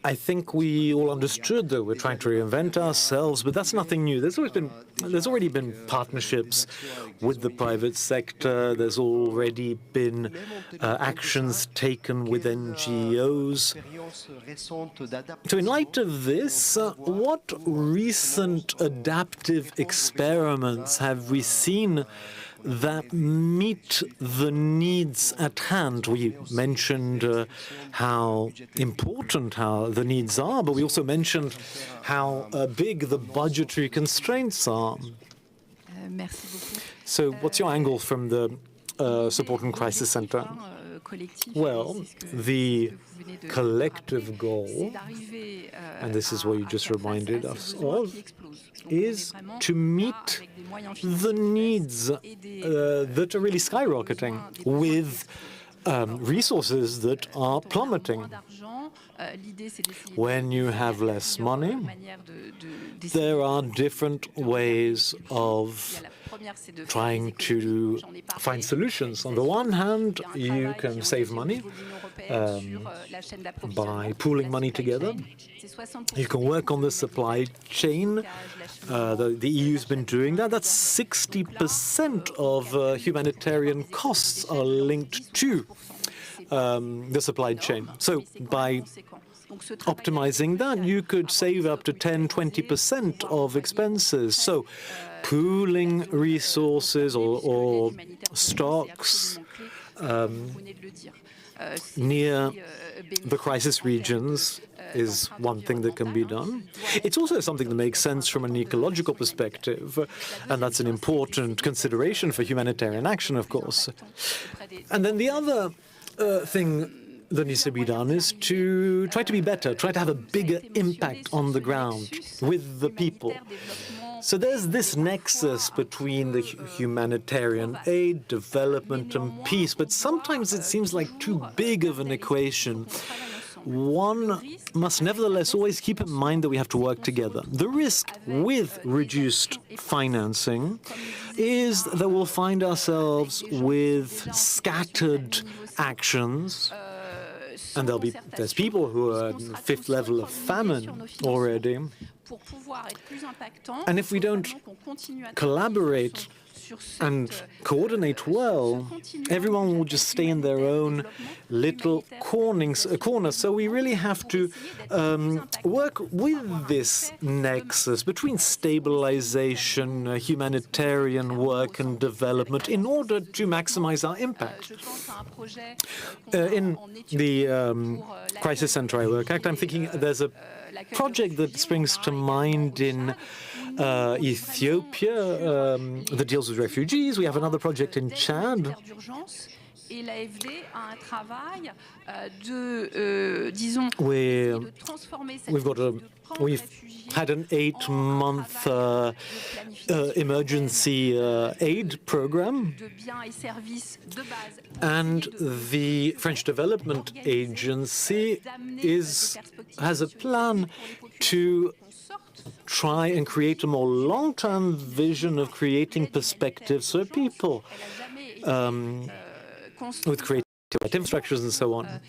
I think we all understood that we're trying to reinvent ourselves, but that's nothing new. There's already been partnerships with the private sector. There's already been actions taken with NGOs. So in light of this, what recent adaptive experiments have we seen that meet the needs at hand? We mentioned how important the needs are, but we also mentioned how big the budgetary constraints are. So what's your angle from the Support and Crisis Center? Well, the collective goal, and this is what you just reminded us of, is to meet the needs that are really skyrocketing with resources that are plummeting. When you have less money, there are different ways of trying to find solutions. On the one hand, you can save money by pooling money together. You can work on the supply chain. The EU's been doing that. That's 60% of humanitarian costs are linked to the supply chain. So by optimizing that, you could save up to 10–20% of expenses. So pooling resources or stocks near the crisis regions is one thing that can be done. It's also something that makes sense from an ecological perspective, and that's an important consideration for humanitarian action, of course. And then the other thing that needs to be done is to try to be better, try to have a bigger impact on the ground with the people. So there's this nexus between the humanitarian aid, development, and peace, but sometimes it seems like too big of an equation. One must nevertheless always keep in mind that we have to work together. The risk with reduced financing is that we'll find ourselves with scattered actions, and there's people who are at the fifth level of famine already. And if we don't collaborate and coordinate well, everyone will just stay in their own little corner. So we really have to work with this nexus between stabilization, humanitarian work and development in order to maximize our impact. In the Crisis Center I work at, I'm thinking there's a project that springs to mind in Ethiopia that deals with refugees. We have another project in Chad. We've had an 8-month emergency aid program, and the French Development Agency has a plan to try and create a more long-term vision of creating perspectives for people with creative infrastructures and so on,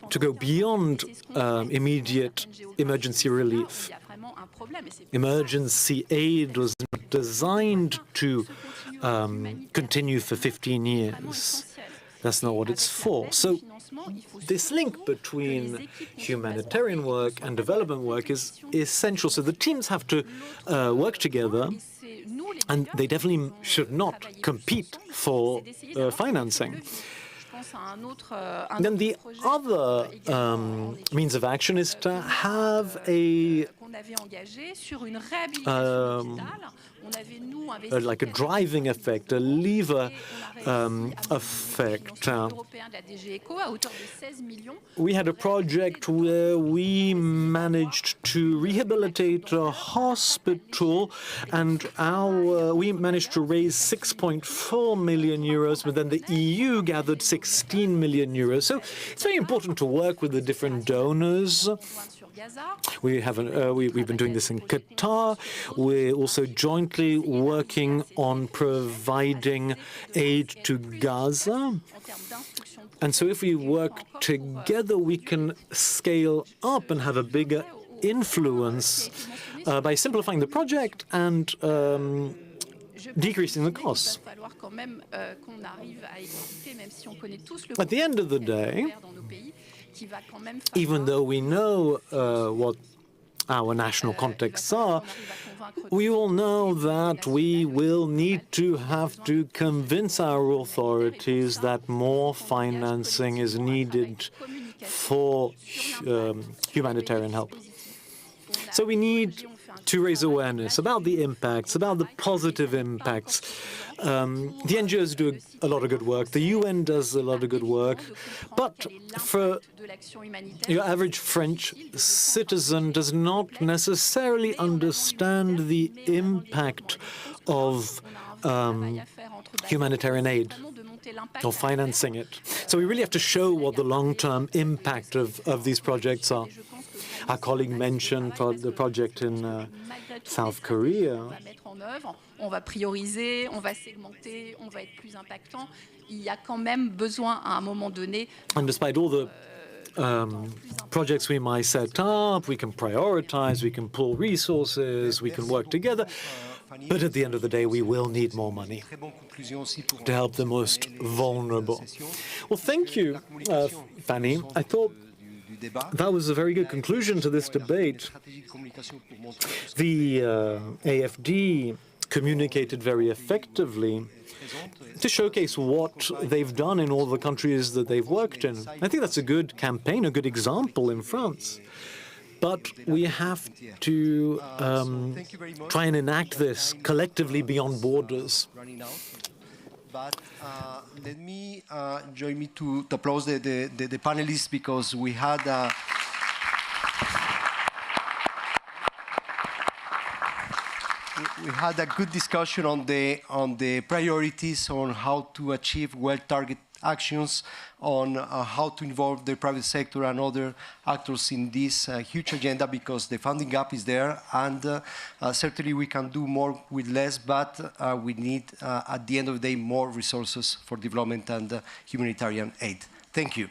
to go beyond immediate emergency relief. Emergency aid was designed to continue for 15 years. That's not what it's for. So this link between humanitarian work and development work is essential. So the teams have to work together, and they definitely should not compete for financing. Then the other means of action is to have like a driving effect, a lever effect. We had a project where we managed to rehabilitate a hospital, and we managed to raise 6.4 million euros, but then the EU gathered 16 million euros. So it's very important to work with the different donors. We've been doing this in Qatar. We're also jointly working on providing aid to Gaza. And so if we work together, we can scale up and have a bigger influence by simplifying the project and decreasing the costs. At the end of the day, even though we know what our national contexts are, we all know that we will need to have to convince our authorities that more financing is needed for humanitarian help. So we need to raise awareness about the impacts, about the positive impacts. The NGOs do a lot of good work. The UN does a lot of good work. But for your average French citizen does not necessarily understand the impact of humanitarian aid or financing it. So we really have to show what the long-term impact of these projects are. Our colleague mentioned the project in South Korea. On va prioriser, on va segmenter, on va être plus impactant. Il y a quand même besoin à un moment donné. And despite all the projects we might set up, we can prioritize, we can pool resources, we can work together. But at the end of the day, we will need more money to help the most vulnerable. Well, thank you, Fanny. I thought that was a very good conclusion to this debate. The AFD communicated very effectively to showcase what they've done in all the countries that they've worked in. I think that's a good campaign, a good example in France. But we have to try and enact this collectively beyond borders. But let me join me to applause the panelists, because we had a good discussion on the priorities, on how to achieve well-targeted actions, on how to involve the private sector and other actors in this huge agenda, because the funding gap is there, and certainly we can do more with less, but we need, at the end of the day, more resources for development and humanitarian aid. Thank you.